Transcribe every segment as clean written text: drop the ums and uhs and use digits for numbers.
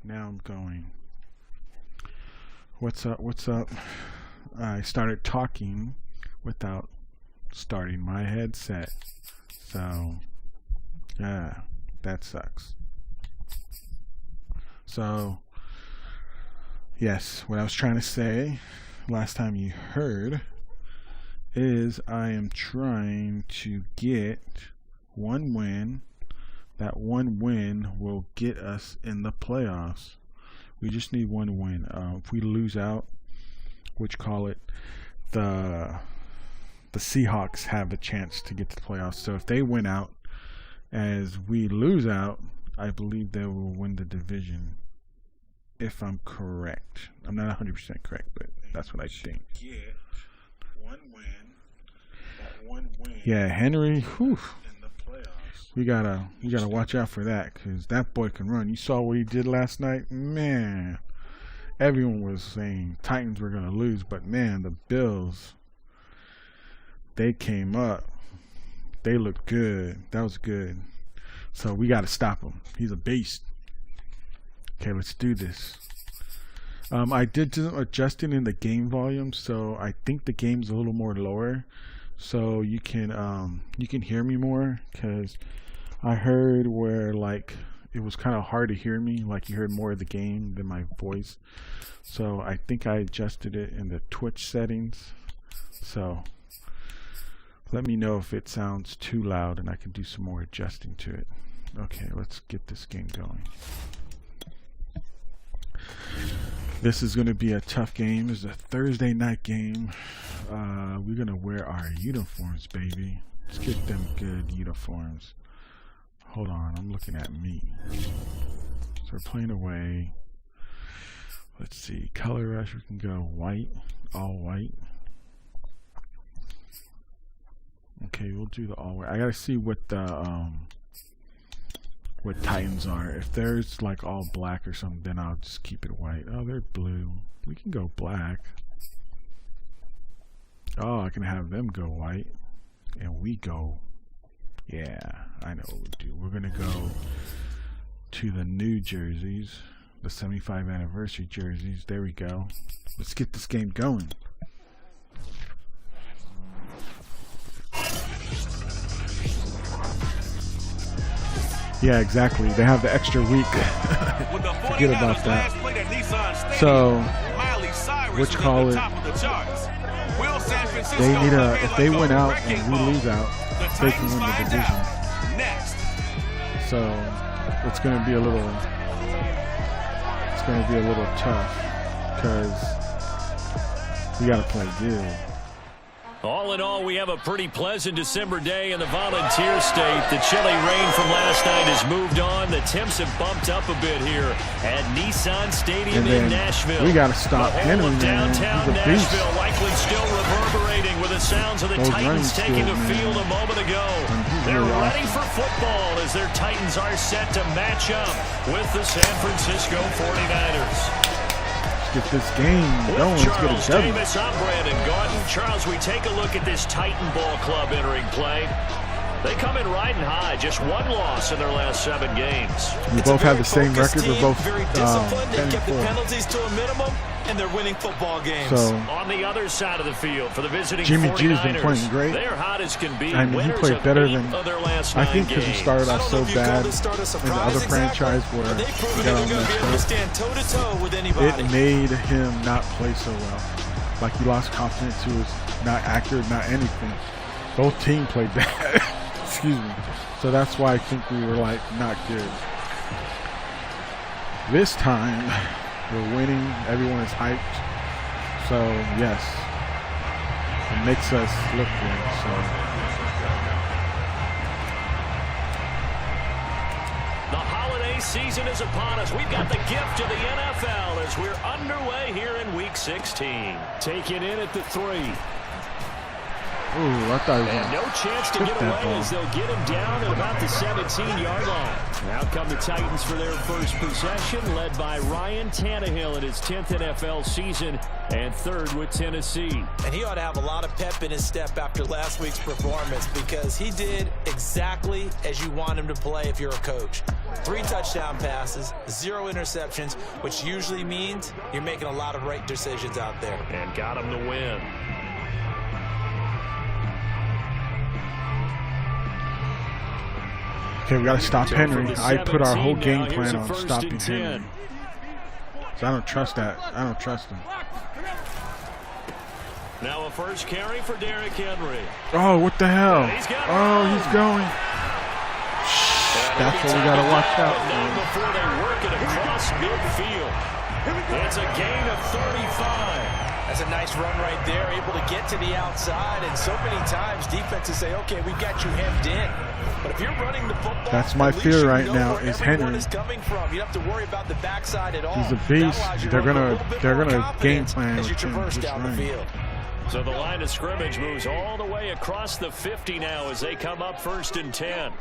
Now I'm going. What's up? What's up? I started talking without starting my headset. So, yeah, that sucks. So, yes, what I was trying to say last time you heard is I am trying to get one win. That one win will get us in the playoffs. We just need one win. If we lose out, which call it the Seahawks have a chance to get to the playoffs. So if they win out as we lose out, I believe they will win the division. If I'm correct. I'm not 100% correct, but that's what I think. Get one win. That one win. Yeah, Henry, whew. We gotta watch out for that, because that boy can run. You saw what he did last night? Man, everyone was saying Titans were gonna lose, but man, the Bills, they came up. They looked good. That was good. So we gotta stop him. He's a beast. Okay, let's do this. I did some adjusting in the game volume, so I think the game's a little more lower, so you can hear me more, because I heard where like it was kind of hard to hear me, like you heard more of the game than my voice. So I think I adjusted it in the Twitch settings. So let me know if it sounds too loud and I can do some more adjusting to it. Okay, let's get this game going. This is going to be a tough game. It's a Thursday night game. We're going to wear our uniforms, baby. Let's get them good uniforms. Hold on, I'm looking at me. So we're playing away. Let's see, color rush, we can go white, all white. Okay, we'll do the all white. I gotta see what the what Titans are. If there's like all black or something, then I'll just keep it white. Oh, they're blue. We can go black. Oh, I can have them go white, and we go. Yeah, I know what we'll do. We're gonna go to the new jerseys, the 75th anniversary jerseys. There we go. Let's get this game going. Yeah, exactly. They have the extra week. Forget about that. So, which call it? They need a. If they win out and we lose out, they can win the division. So it's going to be a little. It's going to be a little tough because we got to play good. All in all, we have a pretty pleasant December day in the Volunteer State. The chilly rain from last night has moved on. The temps have bumped up a bit here at Nissan Stadium in Nashville. We got to stop Henry, man. Downtown Nashville likely still reverberating with the sounds of the Titans taking the field a moment ago. They're ready for football as their Titans are set to match up with the San Francisco 49ers. Get this game going. Let's get a W. I'm Brandon Gordon. Charles, we take a look at this Titan Ball Club entering play. They come in riding high, just one loss in their last 7 games. We both have the same record. We're both very disciplined. They kept the penalties to a minimum, and they're winning football games. So, on the other side of the field for the visiting Jimmy 49ers, G's been playing great. They're hot as can be. I mean, he played better than I think, because he started off so bad in the other franchise where he got all messed up. It made him not play so well. Like he lost confidence. He was not accurate, not anything. Both teams played bad. Excuse me. So that's why I think we were like not good. This time we're winning. Everyone is hyped. So yes, it makes us look good. So the holiday season is upon us. We've got the gift of the NFL as we're underway here in Week 16. Taking in at the 3. Ooh, I thought he was and no chance to get away as they'll get him down at about the 17-yard line. Now come the Titans for their first possession, led by Ryan Tannehill in his 10th NFL season and 3rd with Tennessee. And he ought to have a lot of pep in his step after last week's performance because he did exactly as you want him to play if you're a coach. 3 touchdown passes, 0 interceptions, which usually means you're making a lot of right decisions out there. And got him to win. Okay, we got to stop Henry. I put our whole game plan on stopping Henry. So I don't trust that. I don't trust him. Now a first carry for Derrick Henry. Oh, what the hell? Oh, he's going. That's what we got to watch out for. Before they work it across midfield. It's a gain of 35. That's a nice run right there, able to get to the outside. And so many times defenses say, okay, we got you hemmed in. But if you're running the football, that's my fear right now is Henry. Is coming from. You don't have to worry about the backside at all. He's a beast. They're gonna game plan as you traverse down the field. So the line of scrimmage moves all the way across the 50 now as they come up 1st and 10.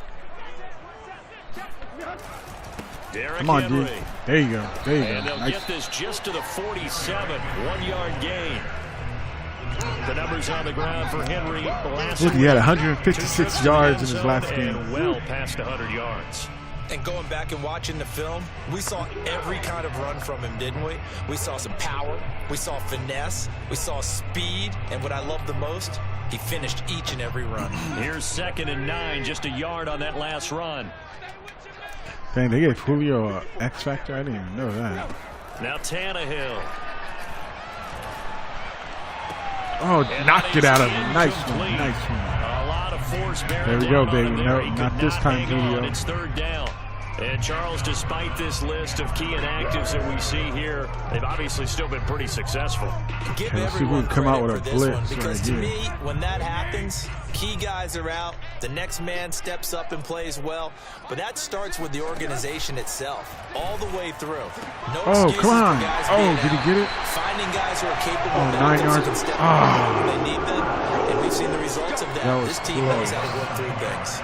Come on, dude. There you go. There you go. And they'll get this just to the 47. 1-yard gain. The numbers on the ground for Henry. Look, he had 156 yards in his last game. Well past 100 yards. And going back and watching the film, we saw every kind of run from him, didn't we? We saw some power. We saw finesse. We saw speed. And what I love the most, he finished each and every run. Here's 2nd and 9, just a yard on that last run. Dang, they gave Julio a X factor. I didn't even know that. Now Tannehill. Oh, knocked it out of him. Nice one. Nice one. A lot of force there we go, baby. No, not this time, Julio. It's 3rd down. And Charles, despite this list of key inactives that we see here, they've obviously still been pretty successful. Give let's see if we can come out with a blitz because right to here. me, when that happens, key guys are out, the next man steps up and plays well, but that starts with the organization itself, all the way through. No excuses come on. for guys Oh, being did he out. get it? Finding guys who are capable of 9 yards. can step up when they need them, and we've seen the results of that. Was this team knows how to work through things.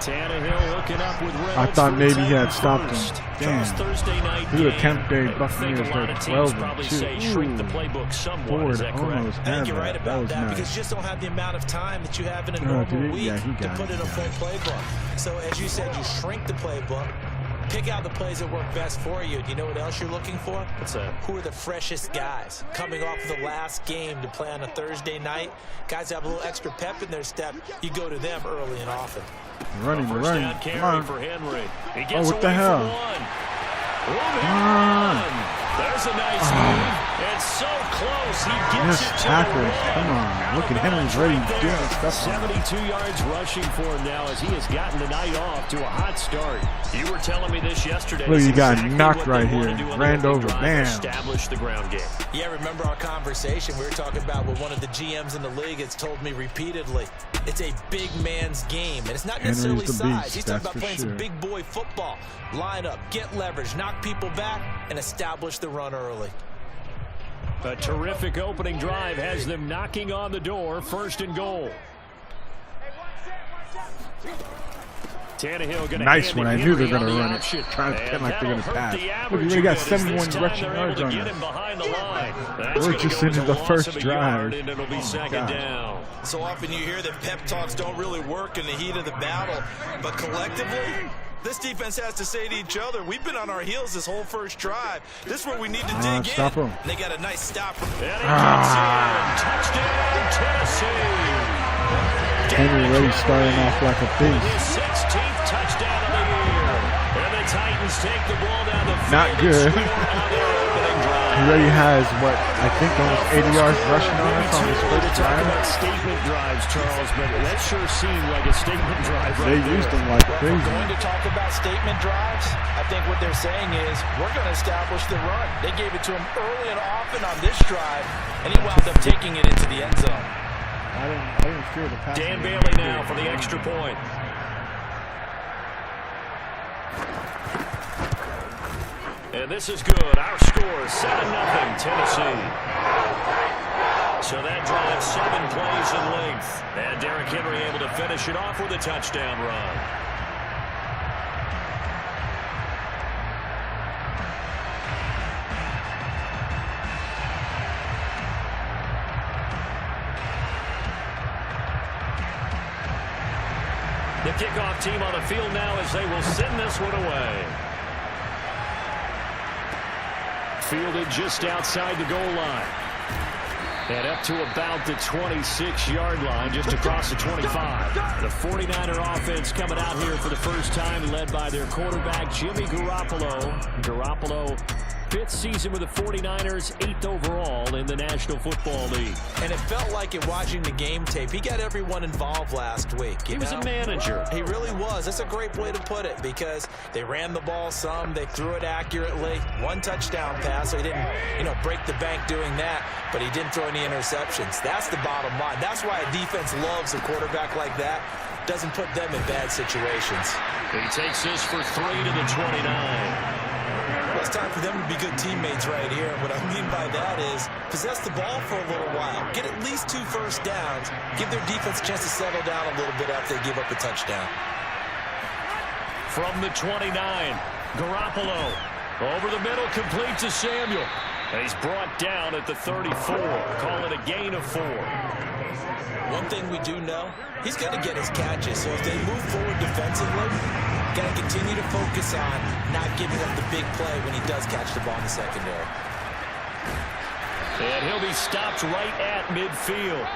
Tannehill looking up with Reynolds. I thought maybe he had stopped first. him. Damn. Thursday night He would game. attempt their Buccaneers I think a lot for of teams 12 probably and say 2. shrink the playbook somewhat. Is that correct? Almost I had think you're right that. about Was that nice. because you just don't have the amount of time that you have in a did normal he? week Yeah, he to got put it. in a full playbook. So as you said, you shrink the playbook, pick out the plays that work best for you. Do you know what else you're looking for? What's that? Who are the freshest guys coming off of the last game to play on a Thursday night? Guys have a little extra pep in their step. You go to them early and often. Running. Come on. For Henry. He gets what the hell? Come on. There's a nice move. It's so close. He gets it to tackles. Come on. Look at Henry's ready doing stuff. 72 yards rushing for him now as he has gotten the night off to a hot start. You were telling me this yesterday. Look, you got exactly knocked right here. Ran over. Bam. Establish the ground game. Yeah, remember our conversation? We were talking about what one of the GMs in the league has told me repeatedly. It's a big man's game, and it's not necessarily size. Beast, He's talking about playing sure. some big boy football. Line up, get leverage, knock people back, and establish the run early. A terrific opening drive has them knocking on the door. 1st and goal. Tannehill gonna nice one. I knew they were going to run it. Option. Trying to pretend like they're going to pass. The Look, we already got 71 rushing yards on us. We're just into the first drive. And it'll be 2nd down. So often you hear that pep talks don't really work in the heat of the battle, but collectively, this defense has to say to each other, we've been on our heels this whole first drive. This is where we need to dig stop in. him. They got a nice stop. Touchdown, Tennessee. Henry really starting off like a beast. His 16th touchdown of the year. And the Titans take the ball down the field. Not good. He already has, what, I think almost 80 yards rushing on us on his first drive. Statement drives, Charles, but that sure seemed like a statement drive. They used them like crazy. If we're going to talk about statement drives, I think what they're saying is we're going to establish the run. They gave it to him early and often on this drive, and he wound up taking it into the end zone. I didn't fear the pass. Dan Bailey now for the extra point. And this is good. Our score, 7-0 Tennessee. So that drives 7 plays in length. And Derrick Henry able to finish it off with a touchdown run. The kickoff team on the field now as they will send this one away. Fielded just outside the goal line. And up to about the 26-yard line, just across the 25. The 49er offense coming out here for the first time, led by their quarterback, Jimmy Garoppolo. Garoppolo, 5th season with the 49ers, 8th overall in the National Football League. And it felt like it watching the game tape. He got everyone involved last week. He was a manager. He really was. That's a great way to put it because they ran the ball some. They threw it accurately. 1 touchdown pass, so he didn't, break the bank doing that, but he didn't throw any interceptions. That's the bottom line. That's why a defense loves a quarterback like that. Doesn't put them in bad situations. He takes this for 3 to the 29. Well, it's time for them to be good teammates right here. And what I mean by that is possess the ball for a little while. Get at least 2 first downs. Give their defense a chance to settle down a little bit after they give up a touchdown. From the 29, Garoppolo over the middle, complete to Samuel. He's brought down at the 34. Call it a gain of 4. One thing we do know, he's going to get his catches. So if they move forward defensively, got to continue to focus on not giving up the big play when he does catch the ball in the secondary. And he'll be stopped right at midfield.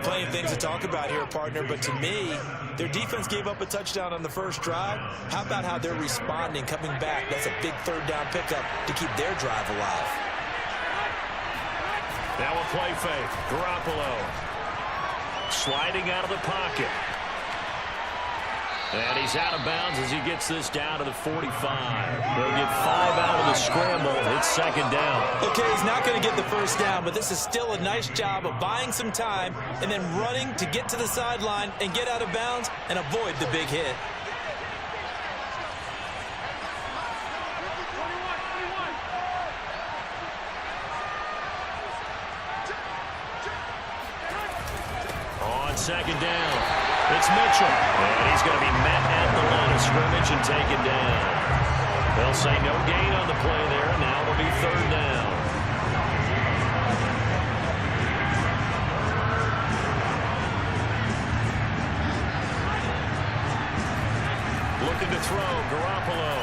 Plenty of things to talk about here, partner, but to me, their defense gave up a touchdown on the first drive. How about how they're responding, coming back? That's a big 3rd down pickup to keep their drive alive. Now a play fake. Garoppolo sliding out of the pocket. And he's out of bounds as he gets this down to the 45. They'll get 5 out of the scramble. It's 2nd down. Okay, he's not going to get the first down, but this is still a nice job of buying some time and then running to get to the sideline and get out of bounds and avoid the big hit. On 2nd down. It's Mitchell, and he's going to be met at the line of scrimmage and taken down. They'll say no gain on the play there, and now it'll be 3rd down. Looking to throw, Garoppolo.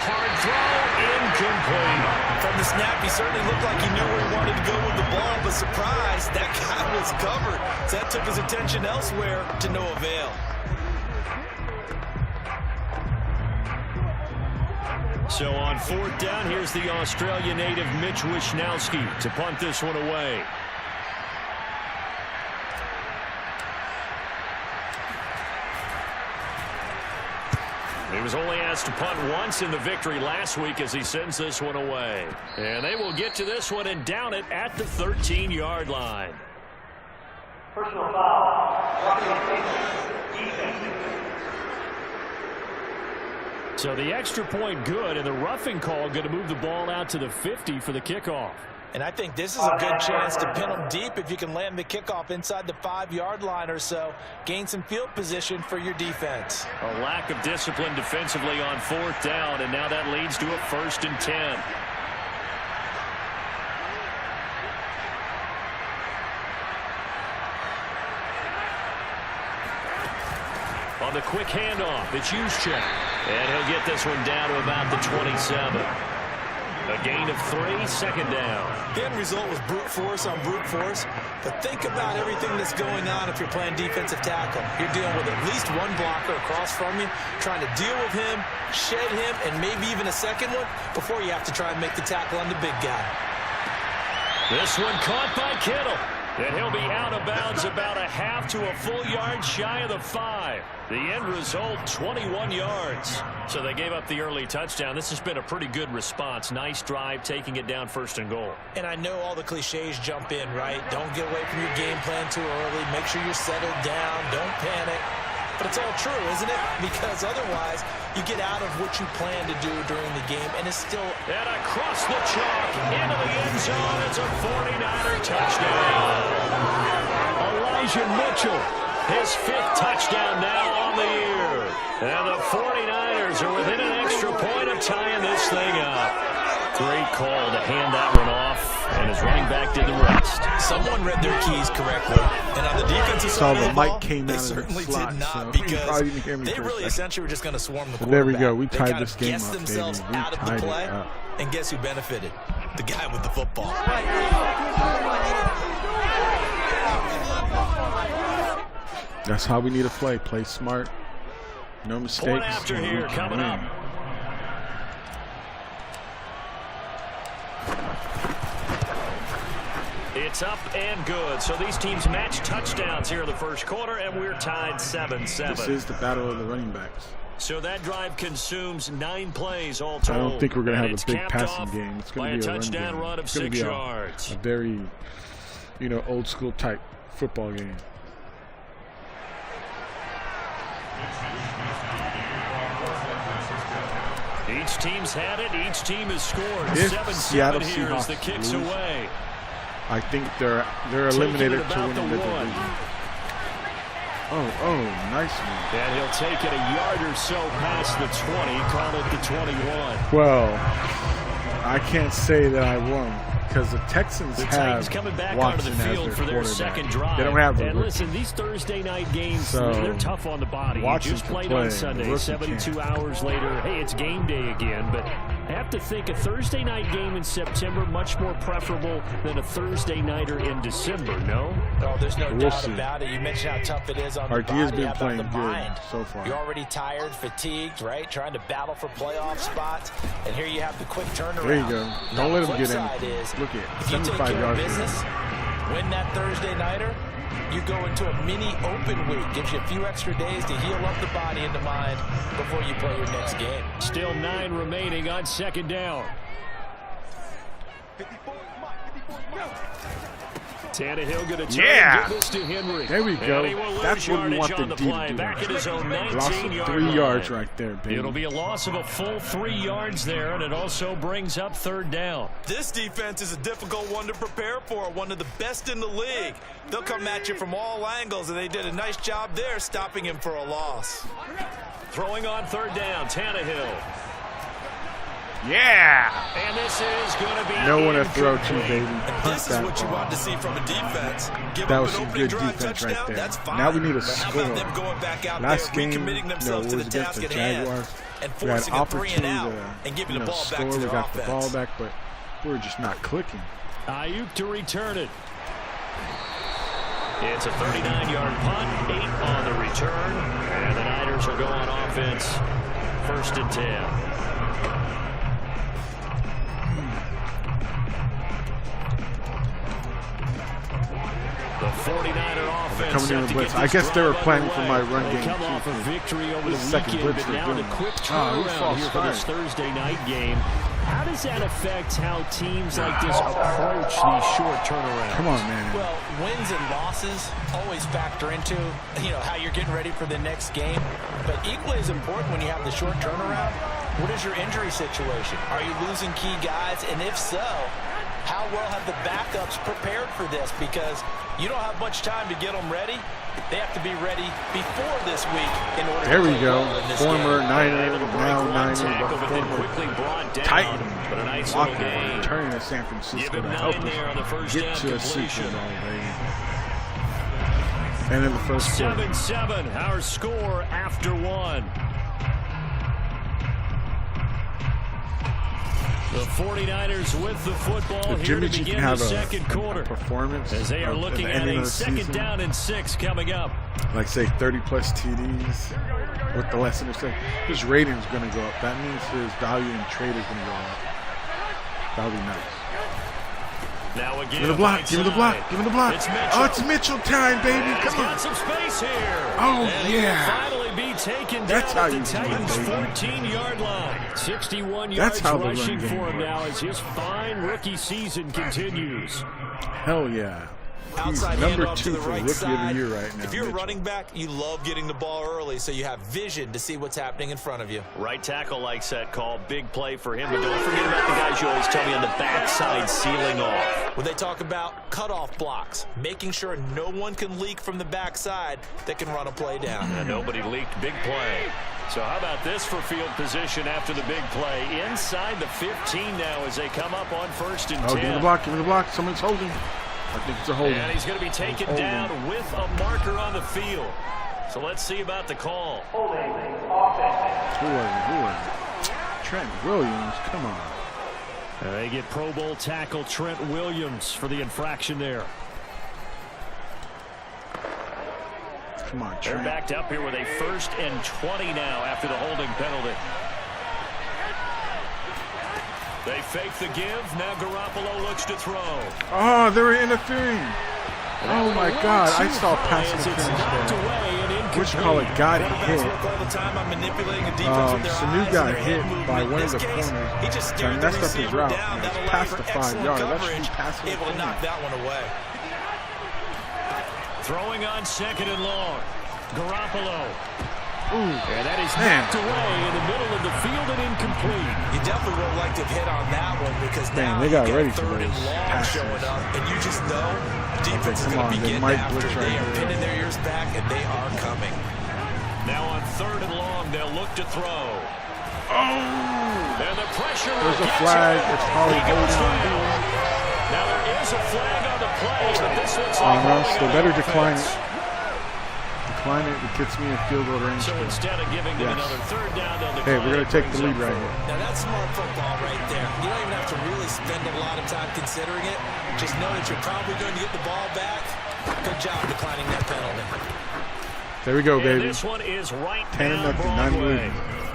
Hard throw, incomplete. From the snap, he certainly looked like he knew where he wanted to go with the ball, but surprise, that guy was covered. So that took his attention elsewhere to no avail. So on 4th down, here's the Australia native Mitch Wishnowsky to punt this one away. He was only asked to punt once in the victory last week as he sends this one away. And they will get to this one and down it at the 13-yard line. Personal foul. So the extra point good, and the roughing call going to move the ball out to the 50 for the kickoff. And I think this is a good chance to pin them deep if you can land the kickoff inside the 5-yard line or so. Gain some field position for your defense. A lack of discipline defensively on 4th down, and now that leads to a 1st and 10. On the quick handoff, it's Juszczyk. And he'll get this one down to about the 27. A gain of 3, 2nd down. The end result was brute force on brute force. But think about everything that's going on if you're playing defensive tackle. You're dealing with at least one blocker across from you, trying to deal with him, shed him, and maybe even a second one before you have to try and make the tackle on the big guy. This one caught by Kittle. And he'll be out of bounds about a half to a full yard shy of the 5. The end result, 21 yards. So they gave up the early touchdown. This has been a pretty good response. Nice drive, taking it down 1st and goal. And I know all the cliches jump in, right? Don't get away from your game plan too early. Make sure you're settled down. Don't panic. But it's all true, isn't it? Because otherwise, you get out of what you plan to do during the game, and it's still... And across the chalk, into the end zone, it's a 49er touchdown. Elijah Mitchell, his 5th touchdown now on the year. And the 49ers are within an extra point of tying this thing up. Great call to hand that one off, and his running back did the rest. Someone read their keys correctly, and on the defensive side of the ball, they certainly did not, because they really essentially were just going to swarm the quarterback. There we go. We tied this game up, baby. themselves out of the play, and guess who benefited? The guy with the football. That's how we need to play. Play smart. No mistakes. Point after here coming up. It's up and good. So these teams match touchdowns here in the first quarter, and we're tied 7-7. This is the battle of the running backs. So that drive consumes 9 plays all told. I don't think we're going to have a big passing game. It's going to be a touchdown run of 6 yards. A very, old school type football game. Each team's had it. Each team has scored. If 7-7 here as the kicks away. I think they're eliminated to win the division. Oh, nice one. And he'll take it a yard or so past the 20, call it the 21. Well, I can't say that I won, because the Texans have coming back Watson onto the field as for their quarterback. second drive. They don't have and listen, these Thursday night games, so they're tough on the body. Watson you just played on Sunday, 72 hours later. Hey, it's game day again, but I have to think a Thursday night game in September much more preferable than a Thursday nighter in December, no? Oh, there's no doubt about it. You mentioned how tough it is on the body. RD has been playing the good mind? so far. You're already tired, fatigued, right? Trying to battle for playoff spots, and here you have the quick turnaround. There you go. Don't let him get in. Look at if you take 75 care yards. of business, win that Thursday nighter, you go into a mini open week. Gives you a few extra days to heal up the body and the mind before you play your next game. Still 9 remaining on second down. Tannehill going to give this to Henry. There we go. That's what we want the D to do. Back at his own 19-yard 3 yards right there, baby. It'll be a loss of a full 3 yards there, and it also brings up third down. This defense is a difficult one to prepare for, one of the best in the league. They'll come at you from all angles, and they did a nice job there stopping him for a loss. Throwing on third down, Tannehill. Yeah! And this is going to be no one to throw to, baby. This is what you want to see from a defense. Give that was some good defense right there. That's fine. Now we need a score. How about them going back out Last there, game, recommitting themselves to the task at hand, and we had forcing a 3 and out, to, and giving the ball score. back to we their got offense. the ball back, but we're just not clicking. Ayuk to return it. It's a 39-yard punt, 8 on the return, and the Niners will go on offense, 1st and 10. The 49er offense coming in the blitz. I guess they were planning for my run game. Come off a victory over the second weekend, blitz but now the quick turnaround here for this Thursday night game. How does that affect how teams like this approach these short turnarounds? Come on, man. Well, wins and losses always factor into, how you're getting ready for the next game. But equally as important when you have the short turnaround, what is your injury situation? Are you losing key guys? And if so, how well have the backups prepared for this? Because you don't have much time to get them ready. They have to be ready before this week in order there to we go. Former game. Niner, now Niner, but former Titan. But a nice Walker game. returning to San Francisco to help us get to a Super Bowl, baby. And in the first quarter. 7-7, our score after 1. The 49ers with the football if here Jimmy to G begin can have the second quarter. A performance as they are looking at a second down and 6 coming up. Like, say, 30-plus TDs with the less interceptions. His rating is going to go up. That means his value in trade is going to go up. That'll be nice. Now again, give me the block. Give me the block. Give me the block. It's Mitchell time, baby. Come on. Got some space here. Oh, and yeah. Finally be taken That's down how at the you Titans' do it, 14-yard line. 61 That's yards how rushing for him now as his fine rookie season continues. Hell yeah. Outside number handoff 2 to the for right Rookie side. of the Year right now. If you're a Mitchell. running back, you love getting the ball early so you have vision to see what's happening in front of you. Right tackle likes that call. Big play for him. But don't forget about the guys you always tell me on the backside sealing off. When they talk about cutoff blocks, making sure no one can leak from the backside that can run a play down. And nobody leaked. Big play. So how about this for field position after the big play? Inside the 15 now as they come up on 1st and 10. Oh, give me the block, give me the block. Someone's holding. I think it's a holding. And he's going to be taken down with a marker on the field. So let's see about the call. Holding offense. Who are you? Trent Williams, come on. They get Pro Bowl tackle Trent Williams for the infraction there. Come on, They're Trent. backed up here with a 1st and 20 now after the holding penalty. They fake the give. Now Garoppolo looks to throw. Oh, they were interfering. Oh my God! I saw pass interference there. Which call it got hit. Sanu got hit by one of the corners. That messed up his route. It's past the 5 yards. That should be past the able to knock that one away. Throwing on 2nd and long. Garoppolo. Ooh, and that is man. knocked away in the middle of the field and incomplete. You definitely would have liked to have hit on that one because now they got you ready for 3rd and those long passes. showing up, and you just know defense is come going on, to be they getting might after. blitz They right are here. pinning their ears back, and they are coming. Now on 3rd and long, they'll look to throw. Oh! And the pressure. There's a flag. It's probably holding on. Now there is a flag on the play, but this looks Oh like no, holding they on better offense. decline it. Decline it. It gets me in field goal range. So instead of giving them another 3rd down, they'll decline. Hey, we're going to take the lead brings up right here. Now that's smart football right there. You don't even have to really spend a lot of time considering it. Just know that you're probably going to get the ball back. Good job declining that penalty. There we go, And baby. this one is right 10-0, down Broadway. 9-0.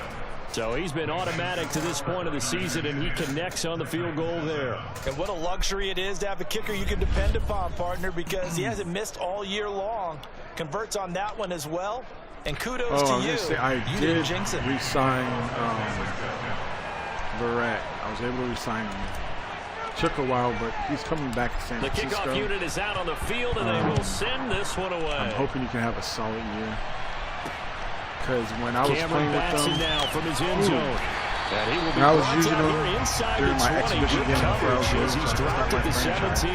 So he's been automatic to this point of the season, and he connects on the field goal there. And what a luxury it is to have a kicker you can depend upon, partner, because he hasn't missed all year long. Converts on that one as well. And kudos to you. I You did didn't jinx it. re-sign Verrett. I was able to re-sign him. Took a while, but he's coming back to San The Francisco. kickoff unit is out on the field, and they will send this one away. I'm hoping he can have a solid year. Because when I was playing with them, now from his end zone. And he will be when I was brought using down him here inside during the my 20 exhibition with game for coverage LG, as he's so I dropped start at the my franchise. 17.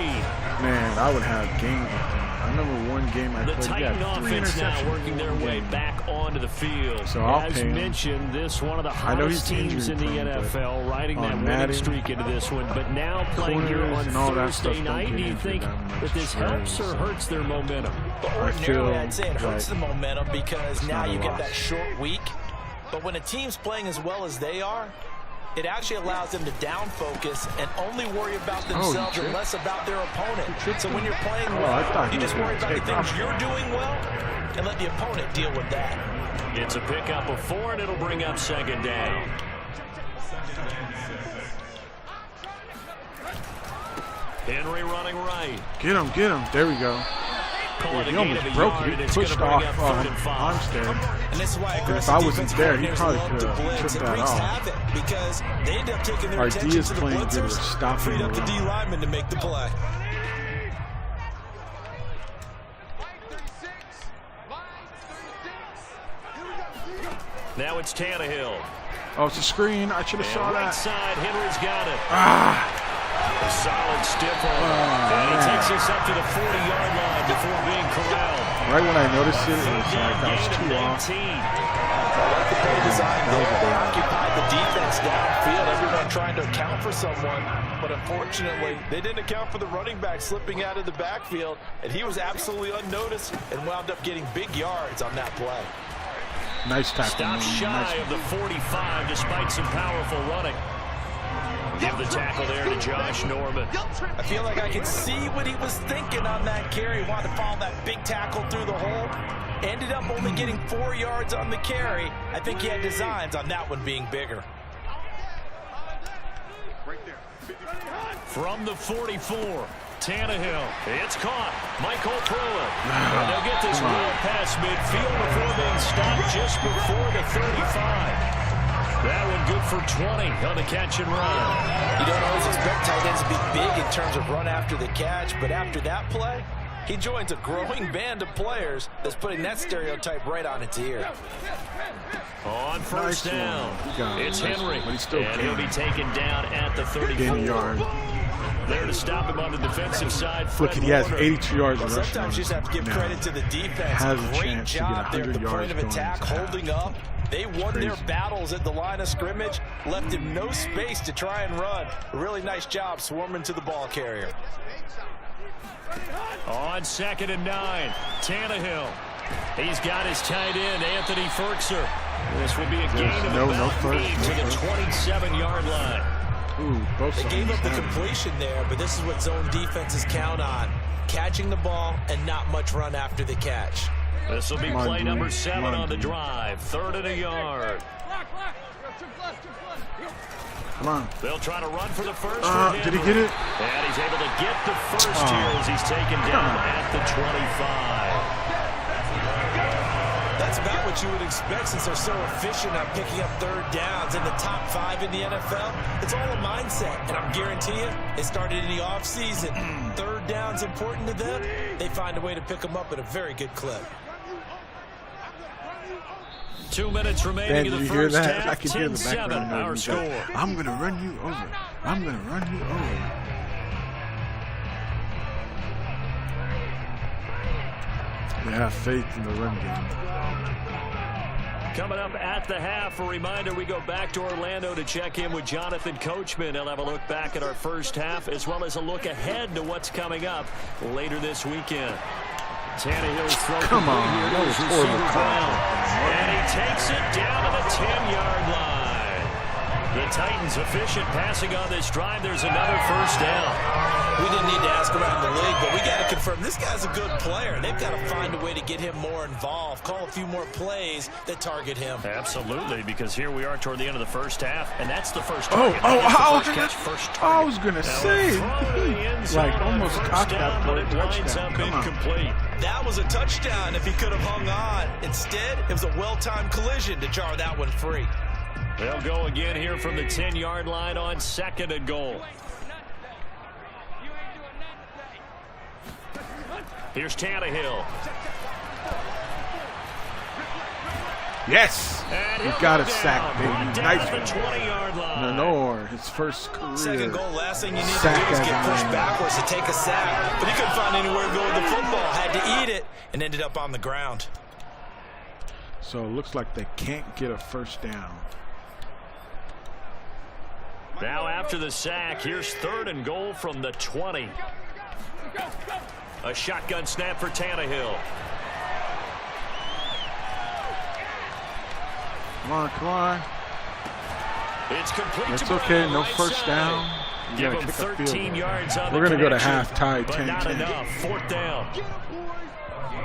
man, I would have games with them. I remember one game I The played. Titan Yeah, 3 offense now interceptions working their in one way game. back onto the field. So I'll As pay him. mentioned, this one of the I know he's hottest teams in the injury prone, but NFL, riding that on winning Madden, streak into this one. But now playing here corners on and all that Thursday stuff don't night, get do you injured think that much, that this helps or so hurts their momentum? Ordinarily, I'd say it hurts like the momentum because now not a you get loss. that short week. But when a team's playing as well as they are, it actually allows them to down focus and only worry about themselves and less about their opponent. So when you're playing well, you just worry about the things you're doing well and let the opponent deal with that. It's a pickup of 4, and it'll bring up 2nd down. Henry running right. Get him, get him. There we go. He almost broke it. He pushed off Armstead. And this is why And if I wasn't there, he probably could have took that off. Because they end up taking their Our attention D is to the playing good. We're blitzers, stopping freed up the the D run. lineman to make the play. Now it's Tannehill. Oh, it's a screen. I should have saw Right that. side, Henry's got it. Ah! A solid stiff arm. And he takes us up to the 40-yard line before being corralled. Right when I noticed it, it was like I was too off. The play design there, they occupied the defense downfield. Everyone trying to account for someone, but unfortunately, they didn't account for the running back slipping out of the backfield, and he was absolutely unnoticed and wound up getting big yards on that play. Nice tackle. Stop shy Nice. of the 45 despite some powerful running. Give the tackle there to Josh Norman. I feel like I can see what he was thinking on that carry. He wanted to follow that big tackle through the hole. Ended up only getting 4 yards on the carry. I think he had designs on that one being bigger. From the 44, Tannehill. It's caught. Michael Pruitt. And they'll get this ball past midfield before being stopped just before the 35. That one good for 20 on the catch and run. You don't always expect tight ends to be big in terms of run after the catch, but after that play, He joins a growing band of players that's putting that stereotype right on its ear. On first down, it's Henry, and he'll be taken down at the 34 yard. There to stop him on the defensive side. Look, he has 82 yards of rushing. Sometimes you just have to give credit to the defense. Great job there at the point of attack, holding up. They won their battles at the line of scrimmage, left him no space to try and run. A really nice job swarming to the ball carrier. On 2nd and 9, Tannehill. He's got his tight end, Anthony Ferkser. This will be a gain of about 8 to the 27-yard line. Ooh, they gave up the completion there, but this is what zone defenses count on. Catching the ball and not much run after the catch. This will be play number 7 on the drive. 3rd and a yard. Come on. They'll try to run for the first. Did he get it? And he's able to get the first here as he's taken down at the 25. That's about what you would expect since they're so efficient on picking up 3rd downs in the top 5 in the NFL. It's all a mindset, and I'm guarantee you, it started in the offseason. 3rd down's important to them. They find a way to pick them up at a very good clip. 2 minutes remaining in the first half. I can hear the 10-7 our score. I'm going to run you over. I'm going to run you over. They have faith in the run game. Coming up at the half, a reminder, we go back to Orlando to check in with Jonathan Coachman. He'll have a look back at our first half as well as a look ahead to what's coming up later this weekend. Tannehill's throw. Come on, that was horrible. And he takes it down to the 10-yard line. The Titans efficient passing on this drive. There's another first down. We didn't need to ask around the league, but we got to confirm this guy's a good player. They've got to find a way to get him more involved, call a few more plays that target him. Absolutely, because here we are toward the end of the first half, and that's the first target. I was going to say, like almost cocked that for a touchdown. Incomplete. That was a touchdown if he could have hung on. Instead, it was a well-timed collision to jar that one free. They'll go again here from the 10-yard line on 2nd and goal. Here's Tannehill. Yes! He got a sack, baby. Nice one. 20-yard line. Lenore, his first career. 2nd goal, last thing you need to do is get pushed backwards to take a sack. But he couldn't find anywhere to go with the football. Had to eat it and ended up on the ground. So it looks like they can't get a first down. Now after the sack, here's 3rd and goal from the 20. A shotgun snap for Tannehill. Come on, come on. It's complete. It's okay, no first down. Give him 13 yards on the We're going to go to half, tied 10-10. Not enough. 4th down.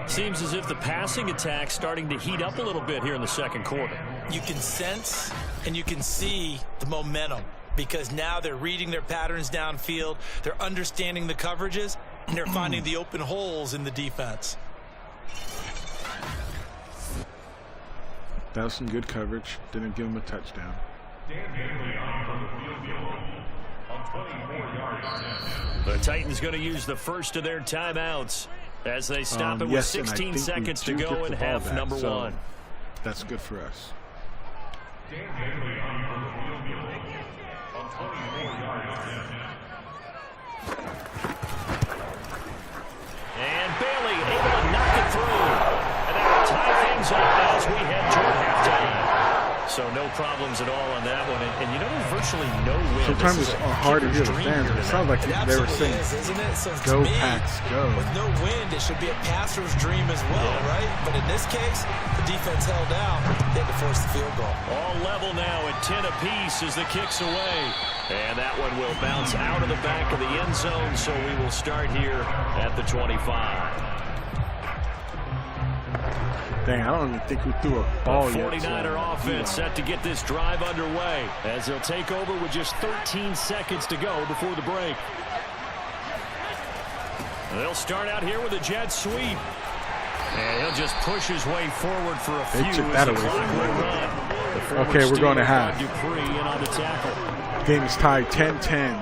Seems as if the passing attack's starting to heat up a little bit here in the 2nd quarter. You can sense and you can see the momentum because now they're reading their patterns downfield. They're understanding the coverages. And they're finding the open holes in the defense. That was some good coverage. Didn't give him a touchdown. The Titans going to use the first of their timeouts as they stop it with 16 seconds to go in half number 1. That's good for us. And Bailey able to knock it through. And that will tie things up as we head toward halftime. So no problems at all on that one. And you know, there's virtually no wind. Sometimes it's hard to hear the fans, but it sounds like they were saying, go Pats, go. With no wind, it should be a passer's dream as well, right? But in this case, the defense held out. They had to force the field goal. All level now at 10 apiece as the kick's away. And that one will bounce out of the back of the end zone, so we will start here at the 25. Dang, I don't even think we threw a ball yet. 49er offense set to get this drive underway as they'll take over with just 13 seconds to go before the break. They'll start out here with a jet sweep. And he'll just push his way forward for a few. They took that away from him. Okay, we're going to half. Dupree in on the tackle. Game is tied 10-10.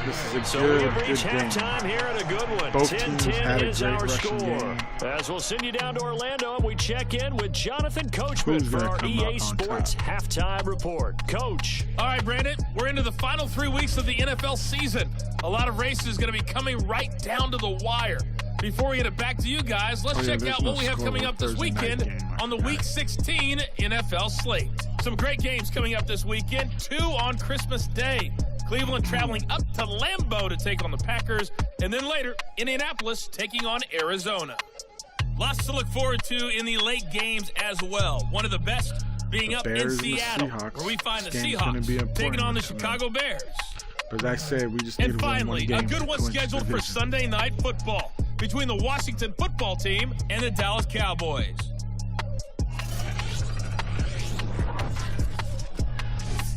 This is a So good we've reached game. halftime here at a good one. Both teams had 10-10 a is great our rushing score. game. As we'll send you down to Orlando, and we check in with Jonathan Coachman Who's for gonna our come out EA on Sports top? halftime report. Coach. All right, Brandon, we're into the final 3 weeks of the NFL season. A lot of races going to be coming right down to the wire. Before we get it back to you guys, let's check out what we have coming up this weekend on the Week 16 NFL slate. Some great games coming up this weekend, 2 on Christmas Day. Cleveland traveling up to Lambeau to take on the Packers, and then later, Indianapolis taking on Arizona. Lots to look forward to in the late games as well. One of the best being up in Seattle, where we find the Seahawks taking on the Chicago Bears. As I said, we just And finally, a good one scheduled for Sunday Night Football between the Washington football team and the Dallas Cowboys.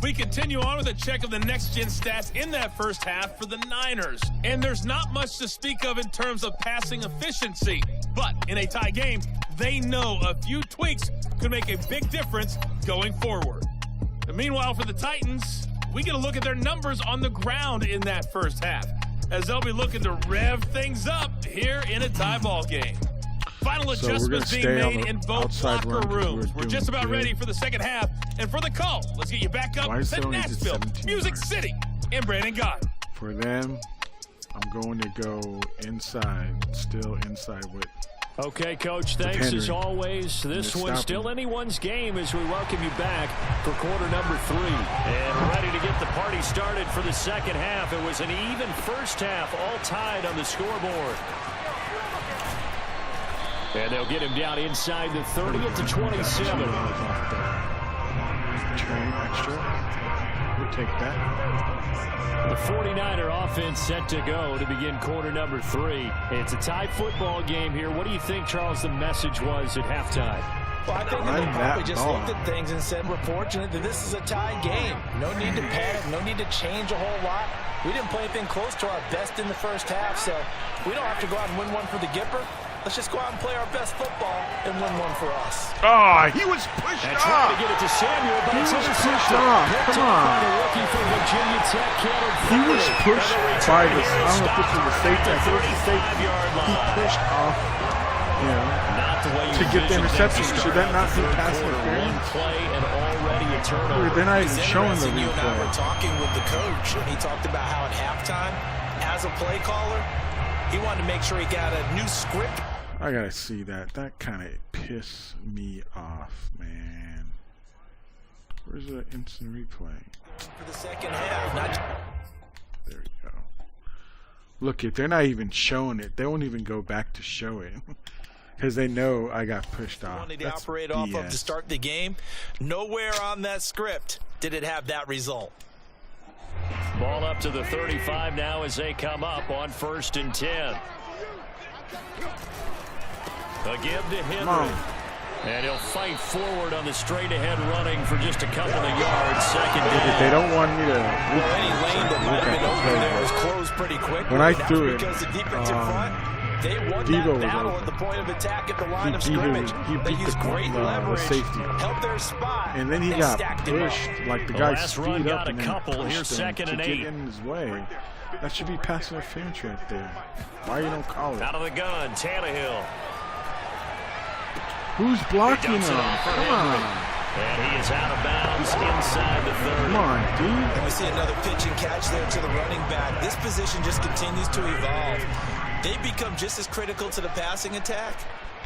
We continue on with a check of the next-gen stats in that first half for the Niners. And there's not much to speak of in terms of passing efficiency. But in a tie game, they know a few tweaks could make a big difference going forward. And meanwhile, for the Titans, we get a look at their numbers on the ground in that first half, as they'll be looking to rev things up here in a tie ball game. Final adjustments being made in both locker rooms. We're just about ready for the second half. And for the call, let's get you back up to Nashville, Music City, and Brandon Gott. For them, I'm going to go inside, still inside with. Okay, Coach, thanks as always. This one's still anyone's game as we welcome you back for quarter number 3. And ready to get the party started for the second half. It was an even first half, all tied on the scoreboard. And they'll get him down inside the 30 to 27. Train extra. We'll take that. The 49er offense set to go to begin quarter number 3. It's a tie football game here. What do you think, Charles, the message was at halftime? Well, I think they probably just looked at things and said, we're fortunate that this is a tie game. No need to panic, no need to change a whole lot. We didn't play anything close to our best in the first half, so we don't have to go out and win one for the Gipper. Let's just go out and play our best football and win one for us. Oh, he was pushed and off. Trying to get it to Samuel, but it's pushed off. Come on. He was pushed by the, I don't know if this was a safety. I think it was a safety. He pushed off, you know, to get the interception. Should that not be pass interference? They're not even showing the replay. You and I were talking with the coach, and he talked about how at halftime, as a play caller, he wanted to make sure he got a new script. I gotta see that. That kind of pissed me off, man. Where's the instant replay? For the second half. There we go. Look, if they're not even showing it, they won't even go back to show it. Because they know I got pushed off. Wanted to operate off of to start the game. Nowhere on that script did it have that result. Ball up to the 35 now as they come up on 1st and 10. A give to Henry. And he'll fight forward on the straight-ahead running for just a couple of yards. Second down. They don't want me to any lane that might have been open there was closed pretty quick. When I threw it, because the defensive front, they won Devo that battle was at the point of attack at the line of scrimmage. He beat the safety. Helped their spot. And then he got pushed, like the guy speed up and then couple. Here's pushed him 2nd and to 8. get in his way. That should be pass interference right there. Why you don't call it? Out of the gun, Tannehill. Who's blocking him? Come on. And he is out of bounds inside the 30. Come on, dude. And we see another pitch and catch there to the running back. This position just continues to evolve. They become just as critical to the passing attack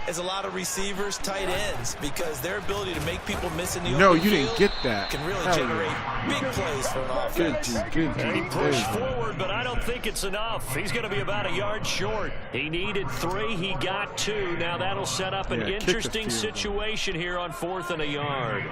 as a lot of receivers, tight ends, because their ability to make people miss in the open you didn't get that. Can really generate big plays for an offense. Good. He pushed forward, but I don't think it's enough. He's going to be about a yard short. He needed 3. He got 2. Now that'll set up an interesting situation here on 4th and a yard.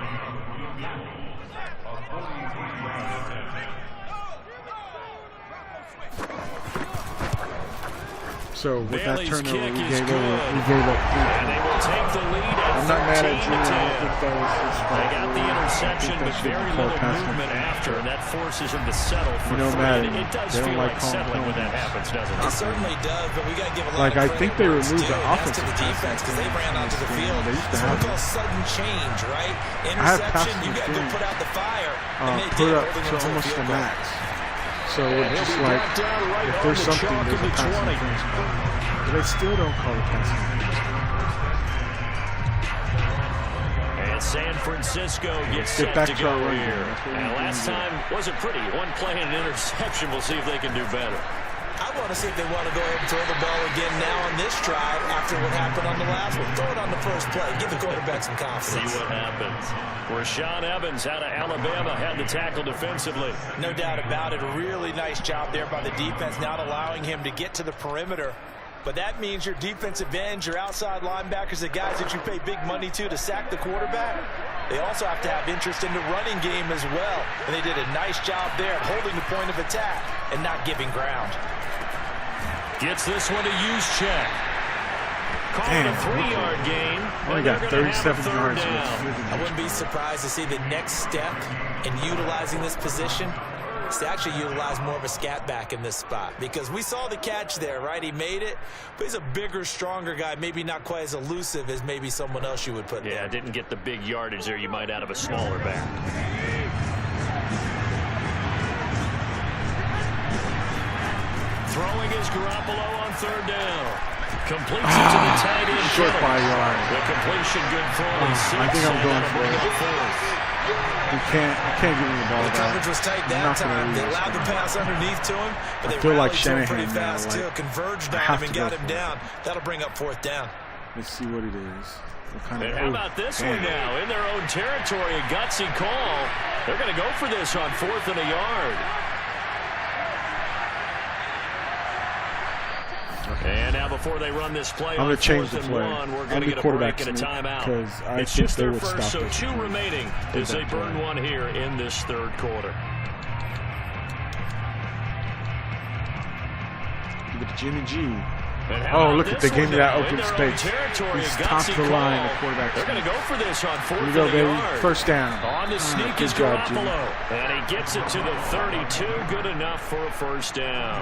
So with that Bailey's turnover, kick we is gave good. up. And they will take the lead at I'm not mad at 13 Drew. to 10. I think that was his fault. They got the interception, but very little movement after, and that forces him to settle for 3. Madden, It does they don't feel like like settling when that happens, doesn't it? It certainly does, but we got to give a lot Like, of I credit think they where it's removed due, the and that's offensive to the defense because they ran onto the field. They used to It's what have we call sudden change, right? Interception, you got to go put out the fire, and they put did, up holding to them to almost the the field goal. max. So it's just like, if there's something, there's a passing offense. But they still don't call it passing offense. And San Francisco gets set to go here. And last time wasn't pretty. One play and an interception. We'll see if they can do better. I want to see if they want to go ahead and throw the ball again now on this drive after what happened on the last one. Throw it on the first play. Give the quarterback some confidence. See what happens. Rashaan Evans out of Alabama had the tackle defensively. No doubt about it. A really nice job there by the defense, not allowing him to get to the perimeter. But that means your defensive ends, your outside linebackers, the guys that you pay big money to sack the quarterback, they also have to have interest in the running game as well. And they did a nice job there at holding the point of attack and not giving ground. Gets this one to Juszczyk. Called a 3-yard gain. Only got 37 yards. I wouldn't be surprised to see the next step in utilizing this position is to actually utilize more of a scat back in this spot, because we saw the catch there, right? He made it, but he's a bigger, stronger guy, maybe not quite as elusive as maybe someone else you would put there. Yeah, didn't get the big yardage there you might out of a smaller back. Throwing is Garoppolo on third down. Completes it to the tight end. Short by a yard. The completion good for only 6. I think I'm going for it. I can't give him the ball The back. coverage was tight that time. They allowed the pass underneath to him, but they rallied to him pretty fast too. Converged on him and got him down. That'll bring up fourth down. Let's see what it is. And how about this one now? In their own territory, a gutsy call. They're going to go for this on 4th and a yard. And now before they run this play, I'm going to change the play. We're going to get a break and a timeout. It's just their first, so 2 remaining as they burn one here in this third quarter. Give it to Jimmy G. Oh, look at they gave me that open space. He's top of the line. The quarterback. They're going to go for this on 4th and a baby. yard. First down. On the sneak is Garoppolo. And he gets it to the 32. Good enough for a first down.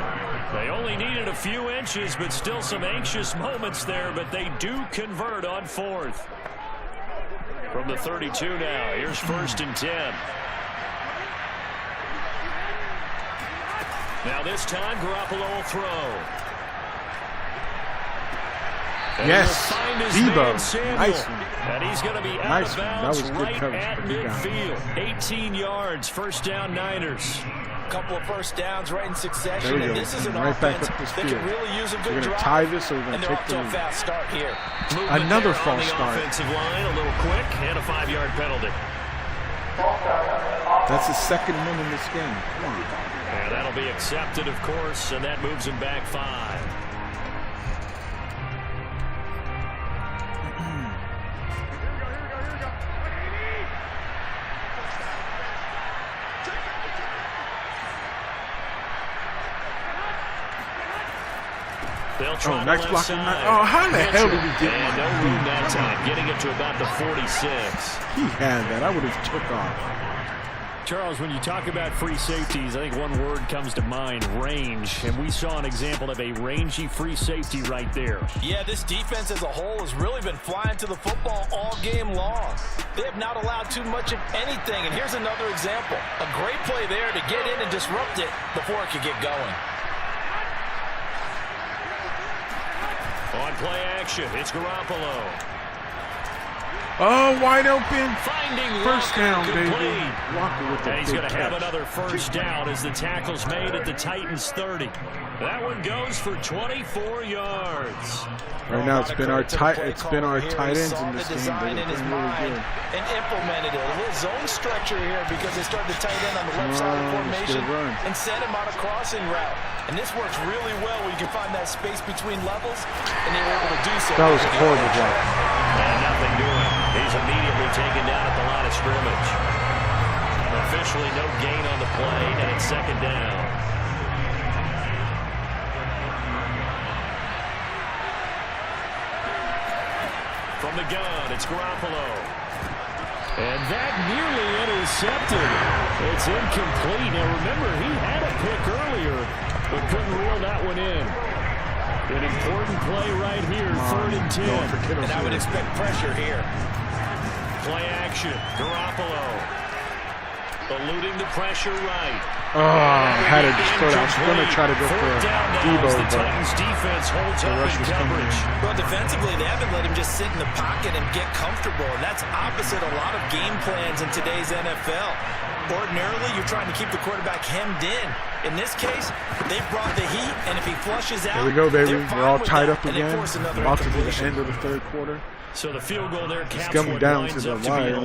They only needed a few inches, but still some anxious moments there. But they do convert on 4th. From the 32 now. Here's 1st and 10. Now this time, Garoppolo will throw. And yes, Debo. Nice one. And he's going to be out of bounds right at midfield. 18 yards, first down Niners. A couple of first downs right in succession, and this is an right offense back up this that field. can really use a good drive. Tie this, or we're going to take a fast start here. Another false start. Offensive line, a little quick, and a 5-yard penalty. That's his second win in this game. Come on. And that'll be accepted, of course, and that moves him back 5. Oh, nice blocking. Oh, how the hell did he get that? No room that time, getting it to about the 46. He had that. I would have took off. Charles, when you talk about free safeties, I think one word comes to mind, range. And we saw an example of a rangy free safety right there. Yeah, this defense as a whole has really been flying to the football all game long. They have not allowed too much of anything. And here's another example. A great play there to get in and disrupt it before it could get going. On play action, it's Garoppolo. Oh, wide open. Finding first down, baby. Walker with the and he's going to have another first down as the tackle's made at the Titans 30. That one goes for 24 yards. Right now, it's been our tight ends in this game. They've been really good. And implemented it. A little zone structure here because they started the tight end on the left side of the formation and sent him on a crossing route. And this works really well where you can find that space between levels, and they were able to do so. That was a horrible job. And nothing doing. He's immediately taken down at the line of scrimmage. Officially no gain on the play, and it's second down. From the gun, it's Garoppolo. And that nearly intercepted. It's incomplete. Now remember, he had a pick earlier, but couldn't reel that one in. An important play right here, 3rd and 10. And I would expect pressure here. Play action, Garoppolo. eluding the pressure right. Oh, I had to just throw that. I was going to try to go for Debo, the Titans defense holds up in coverage. Well, defensively, they haven't let him just sit in the pocket and get comfortable, and that's opposite a lot of game plans in today's NFL. Ordinarily, you're trying to keep the quarterback hemmed in. In this case, they've brought the heat, and if he flushes out, there we go, baby. We're all tied up and again. About to be the end of the third quarter. So the field goal there it's coming down to the wire.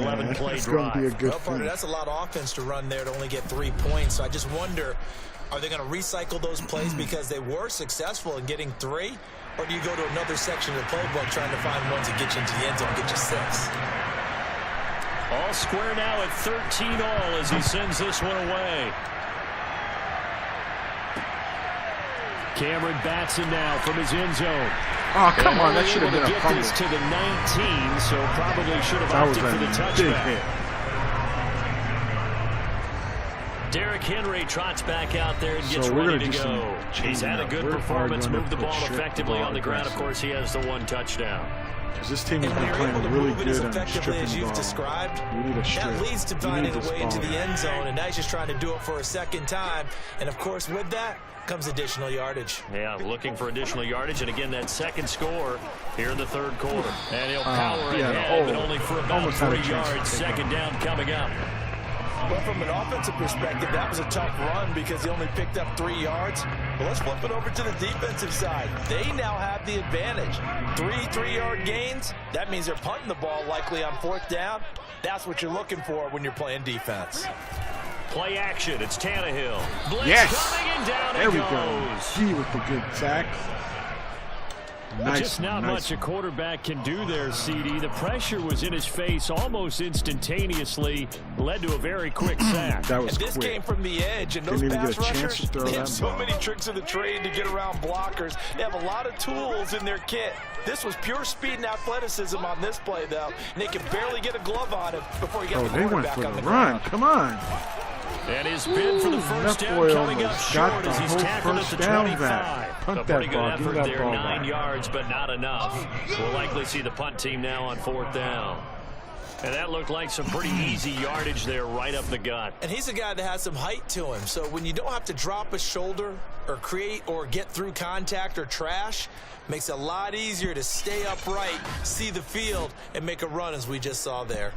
It's going to be a good thing. That's a lot of offense to run there to only get 3 points. So I just wonder, are they going to recycle those plays because they were successful in getting 3? Or do you go to another section of the playbook trying to find ones that get you into the end zone and get you 6? All square now at 13-all as he sends this one away. Cameron Batson now from his end zone. Oh, come on. That should have been a fumble. This to the 19, so probably should have that was opted for the touchback. Derrick Henry trots back out there and gets ready to go. He's had a good performance, moved the ball effectively on the ground. Of course, he has the 1 touchdown. Because this team has been playing really good on stripping as the you've ball. described, We need a strip. that leads to finding a way into the end zone, and now he's just trying to do it for a second time. And, of course, with that comes additional yardage. Yeah, looking for additional yardage, and again, that second score here in the third quarter. And he'll power ahead, but only for about 3 yards. Second down coming up. Well, from an offensive perspective, that was a tough run because he only picked up 3 yards. But let's flip it over to the defensive side. They now have the advantage. 3 3-yard gains. That means they're punting the ball likely on 4th down. That's what you're looking for when you're playing defense. Play action. It's Tannehill. Blitz coming and down there it we goes. go. G with the good sack. Nice, Just not much a quarterback can do there, CD. The pressure was in his face almost instantaneously, led to a very quick sack. That was and this came from the edge, and those pass rushers, they have so many tricks in the trade to get around blockers. They have a lot of tools in their kit. This was pure speed and athleticism on this play, though. And they could barely get a glove on him before he got the quarterback on the ground. Come on. And his bid for the first down coming up short as he's tackled at the 25. A pretty good effort there, 9 yards, but not enough. We'll likely see the punt team now on 4th down. And that looked like some pretty easy yardage there right up the gut. And he's a guy that has some height to him. So when you don't have to drop a shoulder or create or get through contact or trash, makes it a lot easier to stay upright, see the field, and make a run as we just saw there.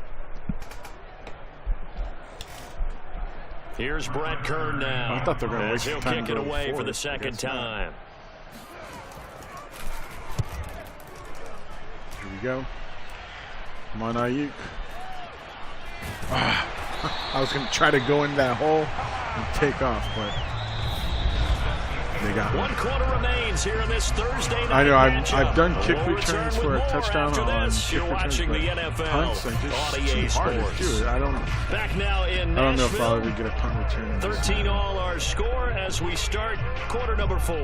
Here's Brett Kern now. I thought they were going to waste he'll time kick it away for the second time. Here we go. Come on, Ayuk. I was going to try to go in that hole and take off, but they got me. 1 quarter remains here in this Thursday night. I know matchup. I've done kick returns for a touchdown on You're watching the NFL punts. on EA Sports. I don't Back now in know if I'll Nashville. ever get a punt return. 13-all our score as we start quarter number 4.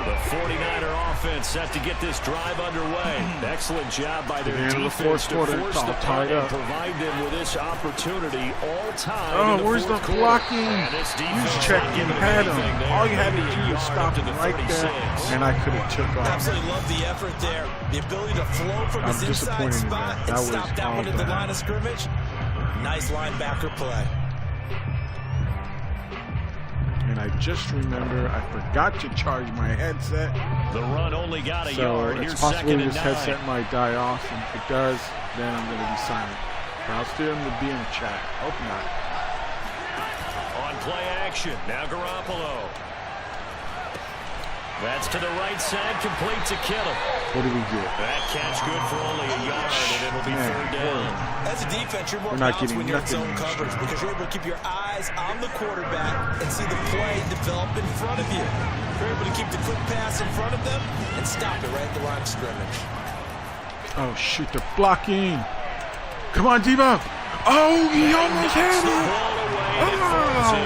The 49er offense set to get this drive underway. Excellent job by their defense to force the punt and provide them with this opportunity all time. Oh, where's the blocking? Use check and had him. All you had to do was stop him right there, and I could have took off. Absolutely love the effort there. The ability to flow from his inside spot and stop that one at the line of scrimmage. Nice linebacker play. And I just remember I forgot to charge my headset. The run only got a yard. It's Here's possible 2nd and 9. this headset might die off, and if it does, then I'm going to be silent. But I'll still be in the chat. Hope not. On play action, now Garoppolo. That's to the right side, complete to Kittle. What do we get? That catch good for only a yard, and it'll be 3rd down. As a defense, you're more We're not balanced getting when you're in nothing zone in coverage this because you're able to keep your eyes on the quarterback and see the play develop in front of you. You're able to keep the quick pass in front of them and stop it right at the line of scrimmage. Oh, shoot, they're blocking. Come on, Debo. Oh, he almost had it. Oh,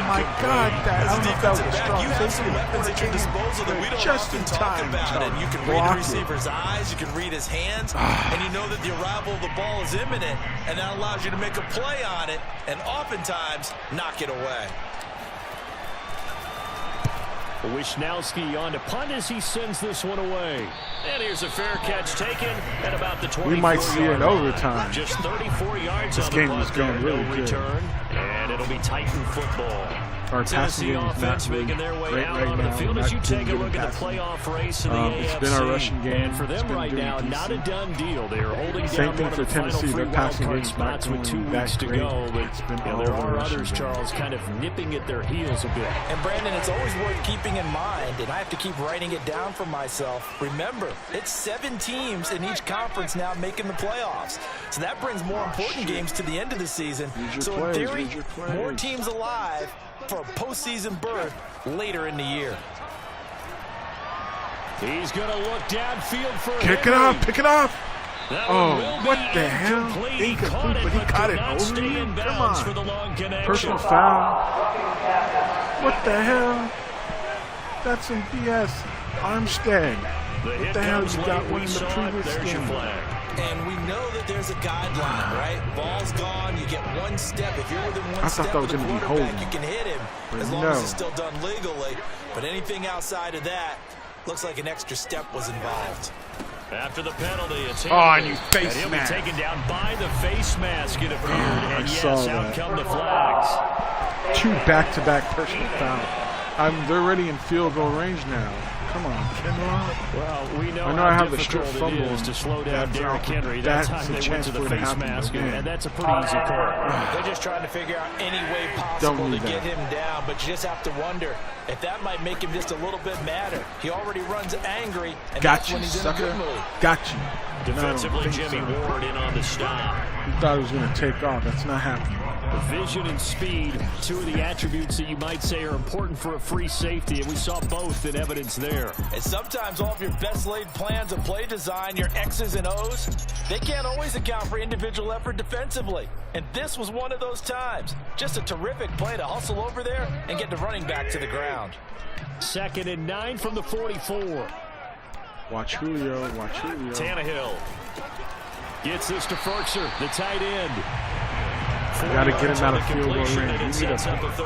my God. I don't know if that was a strong you have some weapons at your disposal that we don't just often in talk time about. And you can read the receiver's eyes, you can read his hands, and you know that the arrival of the ball is imminent, and that allows you to make a play on it and oftentimes knock it away. Wisnowski on to punt as he sends this one away. And here's a fair catch taken at about the 24-yard We might see it in overtime. Just 34 yards this on game the is punt going there, really no good. return, and it'll be Titan football. Our passing Tennessee game is offense not really making their way great out right onto now. the field We're as you not take a doing look good at the passing. playoff race in the AFC. It's been our rushing game. And for them right now, not a done deal. They are holding Same down thing one for of the Tennessee. final 3 Their passing wildcard game's spots not with 2 going weeks that to great. go. But It's been there all are over rushing others, game. Charles, kind of nipping at their heels a bit. And Brandon, it's always worth keeping in mind, and I have to keep writing it down for myself. Remember, it's 7 teams in each conference now making the playoffs. So that brings more important games to the end of the season. So in theory, more teams alive for a postseason berth later in the year. He's going to look downfield for Pick it up, pick it up. Oh, what the hell? Incomplete, but he caught it over you? Come on. Personal foul. What the hell? That's some BS. Armstead. What the hell? You got one in the previous game. And we know that there's a guideline, right? Ball's gone, you get 1 step. If you're within 1 step of the quarterback, you can hit him as long as it's still done legally. But anything outside of that, looks like an extra step was involved. After the penalty, it's and you face he'll mask. be taken down by the face mask, it appeared. And saw yes, that. out come the flags. 2 back-to-back personal fouls. They're already in field goal range now. Come on, Kenron. Well, we know, I how have the strip difficult fumble it is to slow down that's Derrick out. Henry. That That's time a they went chance to the for it to face happen mask, again. and that's a pretty easy call. They're just trying to figure out any way possible to need get that. him down, but you just have to wonder if that might make him just a little bit madder. He already runs angry, and Got that's you, when he's sucker. in a good mood. Got you. Defensively, No, Jimmy Ward in on the stop. He thought it was going to take off. That's not happening. Vision and speed, 2 of the attributes that you might say are important for a free safety, and we saw both in evidence there. And sometimes all of your best laid plans of play design, your X's and O's, they can't always account for individual effort defensively. And this was one of those times. Just a terrific play to hustle over there and get the running back to the ground. 2nd and 9 from the 44. Watch Julio. Watch Julio. Tannehill Gets this to Ferkser, the tight end. You got to get him out of field goal range.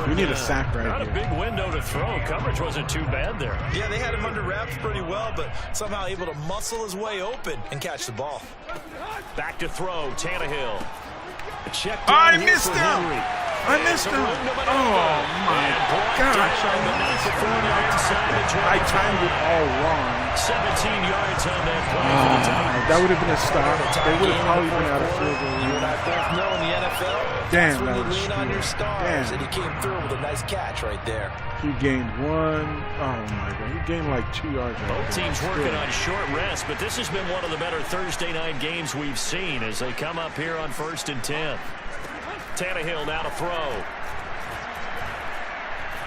We need a sack right Not here. a big window to throw. Coverage wasn't too bad there. Yeah, they had him under wraps pretty well, but somehow able to muscle his way open and catch the ball. Back to throw, Tannehill. Check I down here missed for him. Henry. I missed him. Oh, my gosh. I timed it all wrong. 17 yards on that play. That would have been a stop. They would have probably been out of field goal You and I range. both know in the NFL, Damn, that's when that you was lean on your screwed. stars, Damn. and he came through with a nice catch right there. He gained 1. Oh, my God. He gained like 2 yards right Both there. teams working Still. on short rest, but this has been one of the better Thursday night games we've seen as they come up here on 1st and 10. Tannehill now to throw.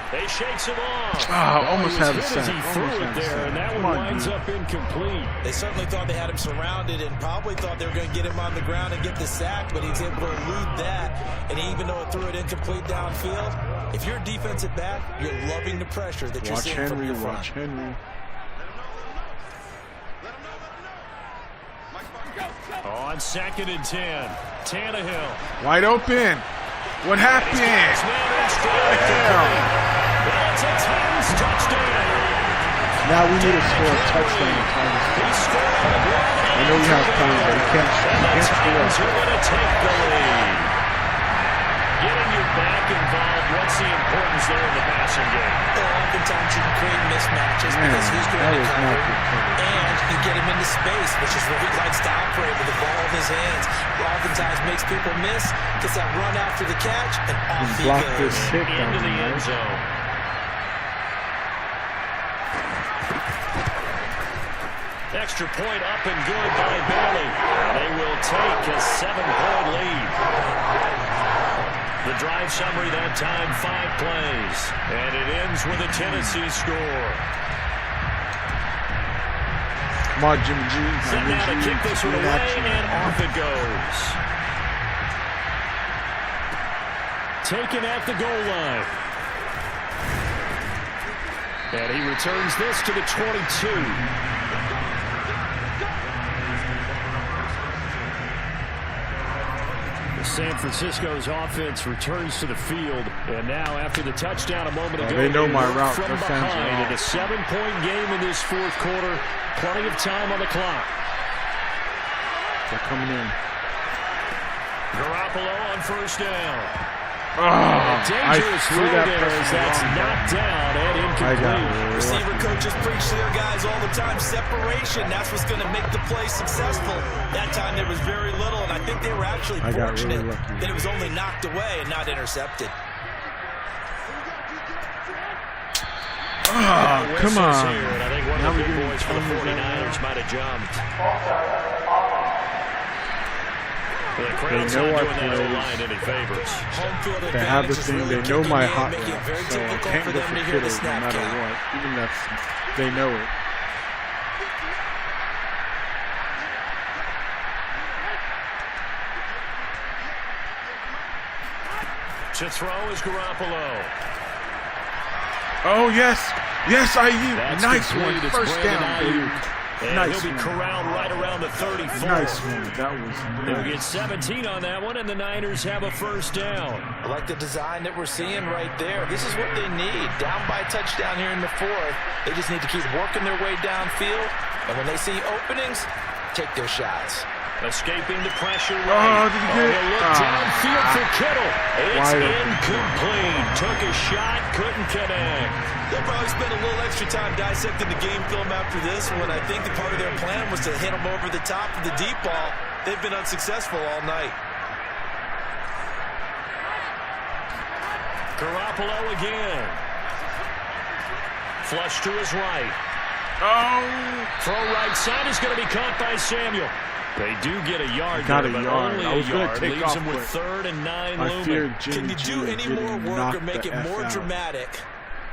They shakes it off. Almost had a As hit as sack. he threw Almost it had a there, sack. and that Come one on, winds dude. up incomplete. They certainly thought they had him surrounded and probably thought they were going to get him on the ground and get the sack, but he was able to elude that. And even though it threw it incomplete downfield, if you're a defensive back, you're loving the pressure that you're Watch seeing from Henry. your front. Watch Henry. On 2nd and 10, Tannehill. Wide open. What happened? It's a Titans touchdown. Now we need to score a touchdown. He scored on the ground. I know you have time, but you can't Titans score. are going to take the lead. Getting your back involved, what's the importance there in the passing game? Well, oftentimes you can create mismatches because he's going to cover, and you get him into space, which is where he likes to operate with the ball in his hands. Oftentimes makes people miss, gets that run after the catch, and off he Block goes. this hit down Into the there. end zone. Extra point up and good by Bailey. They will take a 7-point lead. The drive summary that time, 5 plays. And it ends with a Tennessee score. Come on, Jimmy G. Set now to kick this one away, and off it goes. Taken at the goal line. And he returns this to the 22. San Francisco's offense returns to the field, and now after the touchdown a moment ago, they know my route from behind in a 7-point game in this fourth quarter. Plenty of time on the clock. They're coming in. Garoppolo on first down. Dangerous throw there as that's knocked down and incomplete. Receiver coaches preach to their guys all the time. Separation, that's what's going to make the play successful. That time there was very little, and I think they were actually fortunate that it was only knocked away and not intercepted. Come on. Here, and I think one of the big boys for the 49ers might have jumped. The crowd's not doing that O-line any favors. They have the thing. They know my hot route, so I can't go for Kittle no matter what. Even if they know it. To throw is Garoppolo. Oh, yes. Yes, IU. That's nice complete. one. It's First down, dude. And Nice he'll be corralled right around the 34. Nice one. That was They'll nice. get 17 on that one, and the Niners have a first down. I like the design that we're seeing right there. This is what they need. Down by a touchdown here in the fourth. They just need to keep working their way downfield. And when they see openings, take their shots. Escaping the pressure. Oh, did he get it? He'll look downfield for Kittle. It's Wide incomplete. Took a shot, couldn't connect. They'll probably spend a little extra time dissecting the game film after this one. I think the part of their plan was to hit them over the top of the deep ball. They've been unsuccessful all night. Garoppolo again. Flush to his right. Oh. Throw right side is going to be caught by Samuel. They do get a yard Got there, a but yard. only I was a gonna yard. take Leaves off, him with but 3rd and 9 I looming. feared Jimmy Can you do G any would more get work or knocked make the it F more out. dramatic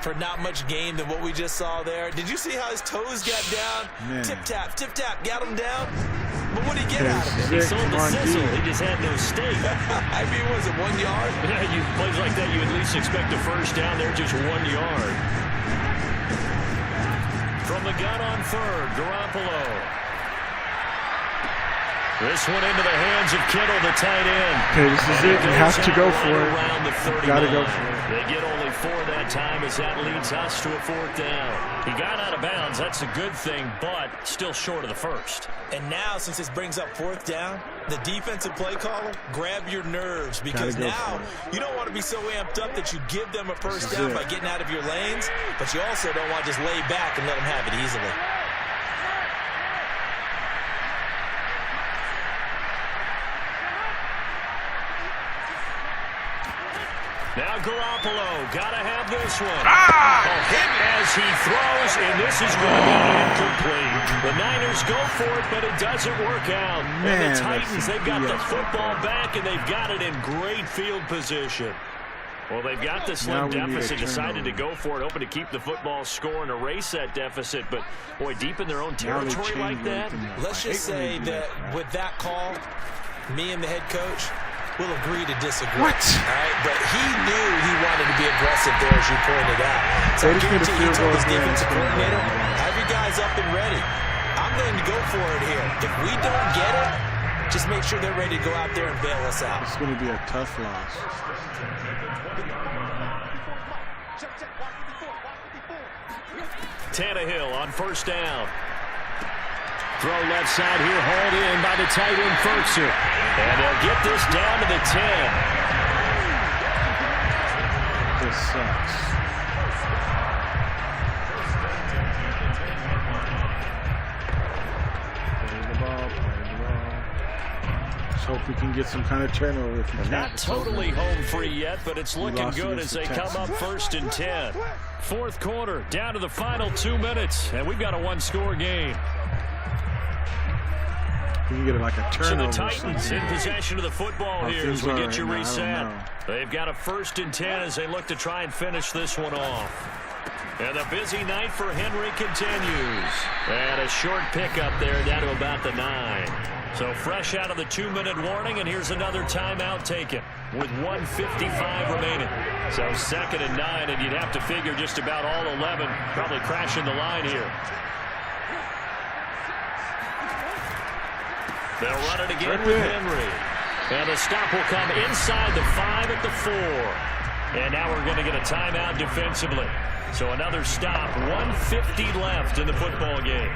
for not much game than what we just saw there? Did you see how his toes got down? Man. Tip tap, got him down. But what did he get out of it? He sold the sizzle. He just had no steak. I mean, was it 1 yard? Yeah, you plays like that, you at least expect a first down there, just 1 yard. From the gun on 3rd, Garoppolo. This one into the hands of Kittle, the tight end. Okay, this is it. You have to go for it. You got to go for it. They get only 4 that time as that leads us to a 4th down. He got out of bounds. That's a good thing, but still short of the first. And now, since this brings up 4th down, the defensive play caller, grab your nerves, because now you don't want to be so amped up that you give them a first down by getting out of your lanes, but you also don't want to just lay back and let them have it easily. Now Garoppolo, gotta have this one. Hit as he throws, and this is going to be incomplete. The Niners go for it, but it doesn't work out. And the Titans, they've got the football back, and they've got it in great field position. Well, they've got the slim deficit, decided to go for it, hoping to keep the football score and erase that deficit. But, boy, deep in their own territory like that. Let's just say that with that call, me and the head coach will agree to disagree. What? All right, but he knew he wanted to be aggressive there, as you pointed out. So I guarantee he told his defensive coordinator, have your guys up and ready. I'm going to go for it here. If we don't get it, just make sure they're ready to go out there and bail us out. It's going to be a tough loss. Tannehill on first down. Throw left side here, hauled in by the tight end, Fertzer. And they'll get this down to the 10. This sucks. Play the ball. Let's hope we can get some kind of turnover. If we can. Not totally home free yet, but it's looking good as they come up 1st and 10. 4th quarter, down to the final 2 minutes, and we've got a 1-score game. We can get it like a turnover. So the Titans in possession of the football here as we get you reset. They've got a 1st and 10 as they look to try and finish this one off. And the busy night for Henry continues. And a short pickup there down to about the 9. So fresh out of the 2-minute warning, and here's another timeout taken with 1:55 remaining. So 2nd and 9, and you'd have to figure just about all 11 probably crashing the line here. They'll run it again with Henry. And the stop will come inside the 5 at the 4. And now we're going to get a timeout defensively. So another stop, 1:50 left in the football game.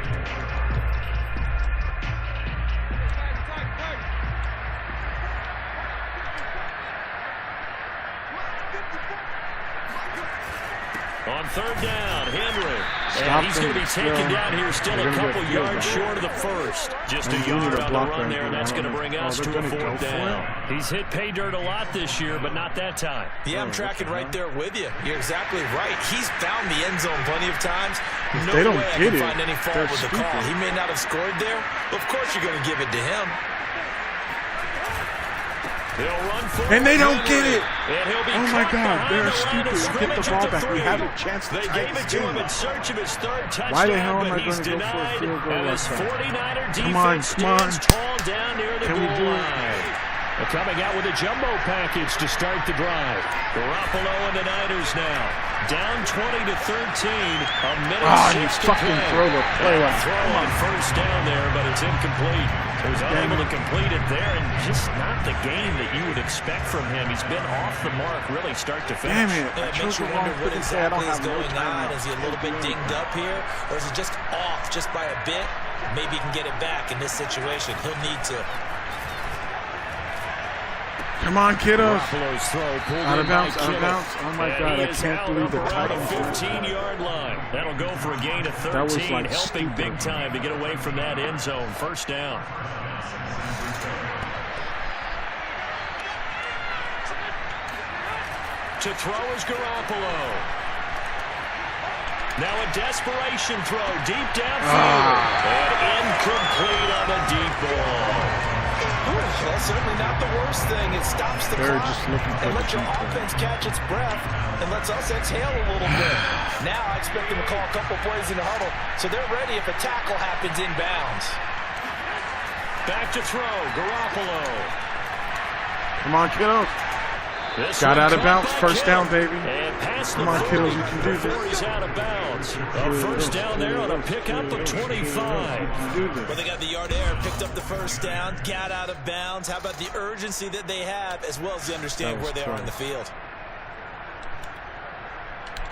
On third down, Henry. And he's going to be taken down here still a couple yards short of the first. Just a yard on the run there, and that's going to bring us to a 4th down. He's hit pay dirt a lot this year, but not that time. Yeah, I'm tracking right there with you. You're exactly right. He's found the end zone plenty of times. No they don't way I get can it. find any fault with the call. He may not have scored there. Of course you're going to give it to him. And they don't get it. Oh my God, they're stupid. Get the ball back. We have a chance to tie this game. In search of his third touchdown, why the hell am I going to go for a field goal like that? Come on, come on. Can we do it? They're coming out with a jumbo package to start the drive. Garoppolo and the Niners now. Down 20-13. A minute 6 to fucking throw the play like throw on first down there, but it's incomplete. He was unable to complete it there, and just not the game that you would expect from him. He's been off the mark, really, start to finish. Damn it. It makes you wonder what exactly is going on. Is he a little bit dinged up here, or is he just off just by a bit? Maybe he can get it back in this situation. He'll need to. Come on, kiddos. Out of bounds, out of bounds. Oh, my God, I can't believe the Titans. 15-yard line. That'll go for a gain of 13, helping big time to get away from that end zone. First down. To throw is Garoppolo. Now a desperation throw deep downfield. And incomplete on the deep ball. That's certainly not the worst thing. It stops the clock and lets your offense catch its breath and lets us exhale a little bit. Now I expect them to call a couple plays in the huddle, so they're ready if a tackle happens inbounds. Back to throw, Garoppolo. Come on, kiddos. Got out of bounds. First down, baby. Come on, kiddos. You can do this. He's out of bounds. First down there on a pickup of 25. Well, they got the yard air, picked up the first down, got out of bounds. How about the urgency that they have, as well as the understanding where they are on the field?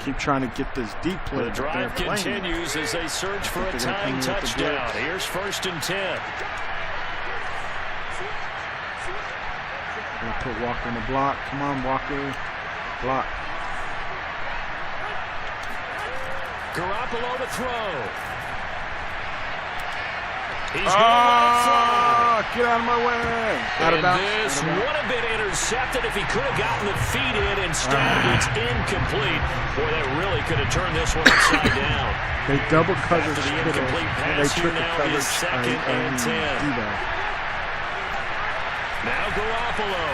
Keep trying to get this deep play. The drive continues as they search for a tying touchdown. Here's 1st and 10. Gonna put Walker in the block. Come on, Walker. Block. Garoppolo to throw. He's going get out of my way. Out of bounds. This would have been intercepted if he could have gotten the feet in. Instead, it's incomplete. Boy, that really could have turned this one upside down. They double covered the incomplete pass. Here now is 2nd and 10. Now Garoppolo.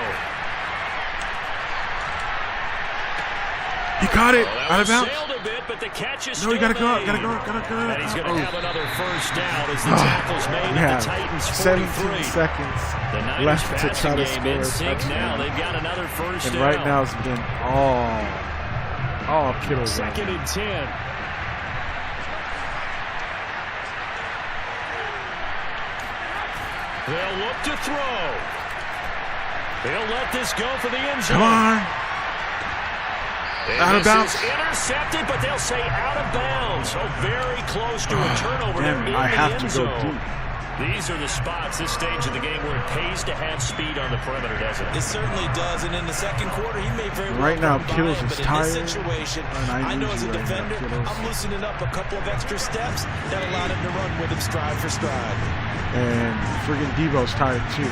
He caught it. Out of bounds. A bit, but the catch is no, you gotta go up. Gotta go. And he's going to have another first down as the tackle's made at the Titans 43. 17 seconds left to try to score a touchdown. Now they've got another first down. And right now it's been all kiddos. 2nd and 10. They'll look to throw. They'll let this go for the end zone. Come on. Out of bounds. Intercepted, but they'll say out of bounds. So very close to a turnover. Damn it, I have to go deep. These are the spots, this stage of the game, where it pays to have speed on the perimeter, doesn't it? It certainly does, and in the second quarter, he may very well right now, Kittles is tired. In this situation, I know as a defender, I'm loosening up a couple of extra steps that allowed him to run with him stride for stride. And friggin' Debo's tired too.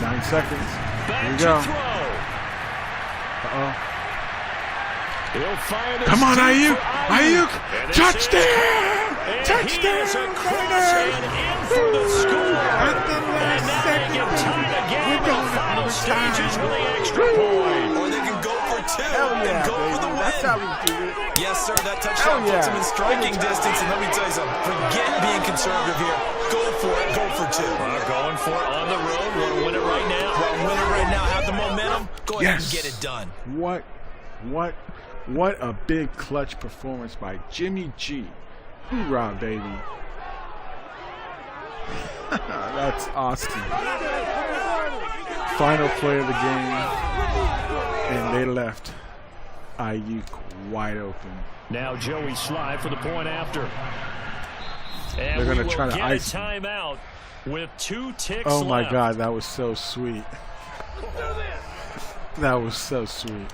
9 seconds. Here we go. Come on, Ayuk! Ayuk! Touchdown! Touchdown! For the score. At the last second, we're going to final stages with the extra point. Or they can go for 2 and go for the win. That's how we do it. Yes, sir. That touchdown puts him in striking distance. And let me tell you something. Forget being conservative here. Go for it. Go for 2. Going for it on the road. Want to win it right now. Want to win it right now. Have the momentum. Go ahead and get it done. What a big clutch performance by Jimmy G. Hoorah, baby. That's awesome. Final play of the game, and they left Ayuk wide open. Now Joey Sly for the point after. And they're going to try to ice timeout with 2 ticks left. Oh my left. God, that was so sweet. That was so sweet.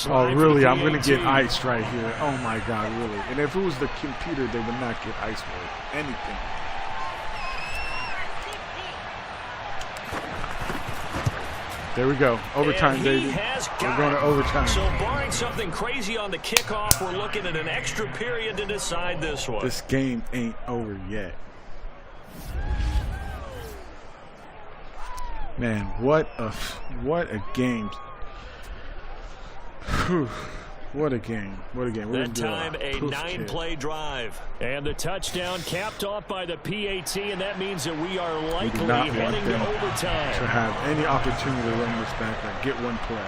Oh really? I'm going to get iced right here. Oh my God, really? And if it was the computer, they would not get iced for anything. There we go. Overtime, baby. We're going to overtime. So barring something crazy on the kickoff, we're looking at an extra period to decide this one. This game ain't over yet. Man, what a game. Whew. What a game. What a game. That time, a 9-play drive. And the touchdown capped off by the PAT, and that means that we are likely heading to overtime. To have any opportunity to run this back and get one play.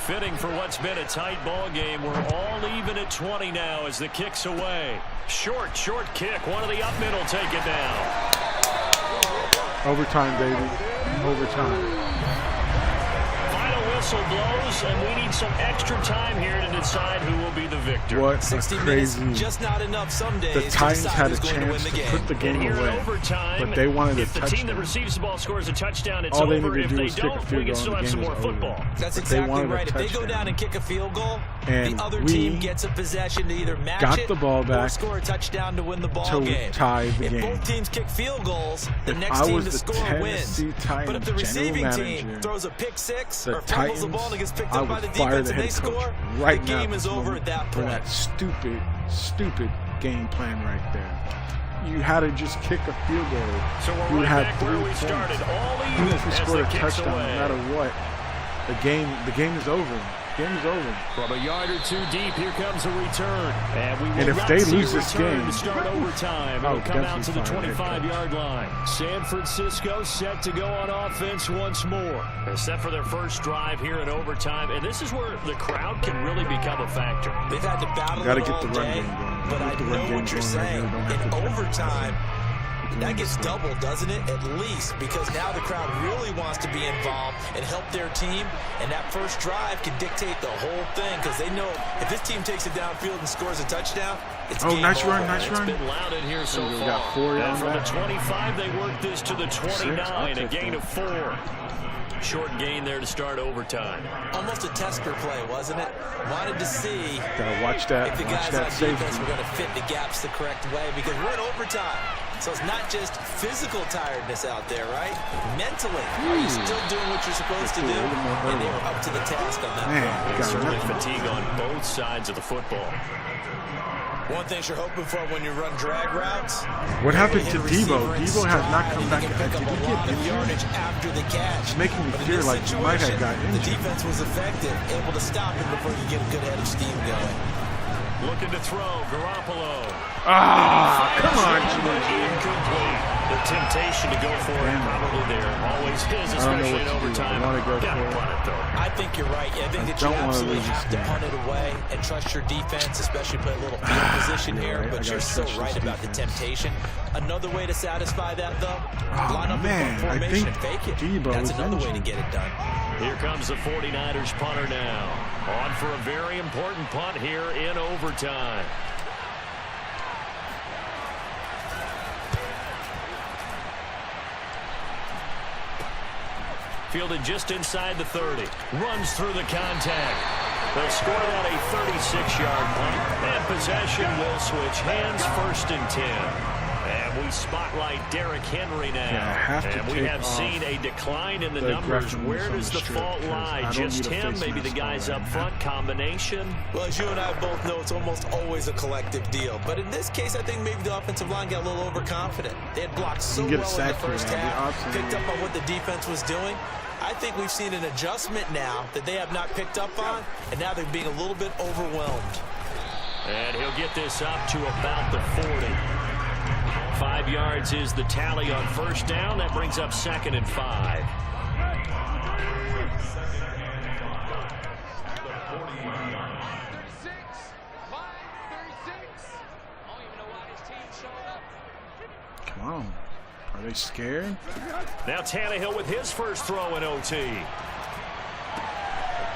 Fitting for what's been a tight ball game. We're all even at 20 now as the kick's away. Short kick. One of the up middle take it down. Overtime, baby. Overtime. Whistle blows, and we need some extra time here to decide who will be the victor. What 60 crazy. minutes, just not enough some days. The Titans had a chance to put the game away, but they wanted a touchdown. If the team that receives the ball scores a touchdown, it's all they over. need to do If they is kick a don't, field we can goal still have some more football. That's exactly right. If they go down and kick a field goal, the other team gets a possession to either match it the ball back or score a touchdown to win the ball game. Tie the game. If both teams kick field goals, the next team to score wins. But if the receiving team throws a pick six or fumbles the ball and gets picked up by the defense and they score, the game is over at that point. That stupid game plan right there. You had to just kick a field goal. So we're you right had back 3 where we points. started, all Even if you scored a touchdown, away. no matter what, the game is over. Game is over. From a yard or 2 deep, here comes a return. And if they lose this game, to start overtime, it'll come out to the 25-yard line. San Francisco set to go on offense once more. They're set for their first drive here in overtime, and this is where the crowd can really become a factor. They've had to battle it all day, but I know what you're saying. In overtime, that gets doubled, doesn't it? At least, because now the crowd really wants to be involved and help their team, and that first drive can dictate the whole thing, because they know if this team takes it downfield and scores a touchdown, it's game nice over. run, nice run. It's been loud in here so far. Got 4 and from the 25, they work this to the 29, a gain of 4. Short gain there to start overtime. Almost a tester play, wasn't it? Wanted to see watch that, if the guys on defense were going to fit the gaps the correct way, because we're in overtime. So it's not just physical tiredness out there, right? Mentally, are you still doing what you're supposed to do? And they were up to the task on that one. Certainly fatigue on both sides of the football. One thing you're hoping for when you run drag routes. What happened to Debo? Debo has not come back. Did he get yardage after the catch? It's making me fear like he might have gotten injured. The defense was effective, able to stop him before you get a good head of steam going. Looking to throw, Garoppolo. Come on, Incomplete. The temptation to go for it probably there. Always is, especially in overtime. I want to go for it. I think you're right. I think that you absolutely have to punt it away and trust your defense, especially play a little field position here. But you're so right about the temptation. Another way to satisfy that, though, line up in formation and fake it. That's another way to get it done. Here comes the 49ers punter now. On for a very important punt here in overtime. Fielded just inside the 30. Runs through the contact. They'll score that a 36-yard punt. And possession will switch hands, 1st and 10. And we spotlight Derrick Henry now. And we have seen a decline in the numbers. Where does the fault lie? Just him? Maybe the guys up front? Combination? Well, as you and I both know, it's almost always a collective deal. But in this case, I think maybe the offensive line got a little overconfident. They had blocked so well in the first half, picked up on what the defense was doing. I think we've seen an adjustment now that they have not picked up on, and now they're being a little bit overwhelmed. And he'll get this up to about the 40. 5 yards is the tally on 1st down. That brings up 2nd and 5. on. Are they scared? Now Tannehill with his first throw in OT.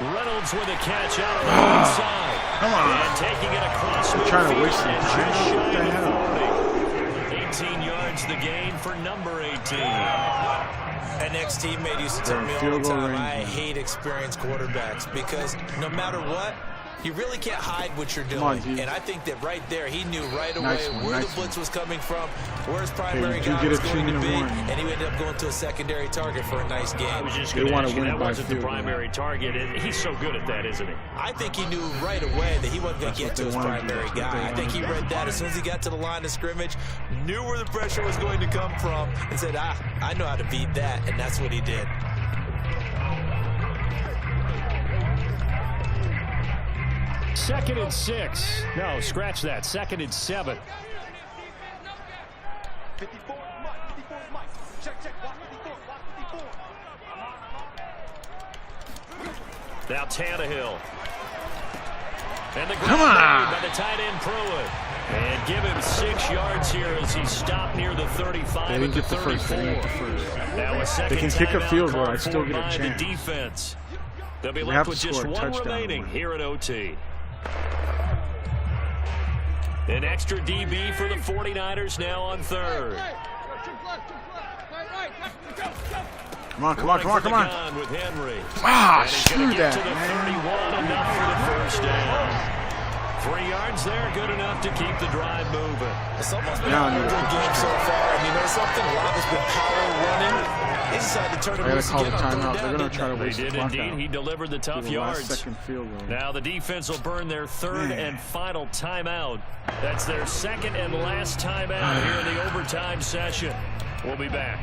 Reynolds with a catch out on the right side. Come on. And taking it across I'm trying to waste some time. What the hell? 18 yards the gain for number 18. An ex-teammate used to tell me all the time, I hate experienced quarterbacks because no matter what, you really can't hide what you're doing. And I think that right there, he knew right away where the blitz was coming from, where his primary guy was going to be, and he ended up going to a secondary target for a nice game. I was just going to ask you, that wasn't the primary target. He's so good at that, isn't he? I think he knew right away that he wasn't going to get to his primary guy. I think he read that as soon as he got to the line of scrimmage, knew where the pressure was going to come from, and said, I know how to beat that, and that's what he did. Second and 6. No, scratch that. Second and 7. 54, Mike. Check, watch 54. Now Tannehill. And the Come on! by the tight end Pruitt. And give him 6 yards here as he stopped near the 35 they didn't get the first. They didn't get the first. Now a second they can kick a field goal. I still get a chance. The defense. They'll be left with just one remaining here at OT. An extra DB for the 49ers now on third. Come on. With Henry. Screw that, to the 31, enough for the first down. 3 yards there, good enough to keep the drive moving. It's almost been a good game so far. And you know something? A lot has been power running. He decided to turn it loose again. They're going to try to waste the clock. They did indeed. He delivered the tough yards. Second field goal. Now the defense will burn their third and final timeout. That's their second and last timeout here in the overtime session. We'll be back.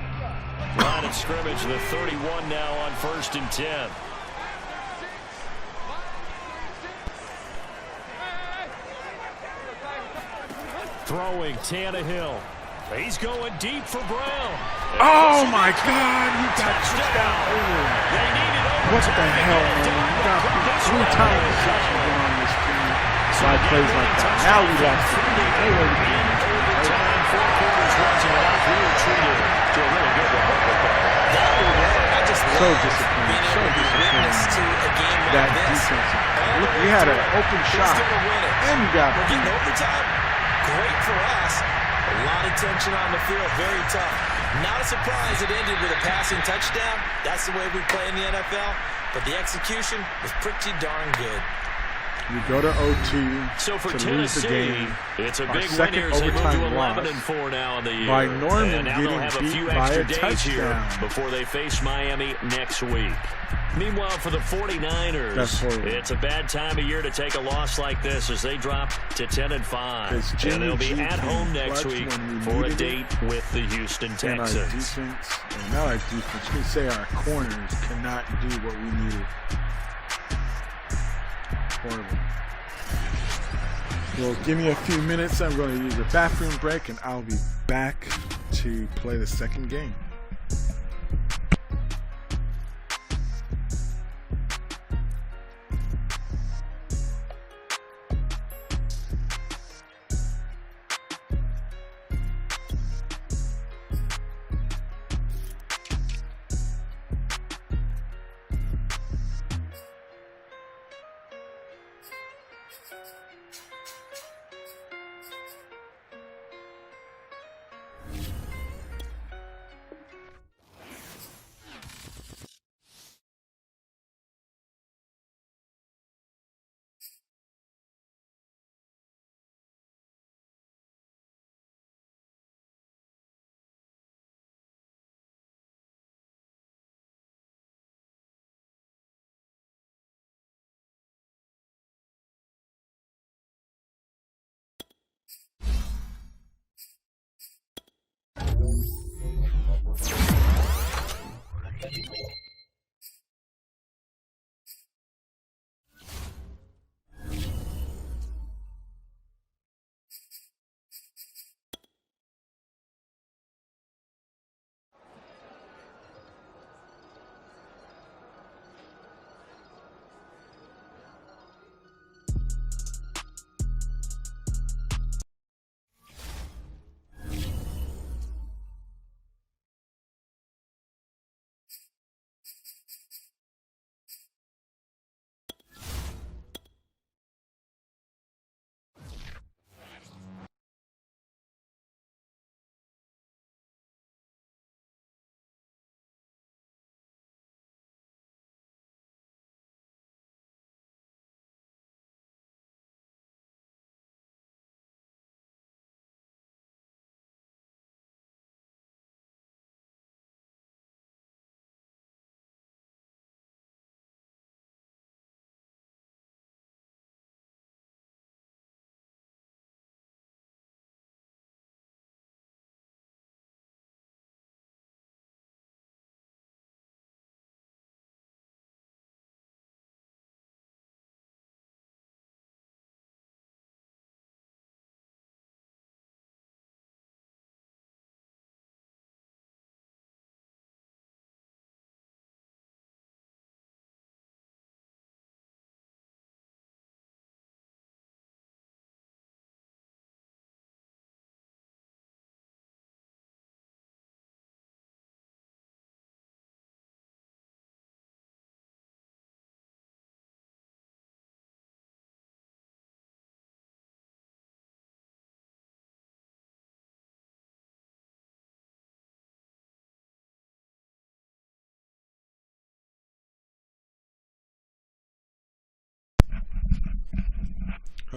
Line of scrimmage, the 31 now on 1st and 10. Throwing Tannehill. He's going deep for Brown. Oh my God! He got touchdown. What the hell, man? You got 3 times on this team. Side plays like that. Now we lost it. Overtime, 4 quarters runs it out. We were treated to a really good one. So disappointed. So disappointed. That defense. Look, we had an open shot, and you got getting overtime. Great for us. A lot of tension on the field. Very tough. Not a surprise it ended with a passing touchdown. That's the way we play in the NFL. But the execution was pretty darn good. You go to OT so for to Tennessee, lose the game. it's a Our big second win here. They move to 11-4 now in the year. By Norman and now they'll have a few extra days here before they face Miami next week. Meanwhile, for the 49ers, it's a bad time of year to take a loss like this as they drop to 10-5. And they'll be at home next week for a date with the Houston Texans. And our defense, you can say our corners cannot do what we needed. Horrible. Well, give me a few minutes. I'm going to use a bathroom break, and I'll be back to play the second game.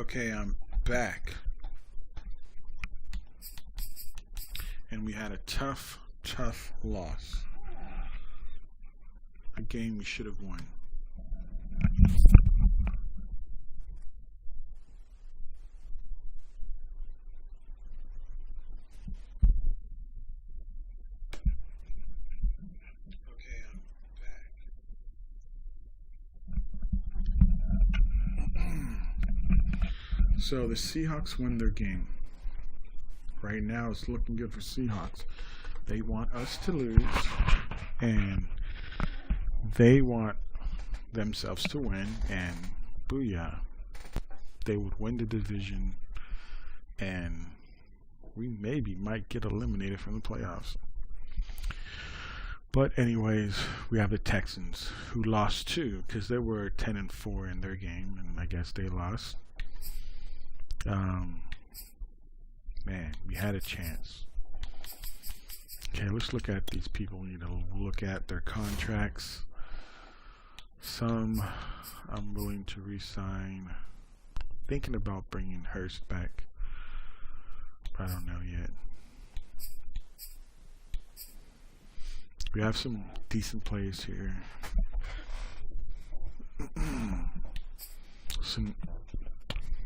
Okay, I'm back. And we had a tough loss. A game we should have won. Okay, I'm back. So the Seahawks win their game. Right now it's looking good for Seahawks. They want us to lose, and they want themselves to win, and booyah, they would win the division, and we maybe might get eliminated from the playoffs. But anyways, we have the Texans, who lost too, because they were 10-4 in their game, and I guess they lost. Man, we had a chance. Okay, let's look at these people. You know, look at their contracts. Some I'm willing to re-sign. Thinking about bringing Hurst back, but I don't know yet. We have some decent plays here.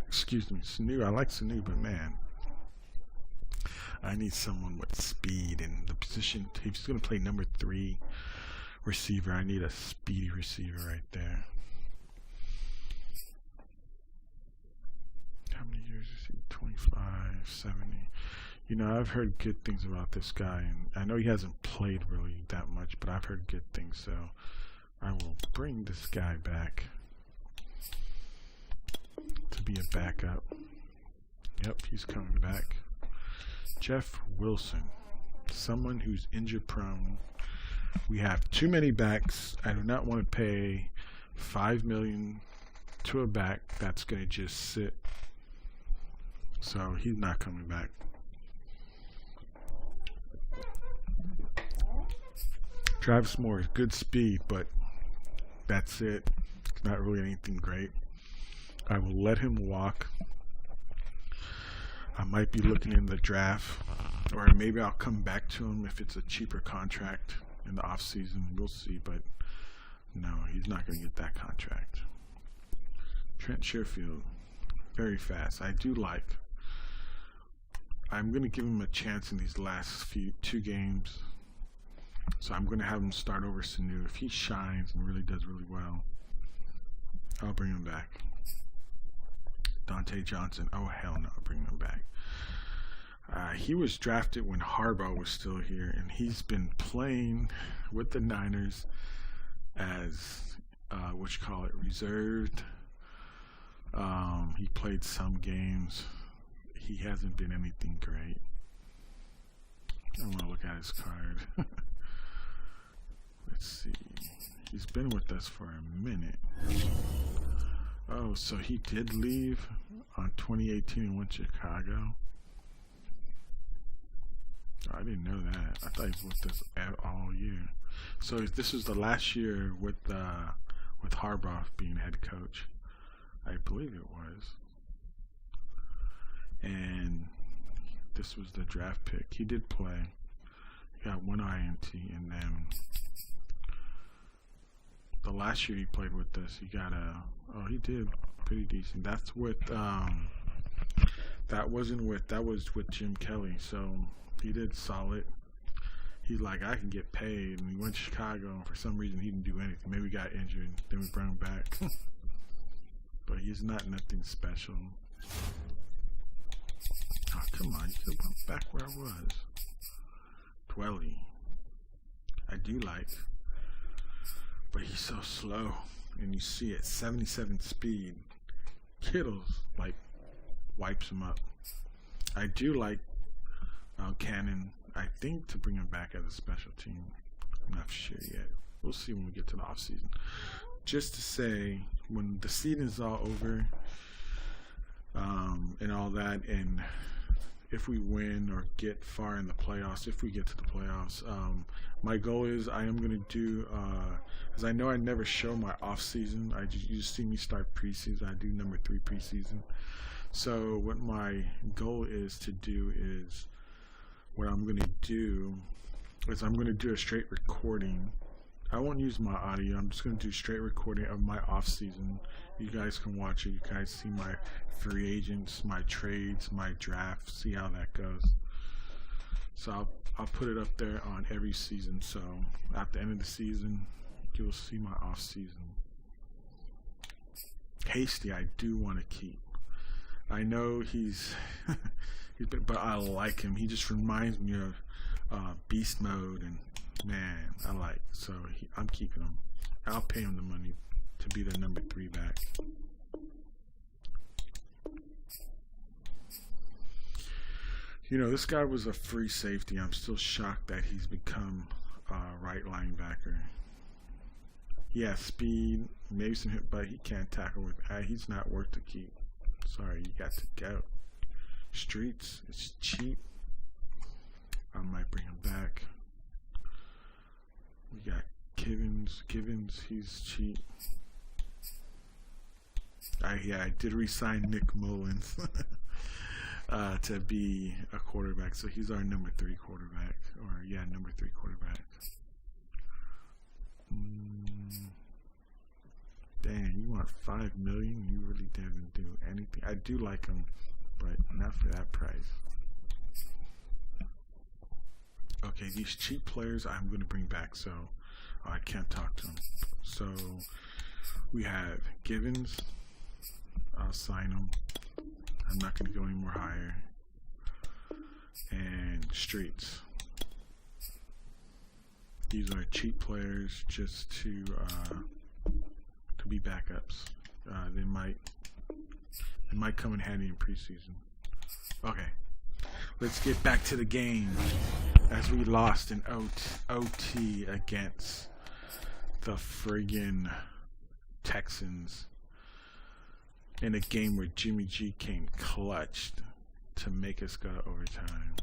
Excuse me, Sanu. I like Sanu, but man, I need someone with speed in the position. If he's going to play number 3 receiver, I need a speedy receiver right there. How many years is he? 25, 70. You know, I've heard good things about this guy, and I know he hasn't played really that much, but I've heard good things, so I will bring this guy back to be a backup. Yep, he's coming back. Jeff Wilson, someone who's injury prone. We have too many backs. I do not want to pay $5 million to a back that's going to just sit. So he's not coming back. Travis Moore is good speed, but that's it. It's not really anything great. I will let him walk. I might be looking in the draft, or maybe I'll come back to him if it's a cheaper contract in the off season. We'll see, but no, he's not going to get that contract. Trent Sherfield, very fast. I'm going to give him a chance in these last 2 games. So I'm going to have him start over Sanu. If he shines and really does really well, I'll bring him back. Dante Johnson, oh hell no, I'll bring him back. He was drafted when Harbaugh was still here, and he's been playing with the Niners as reserved. He played some games. He hasn't been anything great. I want to look at his card. Let's see. He's been with us for a minute. Oh, so he did leave on 2018 and went to Chicago. I didn't know that. I thought he was with us all year. So this was the last year with Harbaugh being head coach. I believe it was. And this was the draft pick. He did play. He got 1 INT, and then the last year he played with us, he got he did pretty decent. That's with that was with Jim Kelly, so he did solid. He's like, I can get paid, and he went to Chicago, and for some reason he didn't do anything. Maybe he got injured, then we brought him back. But he's not nothing special. Oh, come on, you could have went back where I was. Dwelly. I do like, but he's so slow, and you see it, 77 speed. Kittle's like wipes him up. I do like Cannon. I think to bring him back as a special team. I'm not sure yet. We'll see when we get to the off season. Just to say, when the season's all over, and all that, and if we win or get far in the playoffs, if we get to the playoffs. My goal is I am going to do, because I know I never show my off season. You just see me start preseason. I do number 3 preseason. So what my goal is to do is, what I'm going to do is I'm going to do a straight recording. I won't use my audio. I'm just going to do straight recording of my off season. You guys can watch it. You guys see my free agents, my trades, my draft. See how that goes. So I'll put it up there on every season. So at the end of the season, you'll see my off season. Hasty, I do want to keep. I know he's but I like him. He just reminds me of Beast Mode, and man, I like. So I'm keeping him. I'll pay him the money to be the number 3 back. You know, this guy was a free safety. I'm still shocked that he's become right linebacker. Yeah, speed, maybe some hit, but he can't tackle with. He's not worth the keep. Sorry, you got to go. Streets, it's cheap. I might bring him back. We got Givens, he's cheap. I did re-sign Nick Mullins to be a quarterback, so he's our number 3 quarterback. Or yeah, number 3 quarterback. Dang, you want $5 million? You really didn't do anything. I do like him, but not for that price. Okay, these cheap players I'm going to bring back, so I can't talk to them. So we have Givens. I'll sign him. I'm not going to go any more higher. And Streets. These are cheap players just to be backups. They might come in handy in preseason. Okay, let's get back to the game. As we lost in OT against the friggin' Texans in a game where Jimmy G came clutched to make us go to overtime.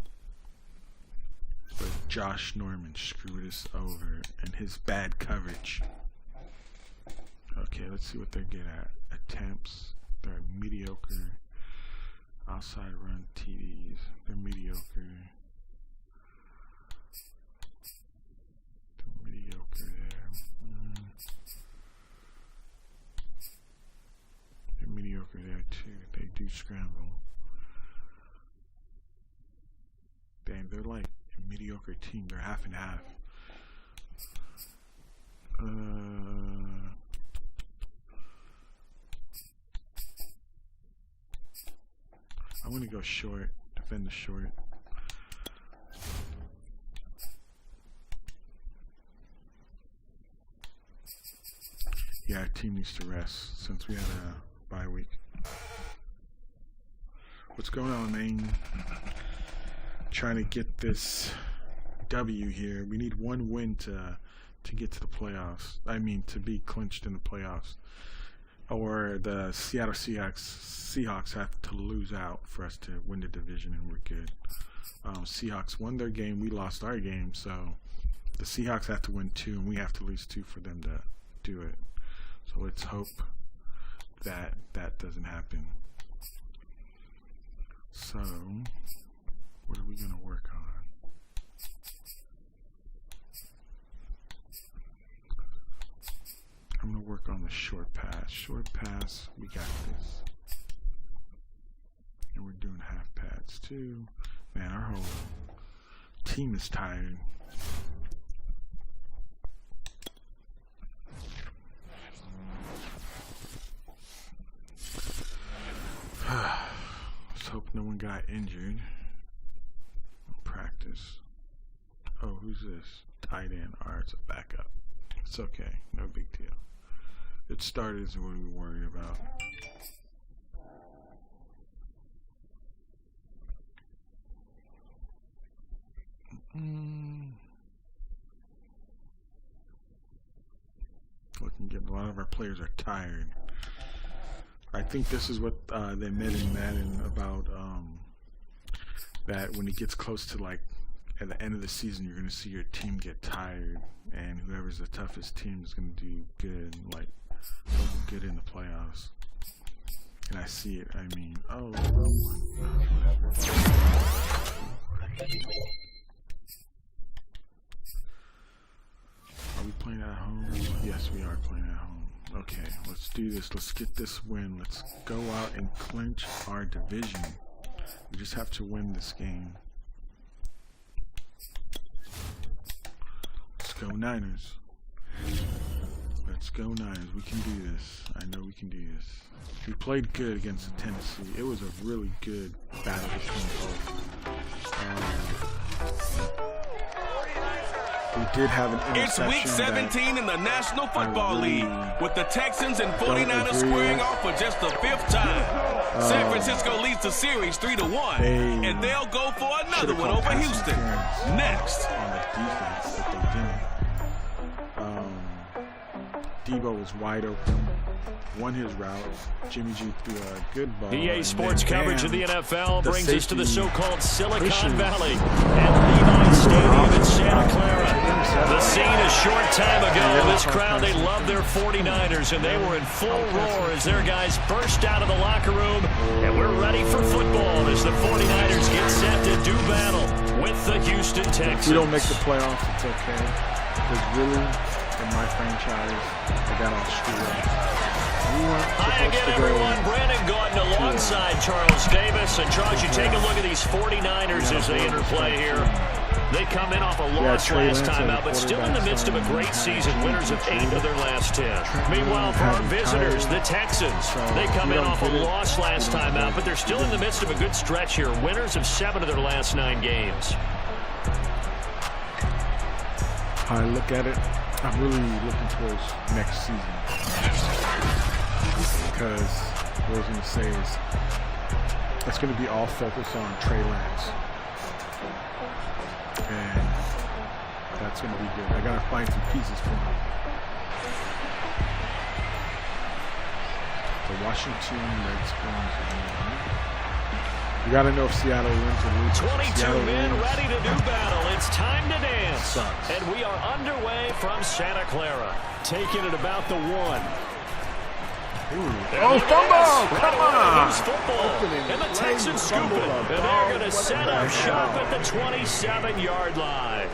But Josh Norman screwed us over in his bad coverage. Okay, let's see what they're good at. Attempts, they're mediocre. Outside run TDs, they're mediocre. They're mediocre there. They're mediocre there too. They do scramble. Dang, they're like a mediocre team. They're half and half. I'm going to go short, defend the short. Yeah, our team needs to rest since we had a bye week. What's going on, man? Trying to get this W here. We need 1 win to get to the playoffs. I mean, to be clinched in the playoffs. Or the Seattle Seahawks have to lose out for us to win the division, and we're good. Seahawks won their game, we lost our game, so the Seahawks have to win 2, and we have to lose 2 for them to do it. So let's hope that that doesn't happen. So, what are we going to work on? I'm going to work on the short pass. Short pass, we got this. And we're doing half pads too. Man, our whole team is tired. Let's hope no one got injured in practice. Oh, who's this? Tight end. Alright, it's a backup. It's okay. No big deal. It started is what we worry about. Looking good. A lot of our players are tired. I think this is what they meant in Madden about that when it gets close to like at the end of the season, you're going to see your team get tired, and whoever's the toughest team is going to do good, like good in the playoffs. And I see it. I mean, oh my God, Are we playing at home? Yes, we are playing at home. Okay, let's do this. Let's get this win. Let's go out and clinch our division. We just have to win this game. Let's go Niners. Let's go Niners. We can do this. I know we can do this. We played good against Tennessee. It was a really good battle between both. We did have an interception. It's week 17 in the National Football League, with the Texans and 49ers squaring off for just the 5th time. San Francisco leads the series 3-1, and they'll go for another one over Houston. Next. On the defense, but they didn't. Debo was wide open. Won his route. Jimmy G threw a good ball. EA Sports coverage of the NFL brings us to the so-called Silicon Valley at Levi Stadium in Santa Clara. The scene a short time ago. This crowd, they love their 49ers, and they were in full roar as their guys burst out of the locker room. And we're ready for football as the 49ers get set to do battle with the Houston Texans. If we don't make the playoffs, it's okay. Because really, in my franchise, I got all screwed up. Hi again, everyone. Brandon Gordon alongside Charles Davis. And Charles, you take a look at these 49ers as they interplay here. They come in off a loss last time out, but still in the midst of a great season, winners of 8 of their last 10. Meanwhile, for our visitors, the Texans, they come in off a loss last time out, but they're still in the midst of a good stretch here, winners of 7 of their last 9 games. I look at it, I'm really looking towards next season. Because what I was going to say is it's going to be all focused on Trey Lance. And that's going to be good. I got to find some pieces for him. The Washington Redskins. You got to know if Seattle wins or loses. 22 men ready to do battle. It's time to dance. And we are underway from Santa Clara. Taking it about the 1. Oh, fumble! Come on! And the Texans scoop it. And they're going to set up shop at the 27-yard line.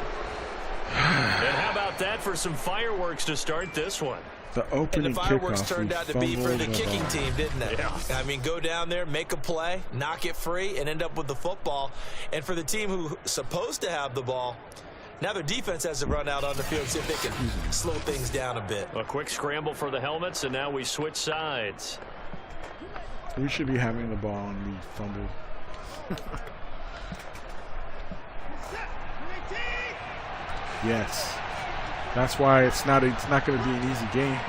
And how about that for some fireworks to start this one? The opening and the fireworks kickoff turned out to be for the kicking team, didn't they? Yeah. I mean, go down there, make a play, knock it free, and end up with the football. And for the team who's supposed to have the ball, now their defense has to run out on the field and see if they can slow things down a bit. A quick scramble for the helmets, and now we switch sides. We should be having the ball and we fumbled. Yes. That's why it's not going to be an easy game.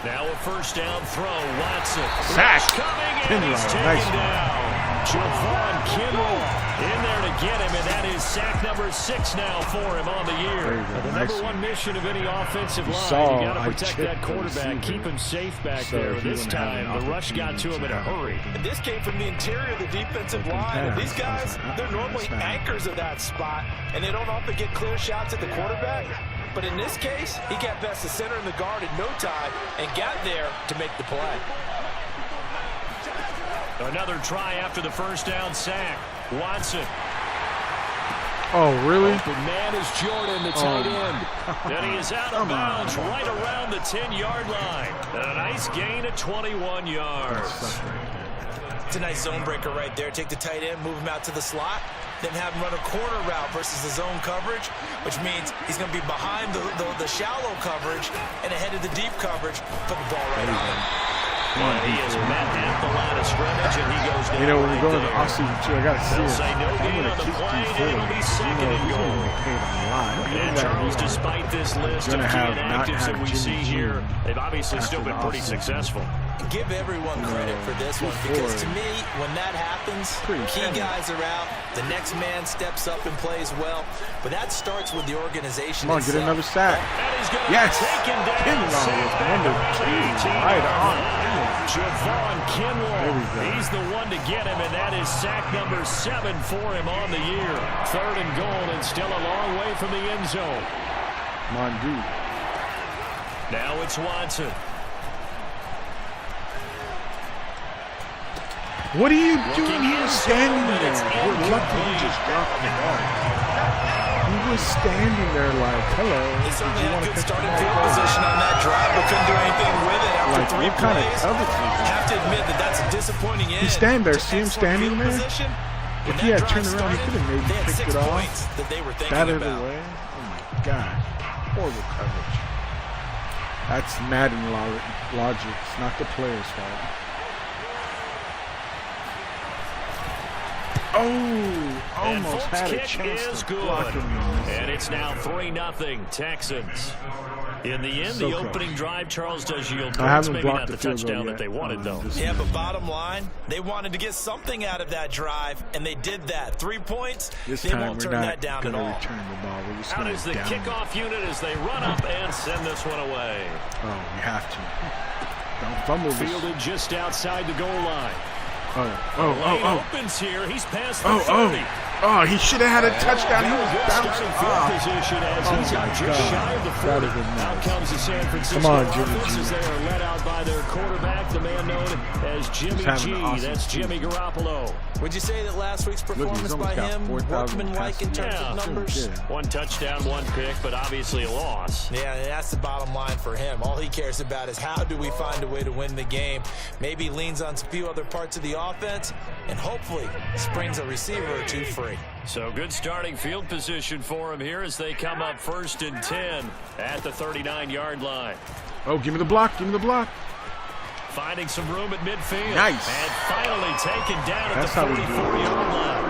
Now a first down throw. Watson. Sack. Coming in. He's taken down. Javon Kinlaw in there to get him, and that is sack number 6 now for him on the year. The number one mission of any offensive line, you got to protect that quarterback, keep him safe back there. This time, the rush got to him in a hurry. And this came from the interior of the defensive line. And these guys, they're normally anchors of that spot, and they don't often get clear shots at the quarterback. But in this case, he got past the center and the guard in no time and got there to make the play. Another try after the first down sack. Watson. Oh, really? The man is Jordan, the tight end. And he is out of bounds right around the 10-yard line. And a nice gain of 21 yards. It's a nice zone breaker right there. Take the tight end, move him out to the slot, then have him run a corner route versus the zone coverage, which means he's going to be behind the shallow coverage and ahead of the deep coverage. Put the ball right on him. Well, he is met at the line of scrimmage, and he goes down. You know, when we go into offseason, too, I got to see it. Say no gain on the play, and it'll be second and goal. And Charles, despite this list of key inactives that we see here, they've obviously still been pretty successful. Give everyone credit for this one, because to me, when that happens, key guys are out, the next man steps up and plays well, but that starts with the organization. Come on, get another sack. Yes! Kinlaw with number 2, right on. Javon Kinlaw. He's the one to get him, and that is sack number 7 for him on the year. 3rd and goal, and still a long way from the end zone. Mondu. Now it's Watson. What are you doing here standing there? You're lucky you just dropped the ball. He was standing there like, hello. He certainly had good starting field position on that drive, but couldn't do anything with it after like, 3 what kind of plays. coverage is I that? have to admit that that's a disappointing end. He's standing there. See him standing there? Position. If he had turned around, he could have maybe picked it off. That they were thinking That about. other way. Oh my God. Horrible coverage. That's Madden logic. It's not the player's fault. Oh, almost had a chance to block him. And it's now 3-0 Texans. In the end, the opening drive, Charles, does yield points. Maybe not the touchdown that they wanted, though. Yeah, but bottom line, they wanted to get something out of that drive, and they did that. 3 points, they won't turn that down at all. Return the ball. We're just Out is the kickoff unit as they run up and send this one away. Oh, you have to. Don't fumble this. Fielded just outside the goal line. Oh. Opens here. He's past the 30. Oh, he should have had a touchdown. He was bouncing field position as he's out just shy of the 40. Out comes the San Francisco offense as they are led out by their quarterback, the man known as Jimmy G. That's Jimmy Garoppolo. Would you say that last week's performance by him, workman-like in terms of numbers? 1 touchdown, 1 pick, but obviously a loss. Yeah, and that's the bottom line for him. All he cares about is how do we find a way to win the game. Maybe leans on a few other parts of the offense, and hopefully springs a receiver or 2 free. So good starting field position for him here as they come up 1st and 10 at the 39-yard line. Oh, give me the block. Give me the block. Finding some room at midfield. Nice. And finally taken down at the 44-yard line.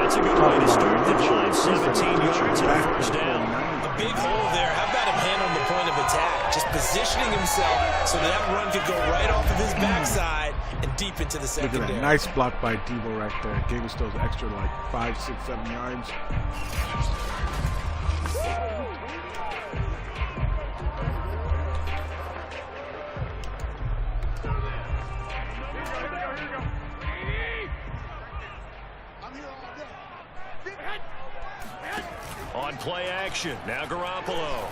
That's a good way to start the drive. 17 yards and 1st down. A big hole there. How about him handling the point of attack? Just positioning himself so that run could go right off of his backside and deep into the secondary. Look at that. Nice block by Debo right there. Gave us those extra like 5, 6, 7 yards. On play action, now Garoppolo.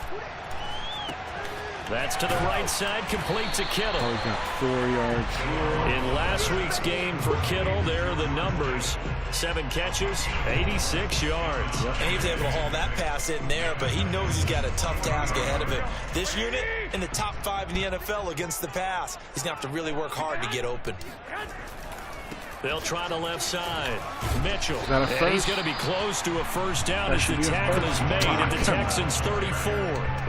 That's to the right side, complete to Kittle. Oh, he got 4 yards. In last week's game for Kittle, there are the numbers. 7 catches, 86 yards. Yep. And he's able to haul that pass in there, but he knows he's got a tough task ahead of him. This unit in the top 5 in the NFL against the pass. He's going to have to really work hard to get open. They'll try the left side. Mitchell. And he's going to be close to a 1st down as the tackle is made at the Texans 34.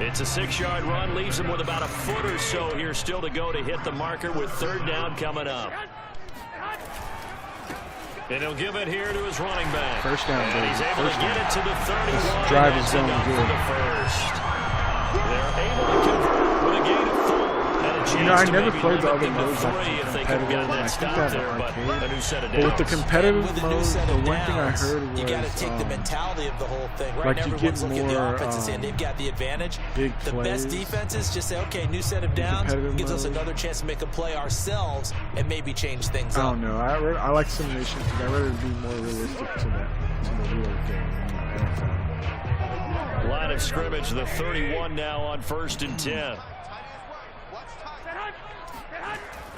It's a 6-yard run, leaves him with about a foot or so here still to go to hit the marker with 3rd down coming up. And he'll give it here to his running back. 1st down, and he's able to get it to the 31. This drive is going good. For the 1st. They're able to convert with a gain of 4. You know, I never played the other modes like the competitive. I think that's an arcade. But with the competitive mode, the one thing I heard was you got to take the mentality of the whole thing. Right like now, everyone's looking at the offenses and they've got the advantage. Big the plays. best defenses just say, okay, new set of downs gives us another chance to make a play ourselves and maybe change things up. I don't know. I like simulation because I'd rather be more realistic to the real game. Line of scrimmage, the 31 now on 1st and 10.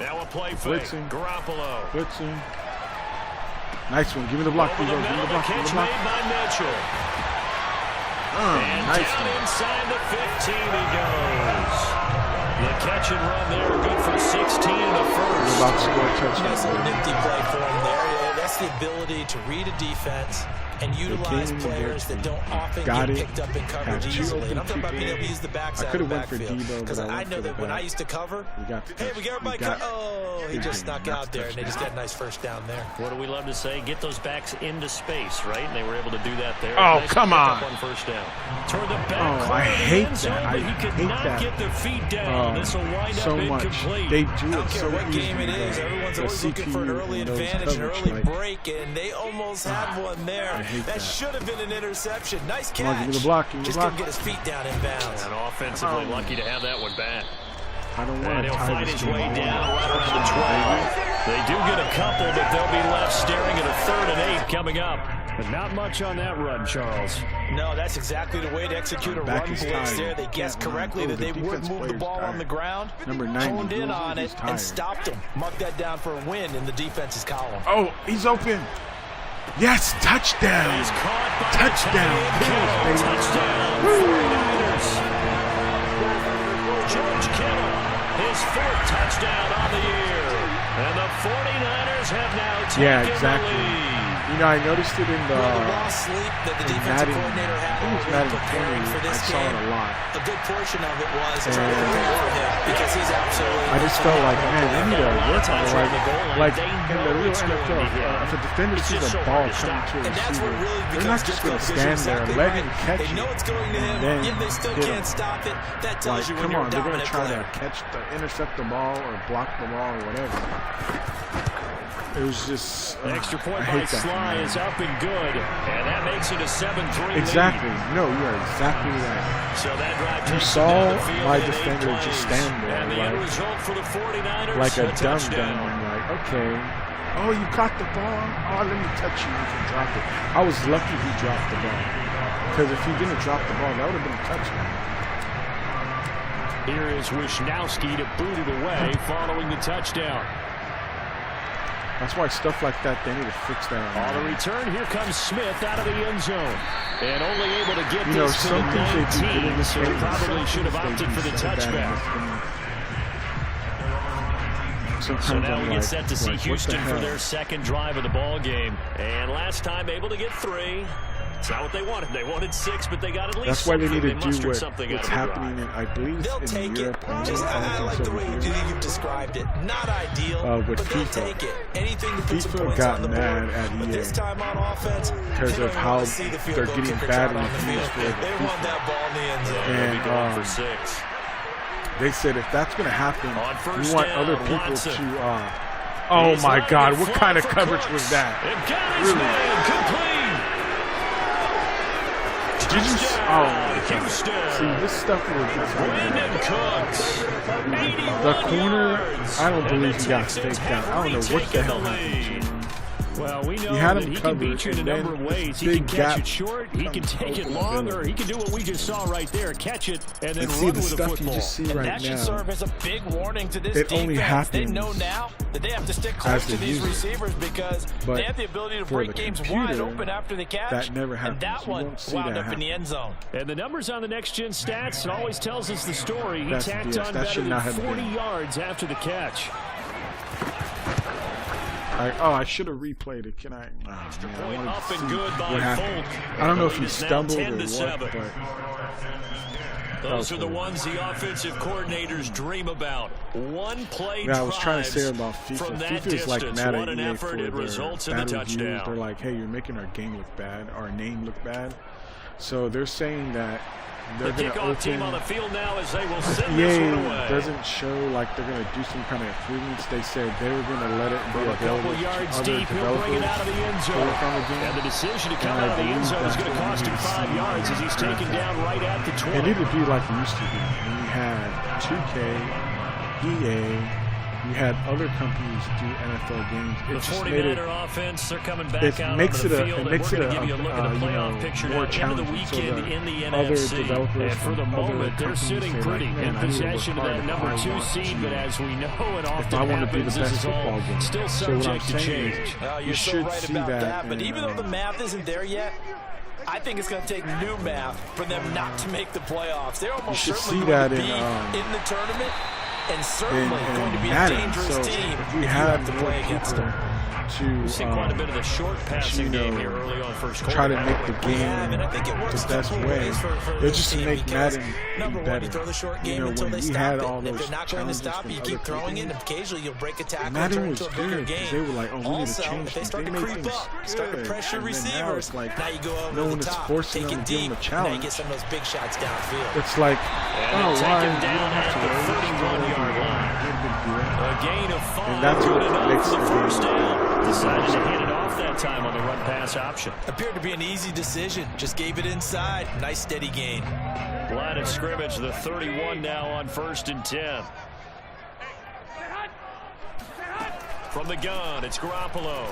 Now a play fake. Garoppolo. Blitzing. Nice one. Give me the block. Give me the block. Catch made by Mitchell. And nice down one. inside the 15 he goes. The catch and run there, good for 16 in the 1st. About to score a touchdown. Nice little nifty play for him there. That's the ability to read a defense and utilize players that don't often get picked up in coverage easily. And I'm talking about being able to use the backside of the backfield. Because I know that when I used to cover, hey, we got everybody he just snuck out there, and they just got a nice 1st down there. What do we love to say? Get those backs into space, right? And they were able to do that there. Oh, nice come on. On 1st down. Toward the back I hate that. Zone, but he could not get the feet down. This will wind so up much. incomplete. They do it so what game it is. Everyone's always looking for an early advantage, an early break, and they almost had one there. That should have been an interception. Nice catch. Give me the block. Just couldn't get his feet down in bounds. And offensively lucky to have that one back. I don't want And to he'll fight his way down right around the 12. They do get a couple, but they'll be left staring at a 3rd and 8 coming up. But not much on that run, Charles. No, that's exactly the way to execute a run blitz there. They guessed correctly that they would move the ball on the ground, honed in on it, and stopped them. Mark that down for a win in the defense's column. Oh, he's open. Yes, touchdown. He's caught by Touchdown. Touchdown. 49ers. George Kittle, his 4th touchdown on the year. And the 49ers have now taken the lead. You know, I noticed it in the lost sleep that the defensive coordinator had Madden preparing for this I saw game. it a lot. A good portion of it was trying to prepare for him because he's absolutely. I just felt like, man, they need to work on it. Like in the real NFL, if a defender sees a ball coming to a receiver, they're not just going to stand there and let him catch it. They know it's going to him, yet they still can't stop it. That tells you when you're a dominant player. They're going to try to intercept the ball or block the ball or whatever. It was just extra point by Sly is up and good, and that makes it a 7-3 exactly. lead. No, you are exactly right. So that drive you saw my defender just stand there, and the end result for the 49ers, like a dumb. Like, okay, oh, you caught the ball. Oh, let me touch you. You can drop it. I was lucky he dropped the ball, because if he didn't drop the ball, that would have been a touchdown. Here is Wisnowski to boot it away following the touchdown. That's why stuff like that, they need to fix that. On the return, here comes Smith out of the end zone. And only able to get this to the 19, so he probably should have opted for the touchback. So now we get set to see Houston for their 2nd drive of the ball game. And last time able to get 3. It's not what they wanted. They wanted 6, but they got at least that's why they need to do what's happening in, I believe, they'll take Europe. I like the way you've described it. Not ideal, but they'll take it. Anything to put some points on the board. But this time on offense, because of how they're getting badly used for it. They want that ball in the end zone. And for 6. They said if that's going to happen, we want other people to. Oh my God! What kind of coverage was that? Really? Did you see this stuff was just the corner. I don't believe he got staked out. I don't know what the hell happened to him. Well, we know that he can beat you in a number of ways. He can catch it short, he can take it long, or he can do what we just saw right there, catch it, and then run with the football. And that should serve as a big warning to this defense. They know now that they have to stick close to these receivers because they have the ability to break games wide open after the catch. That never happens. And that one wound up in the end zone. And the numbers on the next-gen stats, it always tells us the story. He tacked on better than 40 yards after the catch. I should have replayed it. Can I? Point up and good by Folk. I don't know if he stumbled or what, but those are the ones the offensive coordinators dream about. One play I was trying to say about FIFA. From that FIFA is like mad what at an EA effort, for it results in the touchdown. They're like, hey, you're making our game look bad, our name look bad. So they're saying that they're the going to kickoff team on the field now as they will send this one away. Doesn't show like they're going to do some kind of improvements. They said they were going to let it be available to yards other deep, he'll bring it out of the end zone. And the decision to come out of the end zone is going to cost him 5 yards as he's taken down right at the 20. It needed to be like it used to be when you had 2K, EA. You had other companies do NFL games. It just made it offense. They're coming back out onto the field. We're going to give you a look at the playoff picture now. End of the weekend in the NFC. And for the moment, they're sitting pretty in possession of that number 2 seed. But as we know, it often happens. This is all still subject to change. You're so right about that. But even though the math isn't there yet, I think it's going to take new math for them not to make the playoffs. They're almost certainly going to be in the tournament. And certainly going to be a dangerous team if we had to play against them. We've seen quite a bit of the short passing game here early on first quarter. Try to make the game the best way. It's just to make Madden better. You throw the short game until they stop it. If they're not going to stop you, keep throwing it, and occasionally you'll break a tackle and turn into a bigger game. They were like, oh, we need to change. If they start to creep up, start to pressure receivers, now you go over the top, take it deep, now you get some of those big shots downfield. It's like, oh, why? You don't have to 31-yard line. A gain of 5. And that's what makes the first down. Decided to hand it off that time on the run pass option. Appeared to be an easy decision. Just gave it inside. Nice steady gain. Line of scrimmage, the 31 now on 1st and 10. From the gun, it's Garoppolo.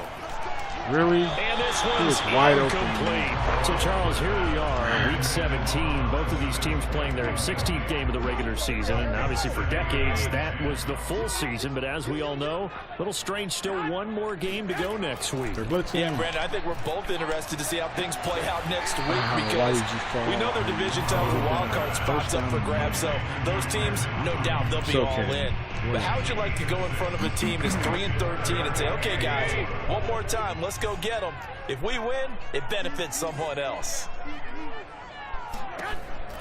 Really? And this He one's was wide open. incomplete. So, Charles, here we are, Week 17. Both of these teams playing their 16th game of the regular season. And obviously for decades, that was the full season. But as we all know, a little strange, still one more game to go next week. They're blitzing. Yeah, Brandon, I think we're both interested to see how things play out next week because we know their division titles and wild card spots up for grabs. So those teams, no doubt, they'll be all in. But how would you like to go in front of a team that's 3-13 and say, okay, guys, one more time, let's go get them. If we win, it benefits someone else.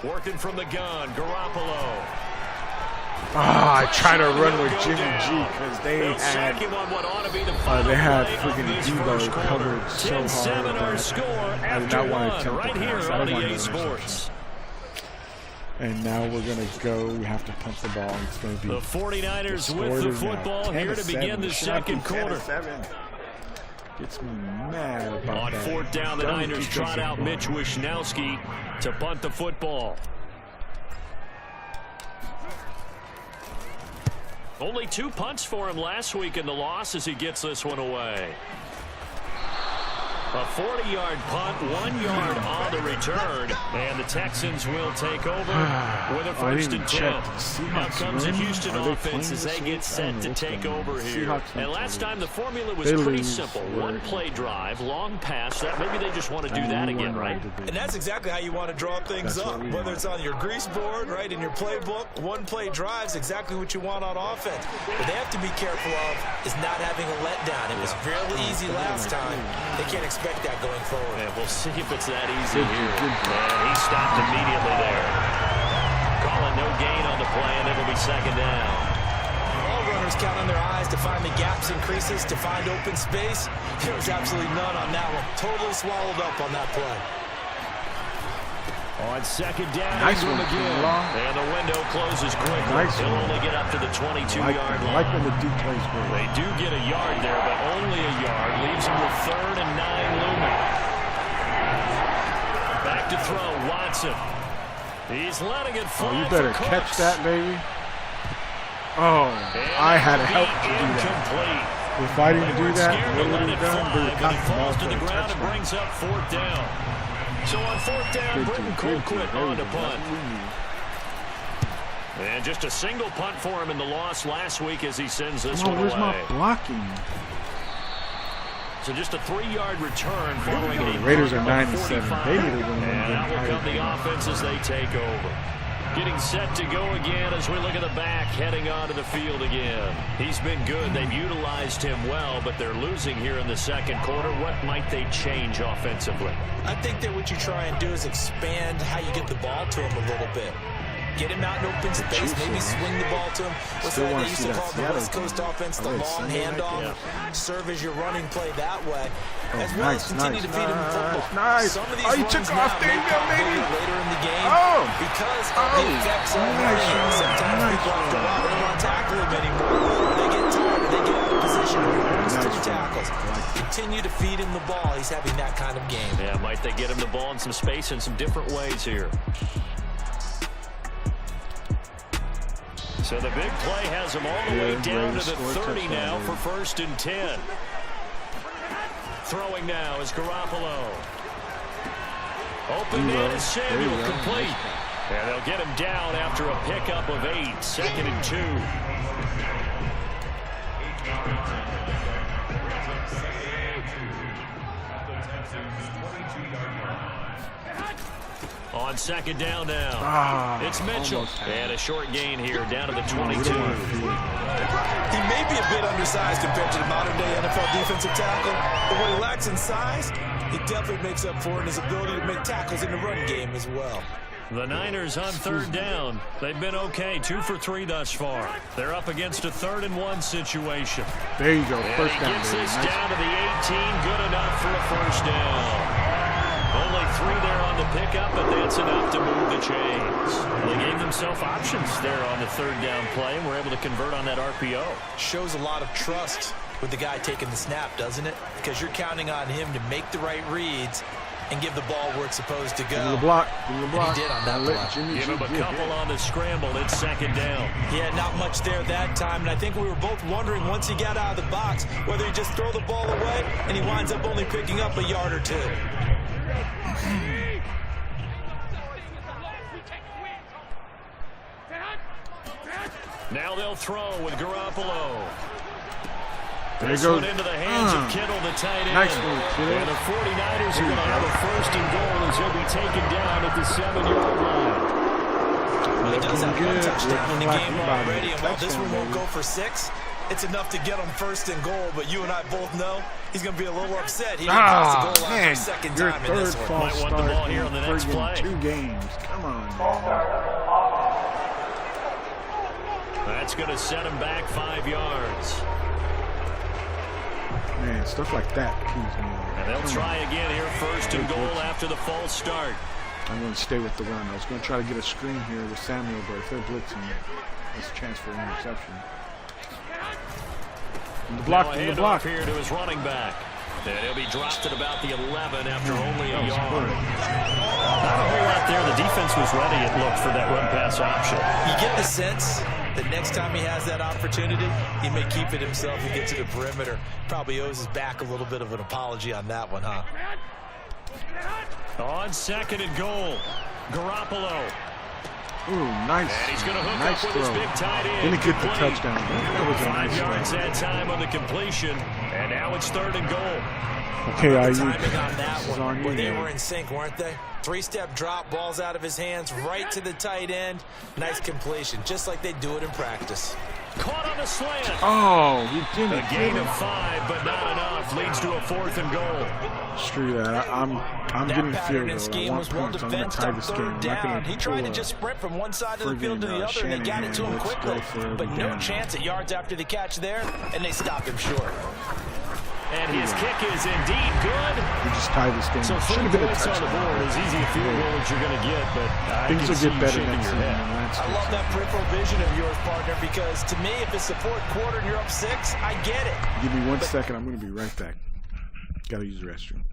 Working from the gun, Garoppolo. I try to run with Jimmy G because they had freaking Debo covered so hard that I did not want to attempt the pass. I don't want to Sports. And now we're going to go. We have to punt the ball. It's going to be the 49ers with the football here to begin the second quarter. Gets me mad about that. On fourth down, the Niners trot out Mitch Wishnowski to punt the football. Only 2 punts for him last week in the loss as he gets this one away. A 40-yard punt, 1 yard on the return, and the Texans will take over with a 1st and 10. Now comes the Houston offense as they get set to take over here. And last time the formula was pretty simple. 1-play drive, long pass. That maybe they just want to do that again, right? And that's exactly how you want to draw things up. Whether it's on your grease board, right, in your playbook, 1-play drives exactly what you want on offense. What they have to be careful of is not having a letdown. It was fairly easy last time. They can't expect that going forward. Yeah, we'll see if it's that easy here. And he stopped immediately there. Calling no gain on the play, and it'll be 2nd down. All runners count on their eyes to find the gaps and creases, to find open space. There was absolutely none on that one. Totally swallowed up on that play. On 2nd down, Ingram again. And the window closes quickly. He'll only get up to the 22-yard line. I like when the Duke plays good. They do get a yard there, but only a yard. Leaves him with 3rd and 9 looming. Back to throw, Watson. He's letting it fly. Oh, you better catch that, baby. Oh, I had to help to do that. If I didn't do that, what would have done? But he falls to the ground and brings up 4th down. So on 4th down, Britton Colquitt on to punt. And just a single punt for him in the loss last week as he sends this one away. Where's my blocking? So just a 3-yard return following a Raiders are 9-7. They need to win. And out will come the offense as they take over. Getting set to go again as we look at the back, heading onto the field again. He's been good. They've utilized him well, but they're losing here in the second quarter. What might they change offensively? I think that what you try and do is expand how you get the ball to him a little bit. Get him out in open space, maybe swing the ball to him. What's that they used to call the West Coast offense, the long handoff? Serve as your running play that way. As well as continue to feed him the football. Some of these runs now may come later in the game because of the effects on running. Sometimes people have to they don't want to tackle him anymore. They get tired, they get out of position. Two tackles. Continue to feed him the ball. He's having that kind of game. Yeah, might they get him the ball in some space in some different ways here. So the big play has him all the way down to the 30 now for 1st and 10. Throwing now is Garoppolo. Open man is Samuel, complete. And they'll get him down after a pickup of 8. 2nd and 2. On 2nd down now. It's Mitchell. And a short gain here down to the 22. He may be a bit undersized compared to the modern-day NFL defensive tackle, but what he lacks in size, he definitely makes up for it in his ability to make tackles in the run game as well. The Niners on 3rd down. They've been okay, 2 for 3 thus far. They're up against a 3rd and 1 situation. There you go, first down. Gets this down to the 18, good enough for a 1st down. Only 3 there on the pickup, but that's enough to move the chains. Well, they gave themselves options there on the 3rd down play, and were able to convert on that RPO. Shows a lot of trust with the guy taking the snap, doesn't it? Because you're counting on him to make the right reads and give the ball where it's supposed to go. Give him the block. Give him the block. And he did on that play. Give him a couple on the scramble. It's second down. Yeah, not much there that time, and I think we were both wondering once he got out of the box whether he just throw the ball away and he winds up only picking up a yard or two. Now they'll throw with Garoppolo. There this one into the hands of Kittle, the tight end. Nice move, Kittle. And the 49ers are going to have a 1st and goal as he'll be taken down at the 7-yard line. Well, he does have one touchdown in the game already, and while this one won't go for 6, it's enough to get him 1st and goal, but you and I both know he's going to be a little upset. He didn't pass the goal line for second time in this one. Might want the ball here on the next play. 2 games. Come on, That's going to set him back 5 yards. Man, stuff like that keeps me on. And they'll try again here, 1st and goal after the false start. I'm going to stay with the run. I was going to try to get a screen here with Samuel, but if they're blitzing, there's a chance for an interception. And the block, now a handoff here to his running back. And he'll be dropped at about the 11 after only a yard. Not a whole lot there. The defense was ready, it looked, for that run-pass option. You get the sense that next time he has that opportunity, he may keep it himself and get to the perimeter. Probably owes his back a little bit of an apology on that one, huh? On 2nd and goal, Garoppolo. Ooh, nice. And he's going to hook nice up with throw. his big tight end. Didn't get the touchdown. That was a 5 nice yards throw. that time on the completion. And now it's 3rd and goal. Okay, The IU. timing on that one, on where you, they man. were in sync, weren't they? 3-step drop, balls out of his hands, right to the tight end. Nice completion, just like they do it in practice. Caught on the slant. Oh, you didn't. A gain of 5, but not enough. Leads to a 4th and goal. Screw that. I'm getting That field pattern and goal. I scheme want was well points. I'm going to defensed tie on this game. 3rd I'm not down. going He tried to just sprint from one side of the field to the other, and they got it to him quickly. But no chance at yards after the catch there, and they stopped him short. And his kick is indeed good. We just tie this game. So Should 3 have been a points on the board. touchdown. As easy a field goal as you're going to get, but Things will get better next season. I love that peripheral vision of yours, partner, because to me, if it's the 4th quarter and you're up 6, I get it. Give me 1 second. I'm going to be right back. Got to use the restroom.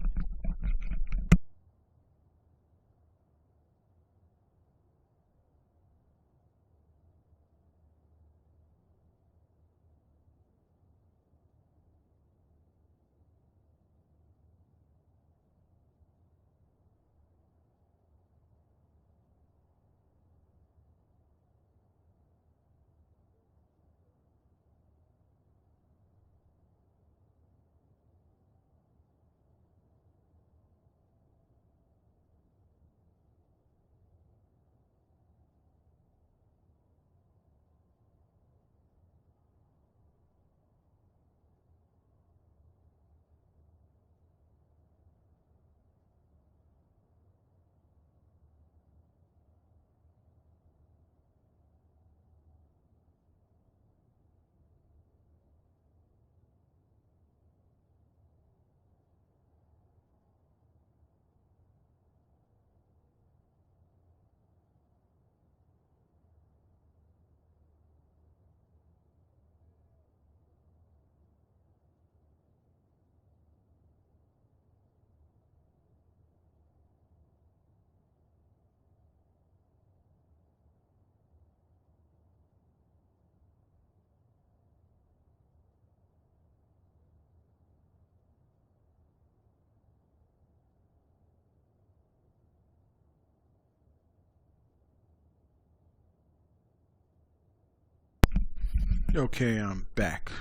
Okay, I'm back.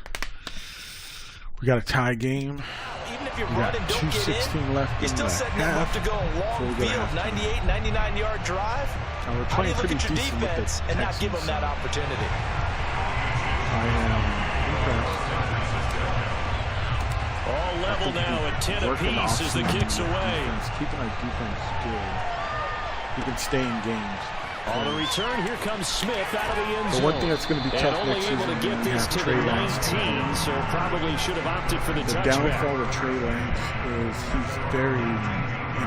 We got a tie game. Even if you're We got running, don't get 2:16 in, left you're in still the setting them up half. to go a long Before we go to field, halftime. 98, 99-yard drive. Now we're How do you playing look pretty at your decent with the defense and not give them Texans. that opportunity? I am impressed. All level now at 10 apiece as the kick's away. Keeping our defense good. We can stay in games. On the return, here comes Smith out of the end zone. The one thing that's going to be tough and only next able season to get when we this have to the Trey Lance. 19, so probably should have opted for the The touchback. downfall of Trey Lance is he's very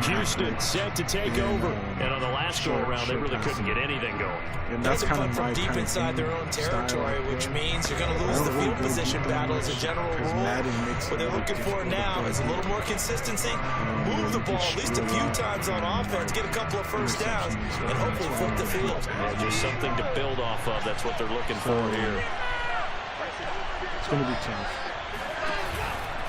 Houston set to take over. And on the last go-around, they really couldn't get anything going. And that's kind of from deep inside their own territory, which means you're going to lose the field position battle as a general rule. What they're looking for now is a little more consistency, move the ball at least a few times on offense, get a couple of first downs, and hopefully flip the field. Yeah, just something to build off of. That's what they're looking for here. It's going to be tough.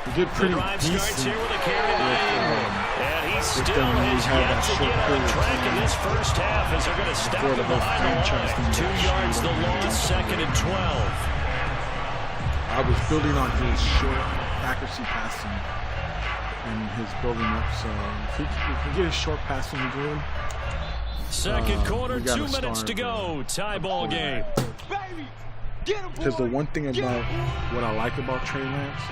He did pretty decent here with a carry and he still has yet to get on track in this first half as they're going to stop him behind the line. 2 yards the loss, 2nd and 12. I was building on his short accuracy passing and his building up, so if he can get his short passing good. Second quarter, 2 minutes to go. Tie ball game. Because the one thing about what I like about Trey Lance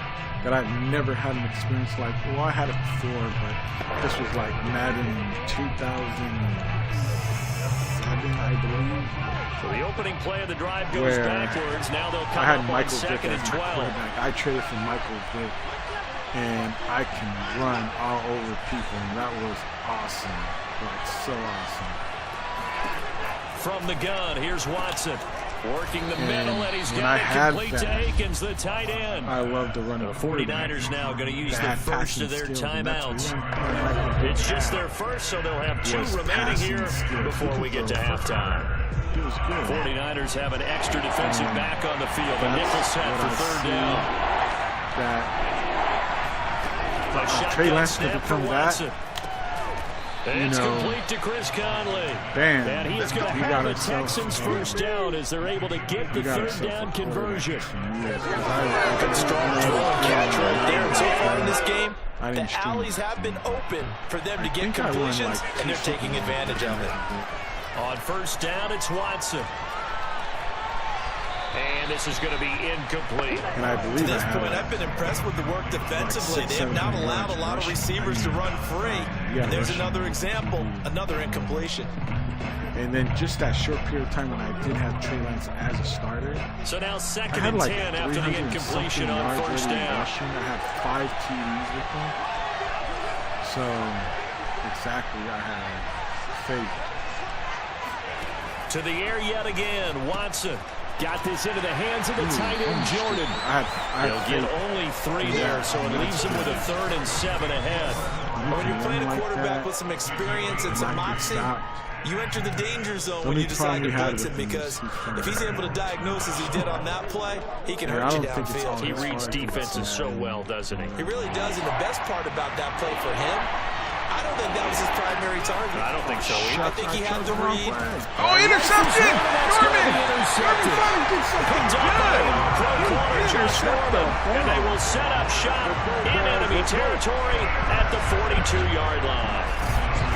that I've never had an experience like, well, I had it before, but this was like Madden 2007, I believe. So the opening play of the drive goes backwards. Now they'll come up on 2nd and 12. I traded for Michael Vick, and I can run all over people, and that was awesome, like so awesome. From the gun, here's Watson. Working the middle, and he's got it complete to Akins, the tight end. I love the run. The 49ers now going to use the first of their timeouts. It's just their first, so they'll have 2 remaining here before we get to halftime. 49ers have an extra defensive back on the field. A nickel set for 3rd down. Trey Lance to become that. It's complete to Chris Conley. Damn. And he is going to have the Texans first down as they're able to get the 3rd down conversion. Good strong throw and catch right there. And so far in this game, the alleys have been open for them to get completions, and they're taking advantage of it. On 1st down, it's Watson. And this is going to be incomplete. And I believe to this point, I've been impressed with the work defensively. They have not allowed a lot of receivers to run free. And there's another example, another incompletion. And then just that short period of time when I did have Trey Lance as a starter. So now 2nd and 10 after the incompletion on 1st down. I had 5 TDs with him. So, exactly, I had faith. To the air yet again, Watson. Got this into the hands of the tight end, Jordan. They'll get only 3 there, so it leaves them with a 3rd and 7 ahead. When you're playing a quarterback with some experience and some moxie, you enter the danger zone when you decide to blitz him, because if he's able to diagnose as he did on that play, he can hurt you downfield. He reads defenses so well, doesn't he? He really does, and the best part about that play for him, I don't think that was his primary target. I don't think so either. I think he had the read. Oh, interception! Norman! Comes up and they will set up shop in enemy territory at the 42-yard line.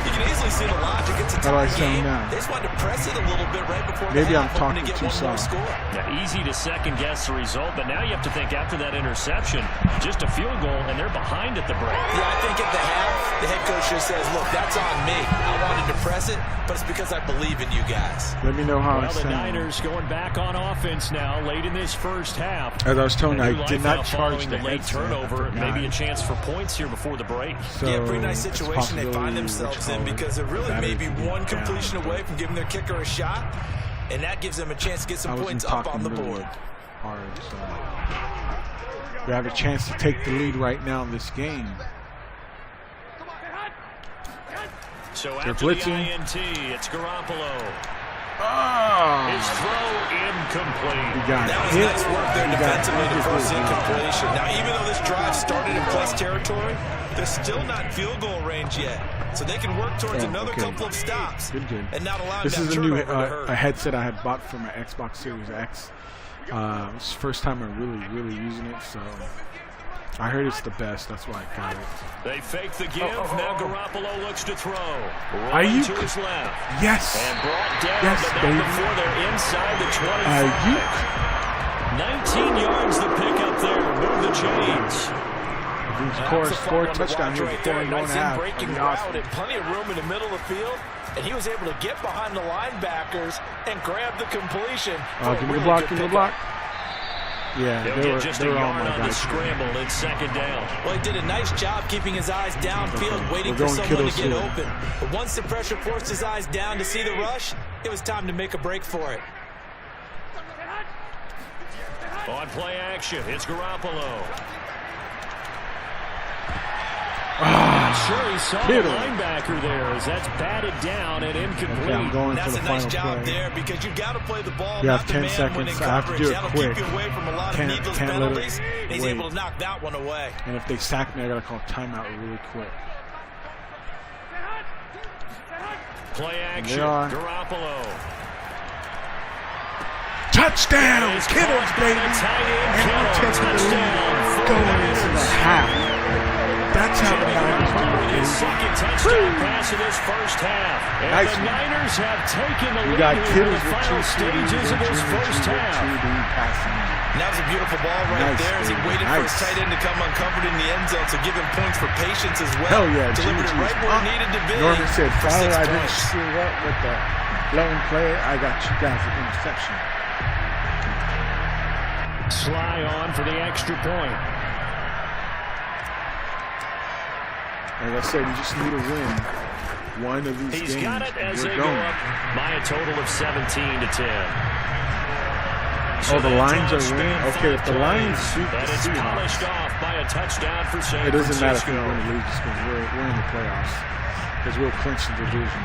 You can easily see the logic. It's a tie game. They just wanted to press it a little bit right before the half, hoping to get one more score. Yeah, easy to second-guess the result, but now you have to think after that interception, just a field goal, and they're behind at the break. Yeah, I think at the half, the head coach just says, look, that's on me. I wanted to press it, but it's because I believe in you guys. Let me know how the Niners going back on offense now late in this first half. As I was telling you, I did not charge the late turnover. Maybe a chance for points here before the break. So yeah, pretty nice situation they find themselves in, because they're really maybe one completion away from giving their kicker a shot, and that gives them a chance to get some points up on the board. Hard, so we have a chance to take the lead right now in this game. So after the INT, it's Garoppolo. His throw incomplete. That was nice work there defensively to force incompletion. Now, even though this drive started in plus territory, they're still not in field goal range yet. So they can work towards another couple of stops and not allow this that is a new a headset I had bought for my Xbox Series X. It's the first time I'm really using it, so I heard it's the best. That's why I got it. They fake the give. Now Garoppolo looks to throw. Are you to his left. Yes. And brought down, yes, but not before they're inside the 25. 19 yards the pickup there. Move the chains. Score a touchdown here before we don't have. Breaking route and plenty of room in the middle of the field, and he was able to get behind the linebackers and grab the completion. Give me the block, give me the block. Yeah, He'll get just a yard on the scramble in second down. Well, he did a nice job keeping his eyes downfield, waiting for someone to get open. But once the pressure forced his eyes down to see the rush, it was time to make a break for it. On play action, it's Garoppolo. I'm sure he saw the linebacker there as that's batted down and incomplete. Okay, that's a nice job there because you've got to play the ball. You have 10 seconds. I have to do it quick. Keep you away from a lot of needless penalties. He's able to knock that one away. And if they sack me, I got to call timeout really quick. Play action, Garoppolo. Touchdown! Kittles, baby! And we're taking the lead going into the half. That's how the Niners do it. His second touchdown pass in this first half. And nice the Niners have taken the lead got in the final stages of this first half. That was a beautiful ball right there as he waited for his tight end to come uncovered in the end zone, so give him points for patience as well. Hell yeah, delivered it right where it needed to be. Norman said, Father, I didn't points. screw up with the lone play. I got you guys an interception. Sly on for the extra point. Like I said, we just need to win one of these games. He's got it as they going. go up by a total of 17-10. So the Lions are winning? Okay, if the Lions shoot and the it's Seahawks, polished off by a touchdown for San it doesn't matter if Francisco. we win or lose because we're in the playoffs. Because we'll clinch the division.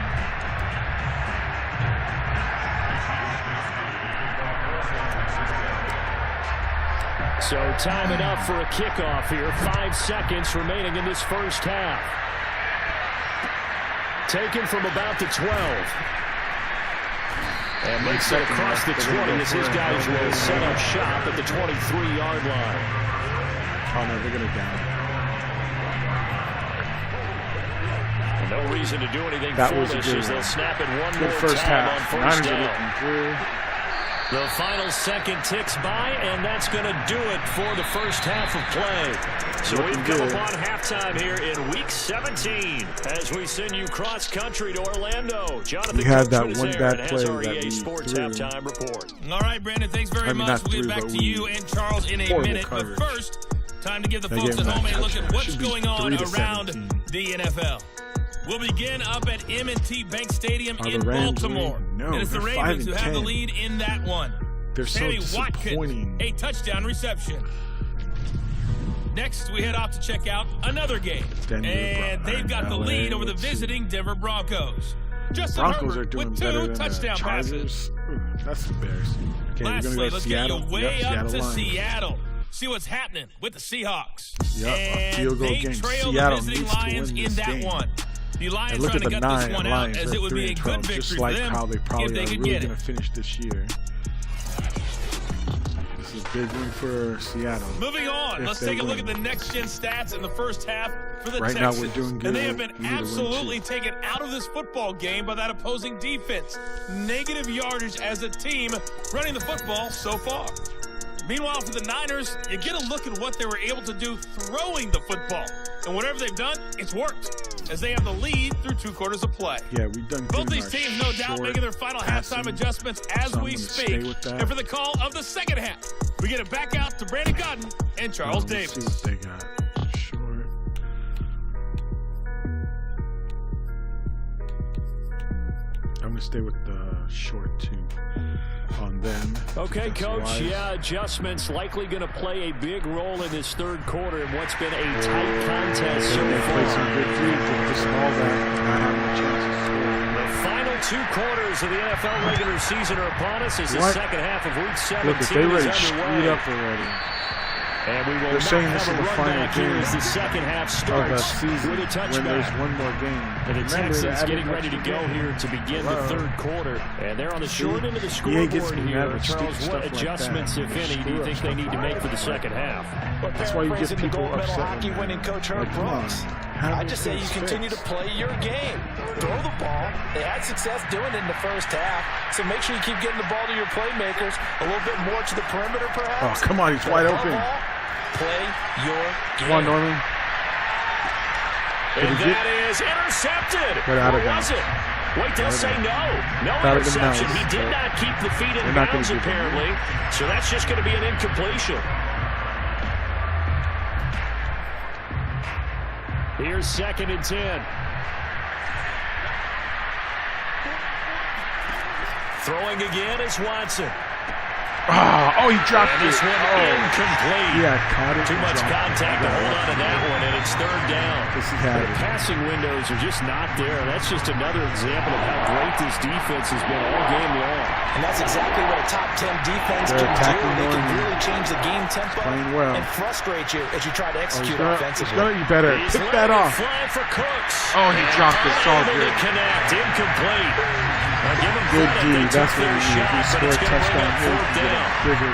So time enough for a kickoff here. 5 seconds remaining in this first half. Taken from about the 12. And makes it across the 20 as his guys will set up shop at the 23-yard line. Oh, no, they're going to down. And no reason to do anything That was foolish a good as they'll one. snap it one Good more first time half. on first Niners are down. looking through. The final second ticks by, and that's going to do it for the first half of play. So we've come upon halftime here in Week 17 as we send you cross-country to Orlando. Jonathan We had that Coachman one is there bad and play has our that EA we Sports threw. halftime report. All right, Brandon, thanks very much. We'll get back to you and Charles in a minute. Coverage. But first, time to give the They folks gave at him home that a look at touchdown. what's Should be going on 3-17. around the NFL. We'll begin up at M&T Bank Stadium Are in the Rams Baltimore. winning? No, and it's the they're Ravens who have the 5-10. lead in that one. They're so Sammy disappointing. Watkins, a touchdown reception. Next, we head off to check out another game. And they've got the lead over the visiting Denver Broncos. Justin Broncos Herbert are doing with better 2 than touchdown the passes. Chargers. That's embarrassing. Okay, Lastly, we're going to go let's to get Seattle. you way up to Lions. Seattle. See what's happening with the Seahawks. Yep, a And field goal they game. trail Seattle the visiting needs to Lions win in this that game. one. The Lions And look trying at to the gut this one out Lions. as it would be a good victory just for like them how they if probably they are could really get going it. to finish this year. This is a big win for Seattle. Moving on, let's take a look at the next-gen stats in the first half for the Right now, Texans. we're doing good. And they have been We need to win, absolutely too. taken out of this football game by that opposing defense. Negative yardage as a team running the football so far. Meanwhile, for the Niners, you get a look at what they were able to do throwing the football. And whatever they've done, it's worked, as they have the lead through 2 quarters of play. Yeah, we've done good. Both these teams, no doubt, making their final halftime adjustments as so I'm we gonna speak. stay with that. And for the call of the second half, we get it back out to Brandon Godden and Charles Let's Davis. see what they got. Short. I'm going to stay with the short 2 on them. Okay, Coach. Wise. Yeah, adjustments likely going to play a big role in this third quarter in what's been a tight contest so They play some far. good defense, just all that, not having a chance to score. The final 2 quarters of the NFL regular season are upon us as the What? second half of Week 17 Look, if they ready is screwed underway. up already. And we will They're not saying have this a is the run final back here game as the second half of the starts season with a when touchback. there's one more game. And the Remember, Texans they're getting adding ready to extra go game. here to begin the Hello. third quarter. And they're on the short end of the EA scoreboard gets me here. mad with Charles, stupid what stuff like adjustments, that. if any, do you think they need to make for the second half? That's why you get Paraphrasing the people gold medal upset. hockey with winning that. coach Herb Like, come on, Brooks. have I these just say you things continue to fixed. play your game. Throw the ball. They had success doing it in the first half, so make sure you keep getting the ball to your playmakers a little bit more to the perimeter, perhaps. Oh, come on, he's wide Above open. all, play your game. Come on, Norman. And that is intercepted. Get out of Or was bounds. it? Wait, they'll say no. No interception. He did not keep the feet in bounds, apparently. So that's just going to be an incompletion. Here's 2nd and 10. Throwing again is Watson. Oh, he dropped this one incomplete. Yeah, caught it. Too much contact to hold on to that one, and it's 3rd down. The passing windows are just not there. That's just another example of how great this defense has been all game long. And that's exactly what a top 10 defense can do. They can really change the game tempo and frustrate you as you try to execute offensively. You better pick that off. Fly for Cooks. Oh, he dropped it. It's all good. Connect. Incomplete. Good D. That's what he needs. He scored a touchdown here.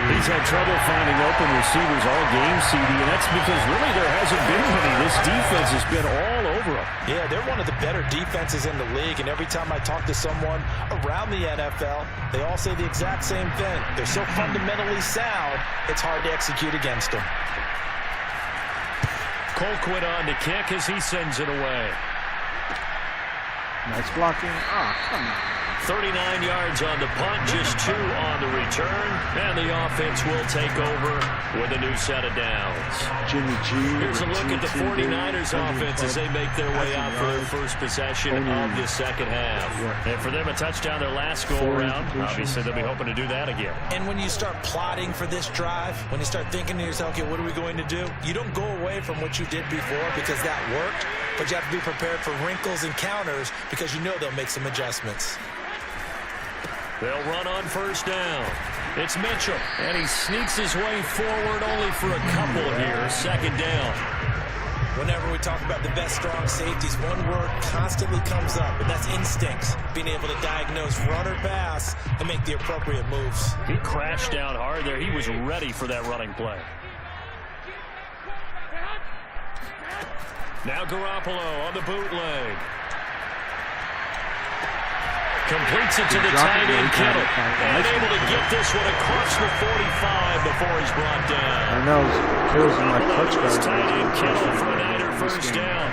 He's had trouble finding open receivers all game, CD, and that's because really there hasn't been many. This defense has been all over them. Yeah, they're one of the better defenses in the league, and every time I talk to someone around the NFL, they all say the exact same thing. They're so fundamentally sound, it's hard to execute against them. Colquitt on to kick as he sends it away. Nice blocking. Oh, come on. 39 yards on the punt, just 2 on the return, and the offense will take over with a new set of downs. Jimmy G. Here's a look at the 49ers offense as they make their way out for their first possession of the second half. And for them, a touchdown their last go-around. Obviously, they'll be hoping to do that again. And when you start plotting for this drive, when you start thinking to yourself, okay, what are we going to do? You don't go away from what you did before because that worked, but you have to be prepared for wrinkles and counters because you know they'll make some adjustments. They'll run on 1st down. It's Mitchell, and he sneaks his way forward only for a couple here. 2nd down. Whenever we talk about the best strong safeties, one word constantly comes up, and that's instincts. Being able to diagnose run or pass and make the appropriate moves. He crashed down hard there. He was ready for that running play. Now Garoppolo on the bootleg. Completes it to the tight end, Kittle. And able to get this one across the 45 before he's brought down. I know. Kittle's in my clutch guard. Tight end, Kittle for a Niner 1st down.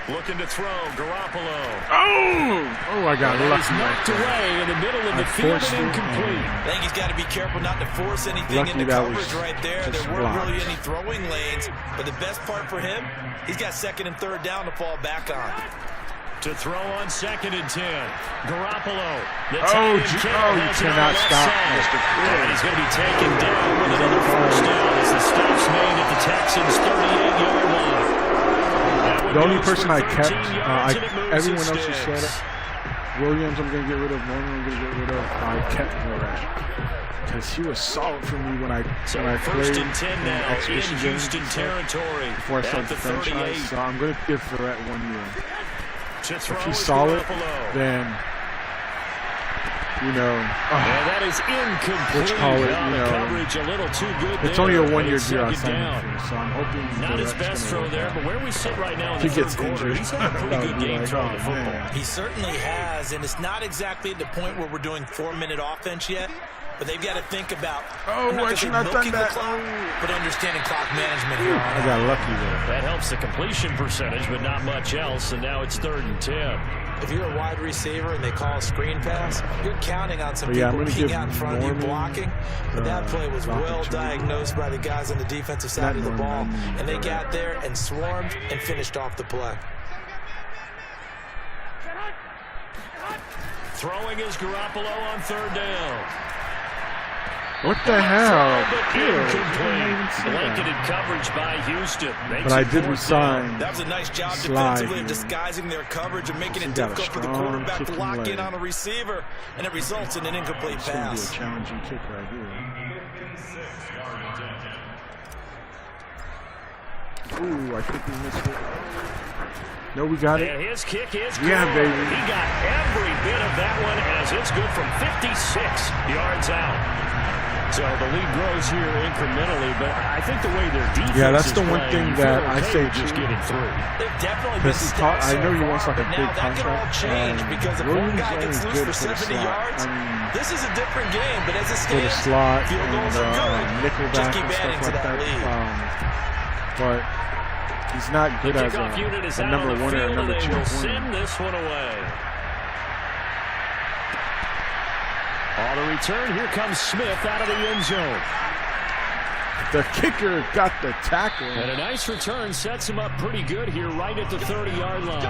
Looking to throw, Garoppolo. Oh, I got lucky. He's knocked away in the middle of the field and incomplete. I think he's got to be careful not to force anything into coverage right there. There weren't really any throwing lanes, but the best part for him, he's got 2nd and 3rd down to fall back on. To throw on 2nd and 10. Garoppolo. You cannot stop Mr. And he's going to be taken down with another 1st down as the stop's made at the Texans' 38-yard line. The only person I kept, everyone else who said it, Williams I'm going to get rid of, Norman I'm going to get rid of, I kept Morat. Because he was solid for me when I played 1st and 10 now in Houston territory. Before I started the franchise, so I'm going to give Morat 1 year. If he's solid, then, you know, that is incomplete. Coverage a little too good. It's only a 1 year deal I signed him for, so I'm hoping not his best throw there, but where we sit right now in the third quarter, he's had a pretty good game throwing the football. He certainly has, and it's not exactly at the point where we're doing 4-minute offense yet. But they've got to think about I should not done that. Clock, but understanding clock management here. I got lucky there. That helps the completion percentage, but not much else. And now it's 3rd and 10. If you're a wide receiver and they call a screen pass, you're counting on some people being out in front of you blocking. But that play was well diagnosed by the guys on the defensive side of the ball, and they got there and swarmed and finished off the play. Throwing is Garoppolo on 3rd down. What the hell? Blanketed coverage by Houston. But I did resign. That was a nice job defensively of disguising their coverage and making it difficult for the quarterback to lock in on a receiver, and it results in an incomplete pass. It's going to be a challenging kick right here. Ooh, I think we missed it. No, we got it. And his kick is good. Yeah, baby. He got every bit of that one as it's good from 56 yards out. So the lead grows here incrementally, but I think the way their defense that's the one thing that I say just getting through. They've definitely been I know he wants like a big contract. That could all change because if one guy gets loose for 70 yards, this is a different game. But as it stands, slot field goals are good. Nickelback just keep adding to that lead. but he's not good as a number one or a number two corner. Send this one away. On the return, here comes Smith out of the end zone. The kicker got the tackle. And a nice return sets him up pretty good here right at the 30-yard line.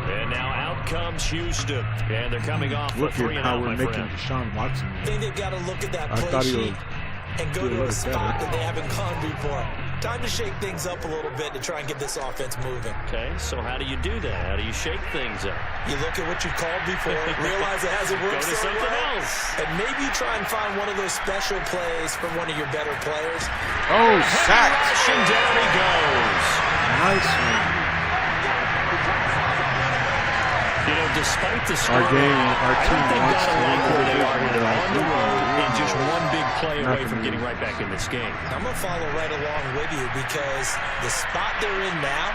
And now out comes Houston. And they're coming off look for 3 at and how out, we're my making friend. Deshaun Watson. I think they've got to look at that play sheet and go to a spot that they haven't gone before. Time to shake things up a little bit to try and get this offense moving. Okay, so how do you do that? How do you shake things up? You look at what you called before, realize it hasn't worked Go to so something well, else. and maybe you try and find one of those special plays from one of your better players. Oh, sack! Rushing down he goes. Nice one. You know, despite the score, Our team wants to like where they are here. They're on the road win. and just one big play away from getting right back in this game. I'm going to follow right along with you because the spot they're in now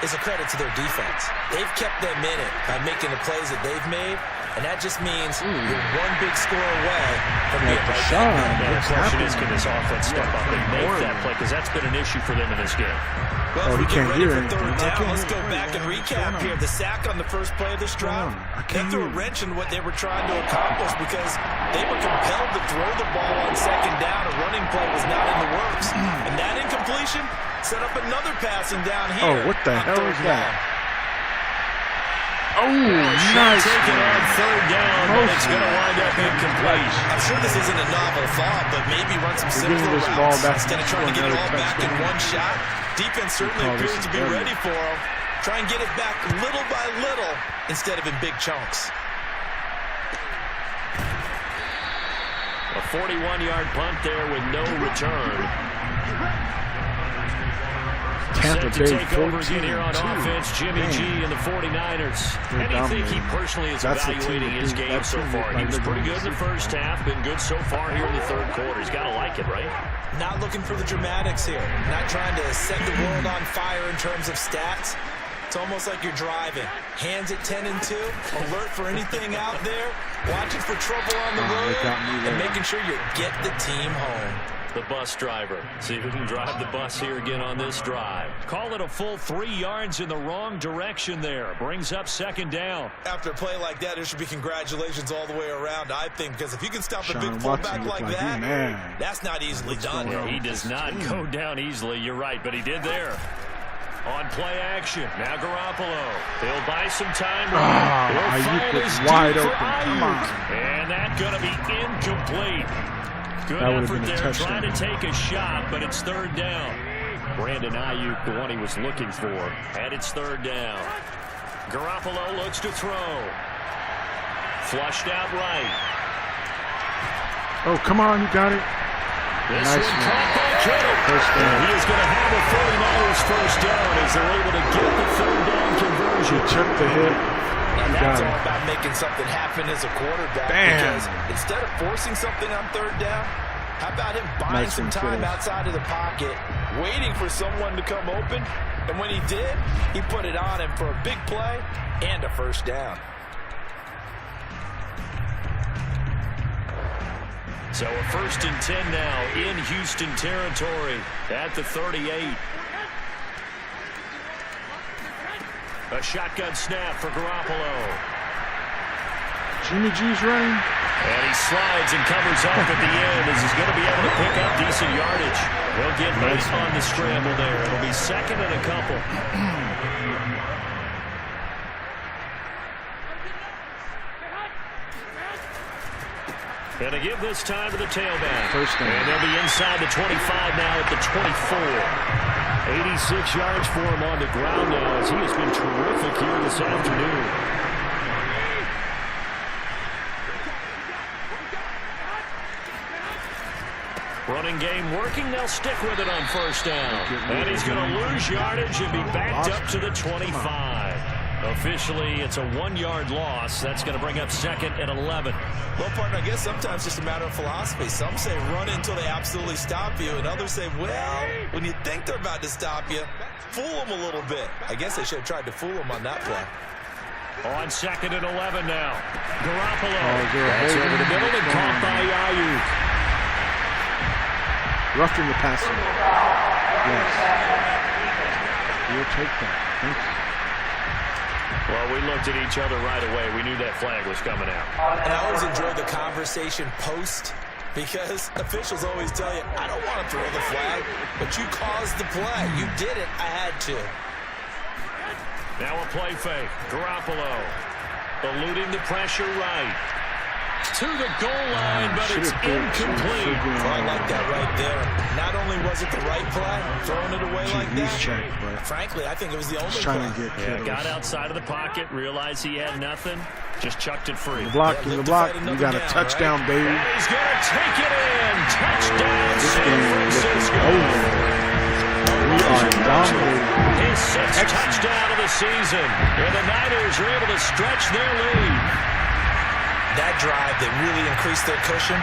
is a credit to their defense. They've kept them in it by making the plays that they've made, and that just means you're one big score away from being right back. The question is, can this offense step up and make that play? Because that's been an issue for them in this game. Well, he can't hear anything. Third down, let's go back and recap here. The sack on the first play of this drive, that threw a wrench in what they were trying to accomplish because they were compelled to throw the ball on second down. A running play was not in the works. And that incompletion set up another passing down here. Oh, what the hell is that? Oh, nice. Take it on third down, but it's going to Motion. wind up incomplete. I'm sure this isn't a novel thought, but maybe run some simpler this ball routes back instead of trying to get it all back in one shot. Defense certainly call this appears to be together. ready for him. Try and get it back little by little instead of in big chunks. A 41-yard punt there with no return. Tampa Set to Bay take over again 14-2. here on offense, Jimmy G and the 49ers. They're How do you think he dominating. personally is That's the team evaluating that his do- game that so team far? look He like was they're pretty going good in the to first half, been good so far here in the third quarter. He's got to like it, right? Not looking for the dramatics here. Not trying to set the world on fire in terms of stats. It's almost like you're driving. Hands at 10 and 2. Alert for anything out there. Watching for trouble on the road. And making sure you get the team home. The bus driver. See who can drive the bus here again on this drive. Call it a full 3 yards in the wrong direction there. Brings up second down. After a play like that, there should be congratulations all the way around, I think, because if you can stop a big Watson fullback like like that, that's not easily done. Yeah, he does not go down easily. You're right, but he did there. On play action. Now Garoppolo. He'll buy some time. Ayuk is wide open. Come on. And that's going to be incomplete. Good That effort there, touchdown. trying to take a shot, but it's third down. Brandon Ayuk, the one he was looking for, and it's third down. Garoppolo looks to throw. Flushed out right. Oh, come on, you got it. This Nice one one. caught by Kittle. First down. And he is going to have the 49ers first down as they're able to get the third down conversion. He took the hit. And You that's got all it. about making something happen as a quarterback. Bam. Because instead of forcing something on third down, how about him buying Nice some one, time Kittle. outside of the pocket, waiting for someone to come open, and when he did, he put it on him for a big play and a first down. So a 1st and 10 now in Houston territory at the 38. A shotgun snap for Garoppolo. Jimmy G's running. And he slides and covers up at the end as he's going to be able to pick up decent yardage. He'll get 8 on the scramble there. It'll be second and a couple. And to give this time to the tailback. First down. And they'll be inside the 25 now at the 24. 86 yards for him on the ground now as he has been terrific here this afternoon. Running game working. They'll stick with it on first down. And he's going to lose yardage and be backed up to the 25. Officially, it's a 1-yard loss. That's going to bring up second and 11. Well, partner, I guess sometimes it's just a matter of philosophy. Some say run until they absolutely stop you, and others say, well, when you think they're about to stop you, fool them a little bit. I guess they should have tried to fool them on that play. On second and 11 now. Garoppolo. Oh, That's over the middle and caught by Ayuk. Roughing the passer. Yes. We'll take that. Thank you. Well, we looked at each other right away. We knew that flag was coming out. And I always enjoy the conversation post, because officials always tell you, I don't want to throw the flag, but you caused the play. You did it. I had to. Now a play fake. Garoppolo eluding the pressure right. To the goal line, but it's incomplete. Well, I like that right there. Not only was it the right play, throwing it away like that, check, but frankly, I think it was the only trying play. to get Got outside of the pocket, realized he had nothing, just chucked it free. The block, you got a touchdown, right? baby. And he's going to take it in. Touchdown, This San game is Francisco. over. We are dominating. His sixth touchdown of the season. And the Niners are able to stretch their lead. That drive that really increased their cushion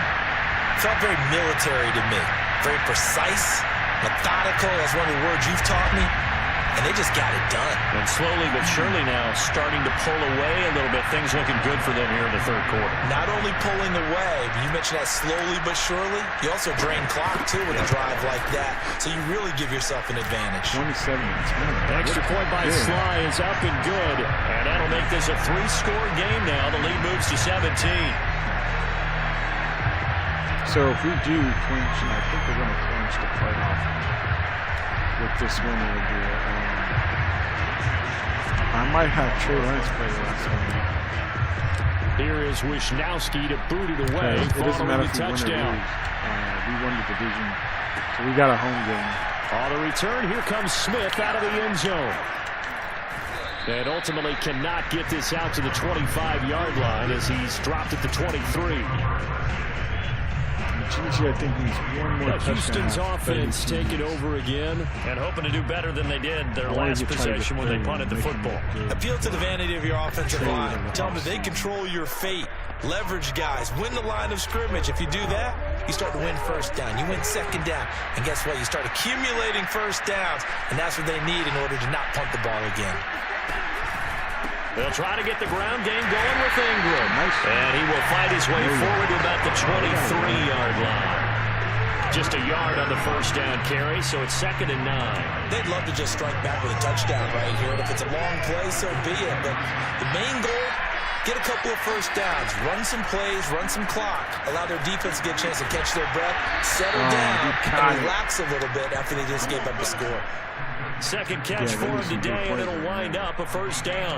felt very military to me. Very precise, methodical. That's one of the words you've taught me. And they just got it done. And slowly but surely now starting to pull away a little bit. Things looking good for them here in the third quarter. Not only pulling away, you mentioned that slowly but surely. You also drain clock, too, with a drive like that. So you really give yourself an advantage. 27-10. Extra point by Sly is up and good. And that'll make this a 3-score game now. The lead moves to 17. So if we do clinch, and I think we're going to clinch the playoff with this win, we'll do it. I might have Trey Lance play the last one. Here is Wisnowski to boot it away. It doesn't matter if we touchdown. win or lose. We won the division, so we got a home game. On the return, here comes Smith out of the end zone. And ultimately cannot get this out to the 25-yard line as he's dropped at the 23. I think he's one more touchdown. Houston's offense taking over again. And hoping to do better than they did their last possession when they punted the football. Appeal to the vanity of your offensive line. Tell them that they control your fate. Leverage guys. Win the line of scrimmage. If you do that, you start to win first down. You win second down. And guess what? You start accumulating first downs. And that's what they need in order to not punt the ball again. They'll try to get the ground game going with Ingram. And he will fight his way forward to about the 23-yard line. Just a yard on the first down carry, so it's 2nd and 9. They'd love to just strike back with a touchdown right here. And if it's a long play, so be it. But the main goal, get a couple of first downs. Run some plays, run some clock. Allow their defense to get a chance to catch their breath, settle down, and relax a little bit after they just gave up a score. Second catch for him today, and it'll wind up a first down.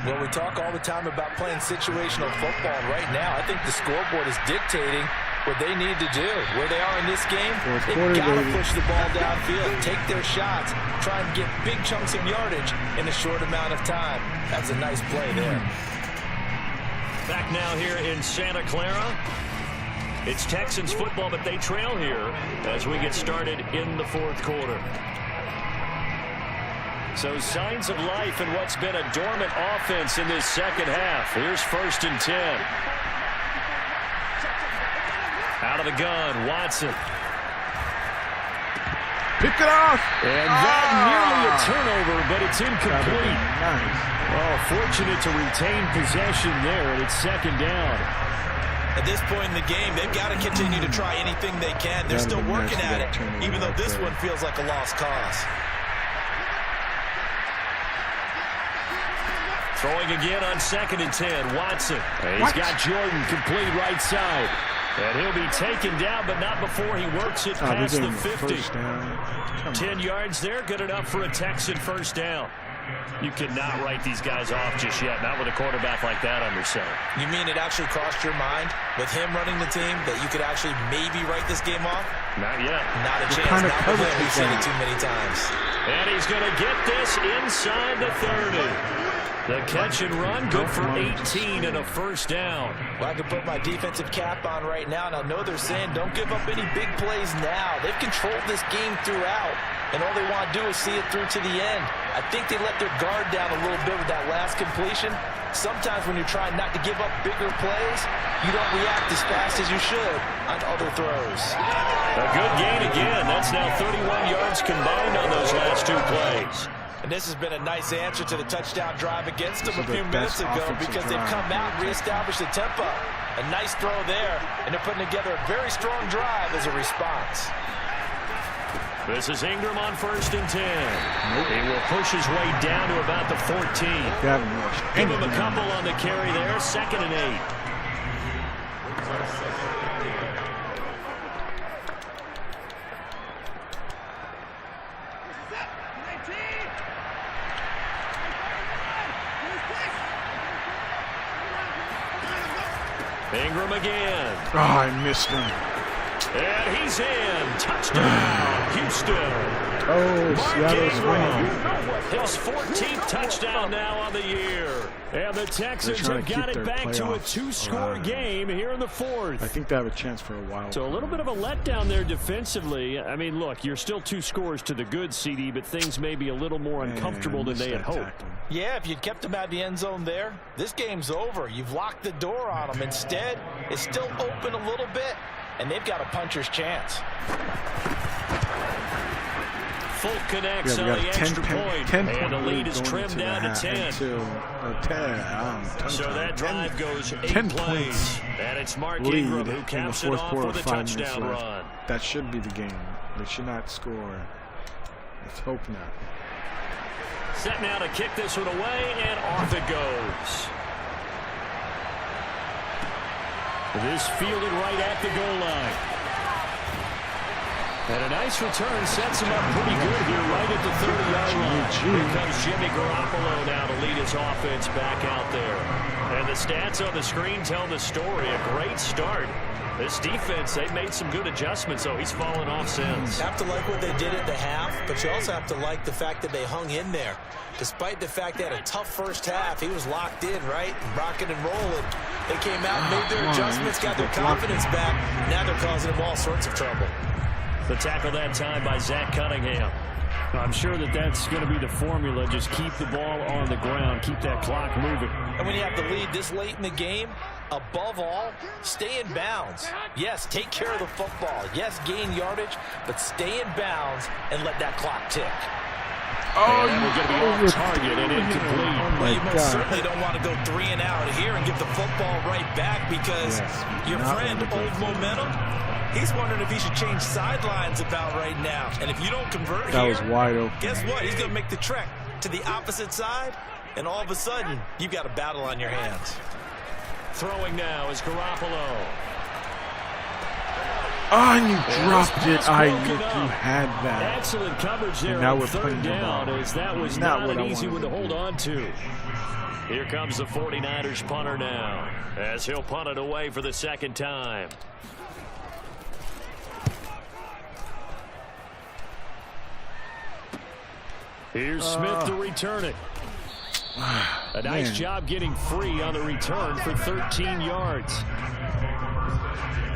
Well, we talk all the time about playing situational football. Right now, I think the scoreboard is dictating what they need to do. Where they are in this game, they've got to push the ball downfield, take their shots, try and get big chunks of yardage in a short amount of time. That's a nice play there. Back now here in Santa Clara. It's Texans football, but they trail here as we get started in the fourth quarter. So signs of life in what's been a dormant offense in this second half. Here's 1st and 10. Out of the gun, Watson. Pick it off! And that nearly a turnover, but it's incomplete. Nice. Oh, fortunate to retain possession there, and it's 2nd down. At this point in the game, they've got to continue to try anything they can. They're still working at it, even though this one feels like a lost cause. Throwing again on 2nd and 10. Watson. He's got Jordan complete right side. And he'll be taken down, but not before he works it past the 50. 10 yards there, good enough for a Texan first down. You cannot write these guys off just yet, not with a quarterback like that under center. You mean it actually crossed your mind with him running the team that you could actually maybe write this game off? Not yet. Not a chance. Not with him. We've seen it too many times. And he's going to get this inside the 30. The catch and run, good for 18 and a first down. Well, I can put my defensive cap on right now, and I know they're saying don't give up any big plays now. They've controlled this game throughout, and all they want to do is see it through to the end. I think they let their guard down a little bit with that last completion. Sometimes when you're trying not to give up bigger plays, you don't react as fast as you should on other throws. A good gain again. That's now 31 yards combined on those last 2 plays. And this has been a nice answer to the touchdown drive against them a few minutes ago because they've come out and reestablished the tempo. A nice throw there, and they're putting together a very strong drive as a response. This is Ingram on 1st and 10. Nope. He will push his way down to about the 14. Give him a couple on the carry there. 2nd and 8. Ingram again. Oh, I missed him. And he's in. Touchdown, Houston. Oh, Seattle's winning. His 14th touchdown now on the year. And the Texans have got it back to a 2-score game here in the 4th. I think they have a chance for a while. So a little bit of a letdown there defensively. I mean, look, you're still 2 scores to the good, CD, but things may be a little more uncomfortable than they had hoped. Yeah, if you'd kept them out of the end zone there, this game's over. You've locked the door on them. Instead, it's still open a little bit, and they've got a puncher's chance. Full connects on the extra point. And the lead is trimmed down to 10. So that drive goes 8 plays. And it's Mark Ingram who caps it off with a touchdown run. That should be the game. They should not score. Let's hope not. Set now to kick this one away, and off it goes. This fielded right at the goal line. And a nice return sets him up pretty good here right at the 30-yard line. Here comes Jimmy Garoppolo now to lead his offense back out there. And the stats on the screen tell the story. A great start. This defense, they've made some good adjustments, so he's fallen off since. You have to like what they did at the half, but you also have to like the fact that they hung in there. Despite the fact they had a tough first half, he was locked in, right? Rocking and rolling. They came out, made their adjustments, got their confidence back. Now they're causing him all sorts of trouble. The tackle that time by Zach Cunningham. I'm sure that that's going to be the formula. Just keep the ball on the ground. Keep that clock moving. And when you have the lead this late in the game, above all, stay in bounds. Yes, take care of the football. Yes, gain yardage, but stay in bounds and let that clock tick. Oh, you're going to be off target and incomplete. Well, you most certainly don't want to go 3 and out here and get the football right back because your friend, Old Momentum, he's wondering if he should change sidelines about right now. And if you don't convert that was wide open. Guess what? He's going to make the trek to the opposite side, and all of a sudden, you've got a battle on your hands. Throwing now is Garoppolo. Oh, and you dropped it. You had that. Excellent coverage there on 3rd down, as that was not an easy one to hold on to. Here comes the 49ers punter now, as he'll punt it away for the 2nd time. Here's Smith to return it. A nice job getting free on the return for 13 yards.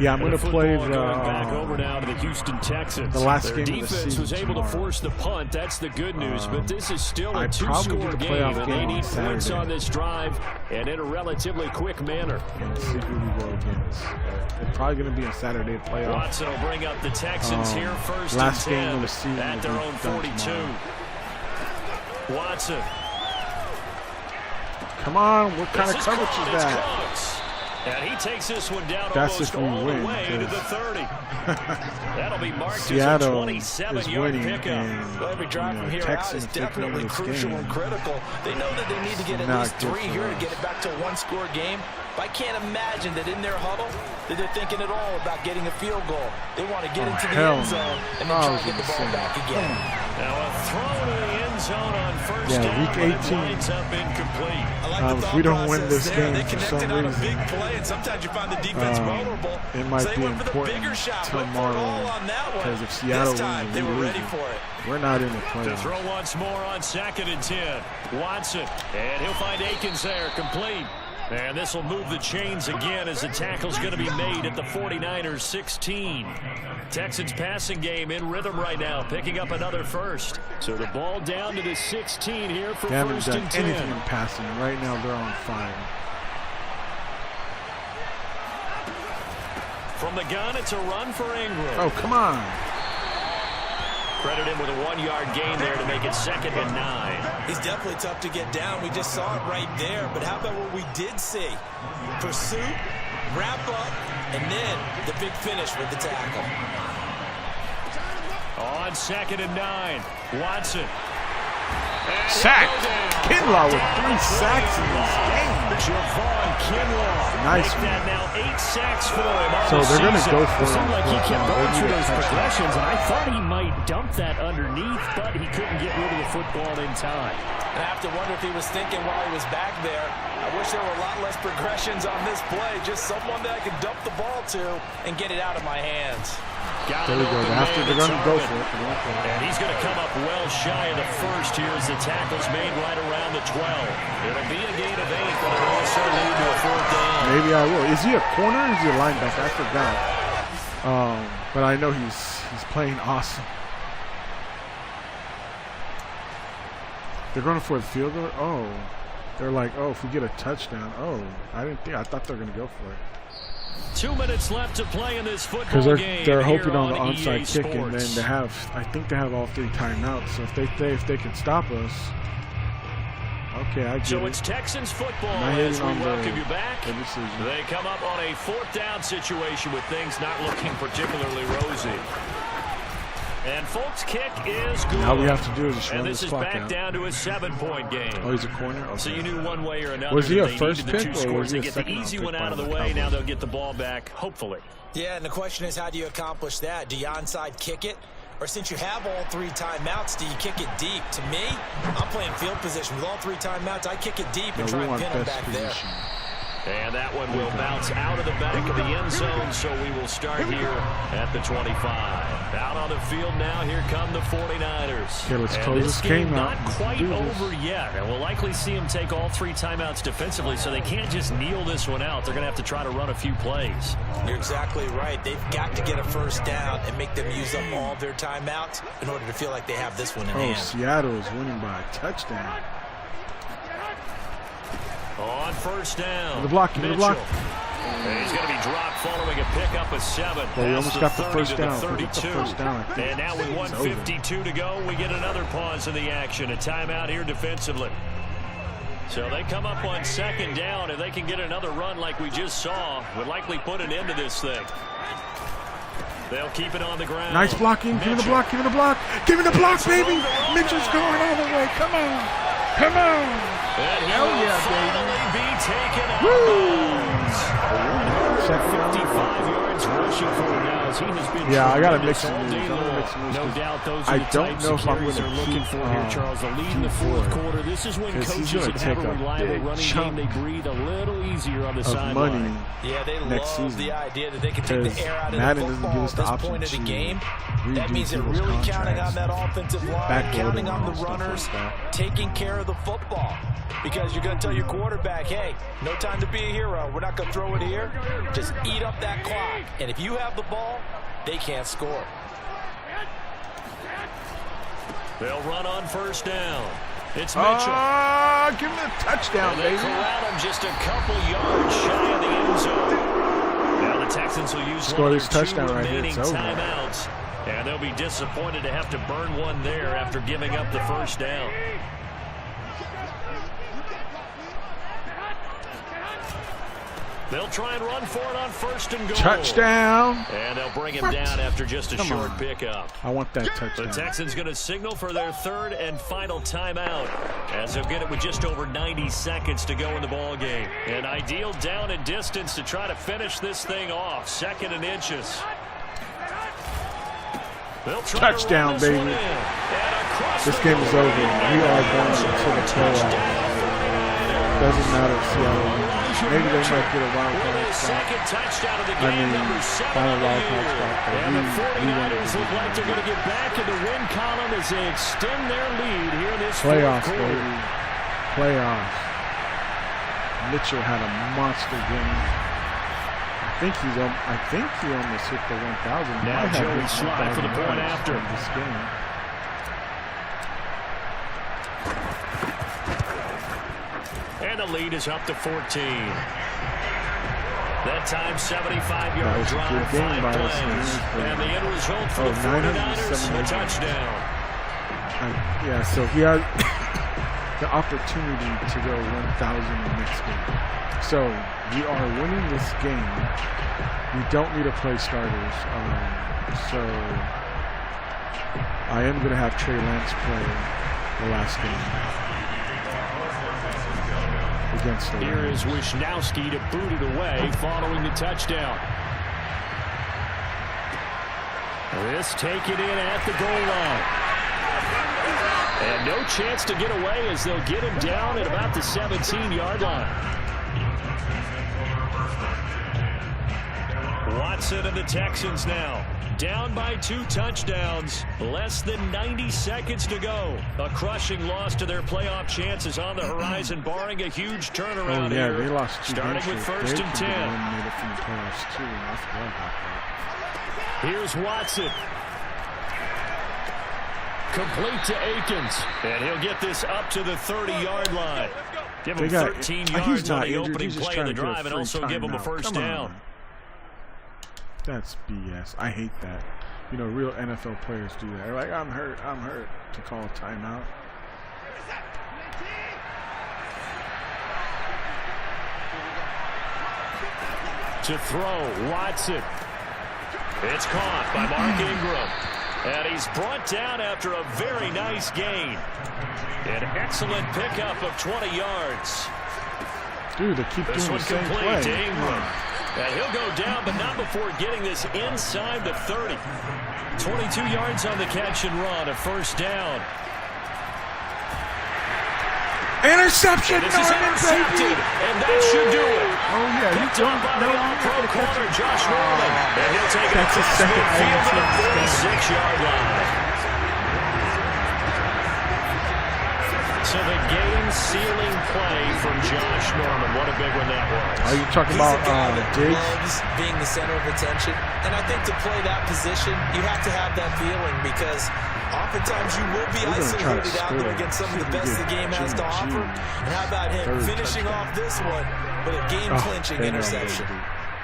Yeah, I'm going to play the back over now to the Houston Texans. The last Their game of the season defense was able tomorrow. to force the punt. That's the good news. But this is still a 2-score game, and they need points on this drive and in a relatively quick manner. And see who we go against. They're probably going to be a Saturday playoff. Watson will bring up the Texans here 1st last and 10 game of the season at their own 42. Tomorrow. Watson. Come on, what kind of coverage is that? Close. And he takes this one down That's almost all the way to the 30. That'll be marked Seattle as a 27-yard pickup. Well, every drive from here out is definitely crucial and critical. They know that they need to get at least 3 here to get it back to a 1-score game. But I can't imagine that in their huddle that they're thinking at all about getting a field goal. They want to get into the end zone and then try to get the ball back again. Now a throw to the end zone on 1st down, week 18. but it winds up incomplete. If we don't win this game for some reason, on a big play, and sometimes you find the defense vulnerable. It might so be important tomorrow because if Seattle wins, they were ready for it. We're not in the playoffs. To throw once more on 2nd and 10. Watson, and he'll find Akins there, complete. And this will move the chains again as the tackle's going to be made at the 49ers 16. Texans passing game in rhythm right now, picking up another first. So the ball down to the 16 here for they haven't 1st done and 10. anything in passing. Right now they're on fire. From the gun, it's a run for Ingram. Oh, come on. Credit him with a 1-yard gain there to make it 2nd and 9. He's definitely tough to get down. We just saw it right there. But how about what we did see? Pursuit, wrap up, and then the big finish with the tackle. On 2nd and 9, Watson. Sack. Kinlaw with 3 sacks in this game. Javon Kinlaw. Nice. That now 8 sacks for him. So they're going to go for it. It seemed like he kept going through those progressions, and I thought he might dump that underneath, but he couldn't get rid of the football in time. And I have to wonder if he was thinking while he was back there, I wish there were a lot less progressions on this play. Just someone that I could dump the ball to and get it out of my hands. There we go. After they're going to go for it. And he's going to come up well shy of the first here as the tackle's made right around the 12. It'll be a gain of 8, but it'll also lead to a 4th down. Maybe I will. Is he a corner or is he a linebacker? I forgot. But I know he's playing awesome. They're going for the field goal? Oh. They're like, oh, if we get a touchdown. Oh, I thought they were going to go for it. 2 minutes left to play in this football game. Because they're hoping on the onside EA kick, and then I think they have all 3 timeouts. So if they can stop us, okay, I get it. So it's Texans football as we welcome you back. They come up on a 4th down situation with things not looking particularly rosy. And Folk's kick is good. All we have to do is just run this clock out. And this is back down to a 7-point game. Oh, he's a corner? Okay. So you knew one way or another. Was he a first pick or was he a get second the easy one pick out of the way. Now they'll get the ball back, hopefully. Yeah, and the question is, how do you accomplish that? Do you onside kick it? Or since you have all 3 timeouts, do you kick it deep? To me, I'm playing field position. With all 3 timeouts, I kick it deep and try and pin him back there. And that one will bounce out of the back of the end zone, so we will start here at the 25. Out on the field now, here come the 49ers. Okay, let's close this game out. Not quite over yet, and we'll likely see them take all 3 timeouts defensively, so they can't just kneel this one out. They're going to have to try to run a few plays. You're exactly right. They've got to get a first down and make them use up all of their timeouts in order to feel like they have this one in hand. Seattle is winning by a touchdown. On first down, the block, the block. And he's going to be dropped following a pickup of 7. Well, we almost got the first down. 32. And now with 1:52 to go, we get another pause in the action. A timeout here defensively. So they come up on 2nd down, and they can get another run like we just saw. Would likely put an end to this thing. They'll keep it on the ground. Nice blocking. Give me the block. Give me the block. Give me the block, baby. Mitchell's going all the way. Come on. Come on. Hell yeah, baby. Be taken out. 55 yards rushing for him now as he has been. Yeah, I got to mix some moves. No doubt those I are the don't types know of if I'm carries going they're looking for here, Charles. The lead in the 4th quarter. This is when coaches that have a reliable running game, they breathe a little easier on the sideline. Yeah, they love the idea that they can take the air out of Madden the football at this point of the game. That means they're really counting on that offensive line, counting on the runners, taking care of the football. Because you're going to tell your quarterback, hey, no time to be a hero. We're not going to throw it here. Just eat up that clock. And if you have the ball, they can't score. They'll run on first down. It's Mitchell. Give him a touchdown, baby. They corral him just a couple yards shy of the end zone. Now the Texans will use score this touchdown right here. It's over. Timeouts. And they'll be disappointed to have to burn one there after giving up the first down. They'll try and run for it on 1st and goal. Touchdown. And they'll bring him down after just a short pickup. I want that touchdown. The Texans going to signal for their 3rd and final timeout as they'll get it with just over 90 seconds to go in the ball game. An ideal down and distance to try to finish this thing off. 2nd and inches. Touchdown, baby. This game is over. We are going to the playoffs. Doesn't matter if Seattle. Maybe they might get a wild card spot. Final wild card spot. And the 49ers look like they're going to get back in the win column as they extend their lead here in this playoffs, baby. Playoffs. Mitchell had a monster game. I think he almost hit the 1,000. Now Joey Slide for the point after this game. And the lead is up to 14. That time, 75-yard drive, 5 plays. And the end result for the 49ers, a touchdown. Yeah, so he had the opportunity to go 1,000 in the next game. So we are winning this game. We don't need to play starters. So I am going to have Trey Lance play the last game against the Here is Wisnowski to boot it away following the touchdown. This take it in at the goal line. And no chance to get away as they'll get him down at about the 17-yard line. Watson and the Texans now down by 2 touchdowns. Less than 90 seconds to go. A crushing loss to their playoff chances on the horizon, barring a huge turnaround here. They lost 2 starting with 1st and 10. Here's Watson. Complete to Akins. And he'll get this up to the 30-yard line. Give him 13 yards on the opening play of the drive and also give him a first down. That's BS. I hate that. You know, real NFL players do that. They're like, I'm hurt, to call a timeout. To throw, Watson. It's caught by Mark Ingram. And he's brought down after a very nice gain. An excellent pickup of 20 yards. Dude, they keep doing the same play. To Ingram. And he'll go down, but not before getting this inside the 30. 22 yards on the catch and run, a first down. Interception! This is intercepted, and that should do it. Oh, yeah. Picked up by the all-pro corner, Josh Norman. And he'll take it across midfield to the 46-yard line. So the game-sealing play from Josh Norman. What a big one that was. Are you talking about Diggs? Loves being the center of attention. And I think to play that position, you have to have that feeling because oftentimes you will be isolated out there against some of the best the game has to offer. And how about him finishing off this one with a game-clinching interception?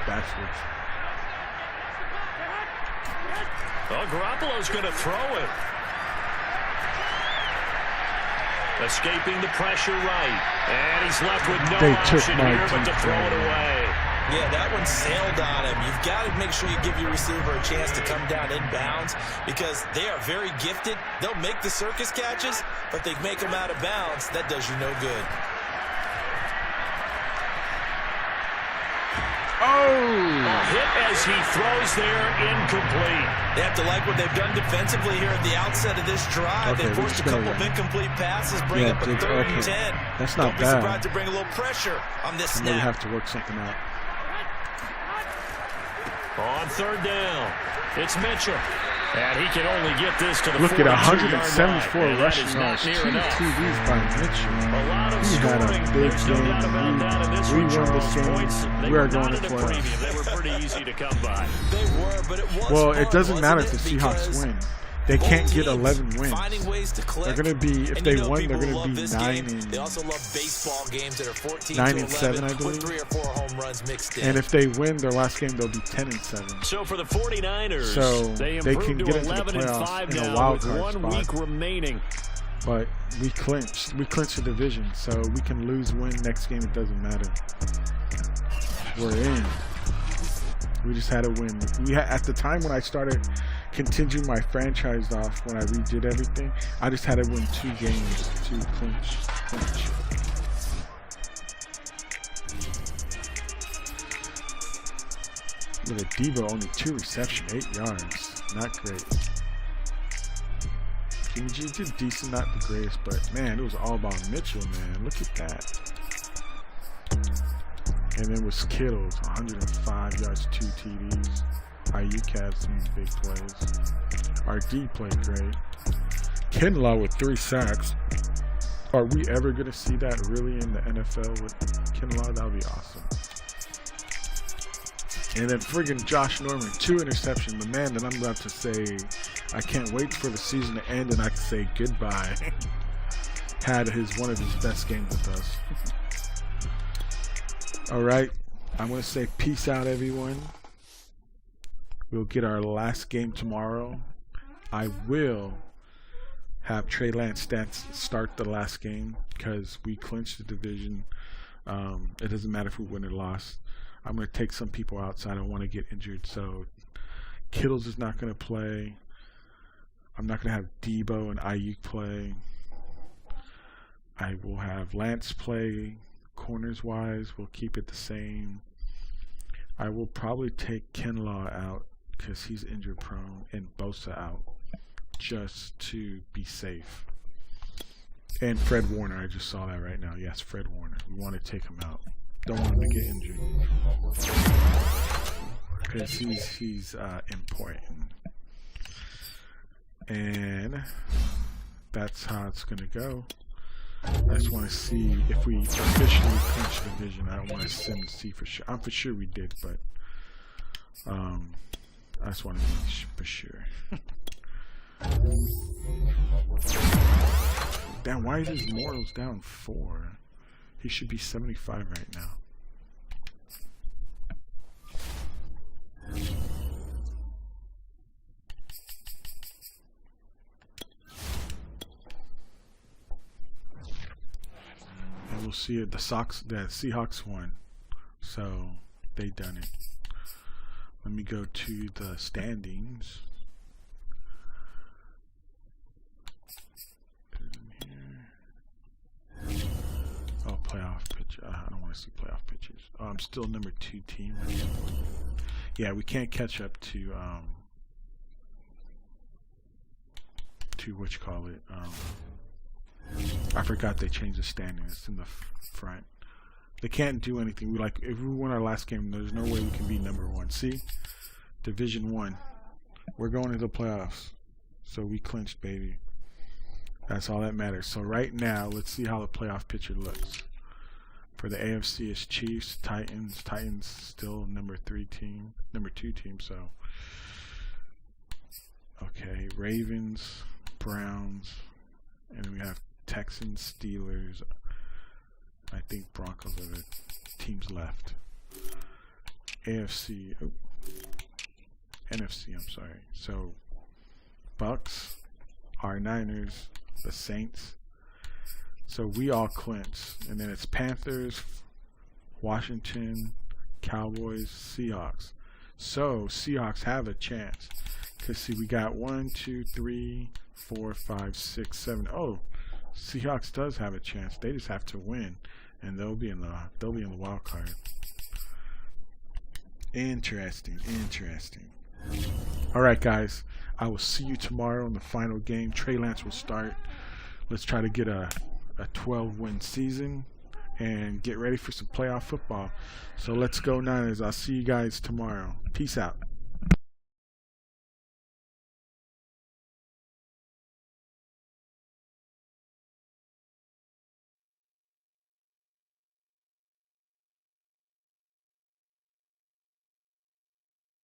Bastards. Well, Garoppolo's going to throw it. Escaping the pressure right. And he's left with no option here but to throw it away. Yeah, that one sailed on him. You've got to make sure you give your receiver a chance to come down inbounds because they are very gifted. They'll make the circus catches, but they make them out of bounds. That does you no good. A hit as he throws there, incomplete. They have to like what they've done defensively here at the outset of this drive. They forced a couple of incomplete passes, bring up a 3rd and 10. That's not bad. Don't be surprised to bring a little pressure on this snap. You have to work something out. On 3rd down, it's Mitchell. And he can only get this to the 42-yard line. Look at 174 rushing yards, 2 TDs by Mitchell. A lot of scoring. There's no doubt about that in this one, Charles. Points, they were not in the premium. They were pretty easy to come by. They were, but it was well, it doesn't matter if the Seahawks win. They can't get 11 wins. They're going to be, if they win, they're going to be 9 and they also love baseball games that are 14 9 to and 11 7, I believe. with 3 or 4 home runs mixed in. And if they win their last game, they'll be 10 and 7. So for the 49ers, so they can get into the playoffs in a wild card with 1 week remaining. But we clinched. We clinched the division, so we can lose, win next game. It doesn't matter. We're in. We just had to win. At the time when I started continuing my franchise off, when I redid everything, I just had to win 2 games to clinch. Look at Debo, only 2 receptions, 8 yards. Not great. Jimmy G did decent, not the greatest, but man, it was all about Mitchell, man. Look at that. And then with Kittles, 105 yards, 2 TDs. Ayuk had some big plays. Our D played great. Kinlaw with 3 sacks. Are we ever going to see that really in the NFL with Kinlaw? That would be awesome. And then friggin' Josh Norman, 2 interceptions. The man that I'm about to say, I can't wait for the season to end and I can say goodbye. Had one of his best games with us. All right, I'm going to say peace out, everyone. We'll get our last game tomorrow. I will have Trey Lance start the last game because we clinched the division. It doesn't matter if we win or lost. I'm going to take some people outside. I don't want to get injured. So Kittles is not going to play. I'm not going to have Debo and Ayuk play. I will have Lance play. Corners wise, we'll keep it the same. I will probably take Kinlaw out because he's injury prone, and Bosa out just to be safe. And Fred Warner, I just saw that right now. Yes, Fred Warner. We want to take him out. Don't want him to get injured because he's important. And that's how it's going to go. I just want to see if we officially clinch the division. I don't want to sim to see for sure. I'm for sure we did, but I just want to be for sure. Damn, why is his morals down 4? He should be 75 right now. And we'll see it. The Seahawks won, so they done it. Let me go to the standings. Oh, playoff picture. I don't want to see playoff pictures. Oh, I'm still number 2 team. Yeah, we can't catch up to what you call it. I forgot they changed the standings. It's in the front. They can't do anything. If we win our last game, there's no way we can be number 1. See, Division 1. We're going into the playoffs, so we clinched, baby. That's all that matters. So right now, let's see how the playoff picture looks. For the AFC, it's Chiefs, Titans. Titans still number 2 team. So, okay, Ravens, Browns, and then we have Texans, Steelers. I think Broncos are the teams left. NFC, NFC. I'm sorry. So, Bucks, our Niners, the Saints. So we all clinch, and then it's Panthers, Washington, Cowboys, Seahawks. So Seahawks have a chance, because see, we got 1, 2, 3, 4, 5, 6, 7. Oh, Seahawks does have a chance. They just have to win, and they'll be in the wild card. Interesting. All right, guys. I will see you tomorrow in the final game. Trey Lance will start. Let's try to get a 12-win season and get ready for some playoff football. So let's go Niners. I'll see you guys tomorrow. Peace out.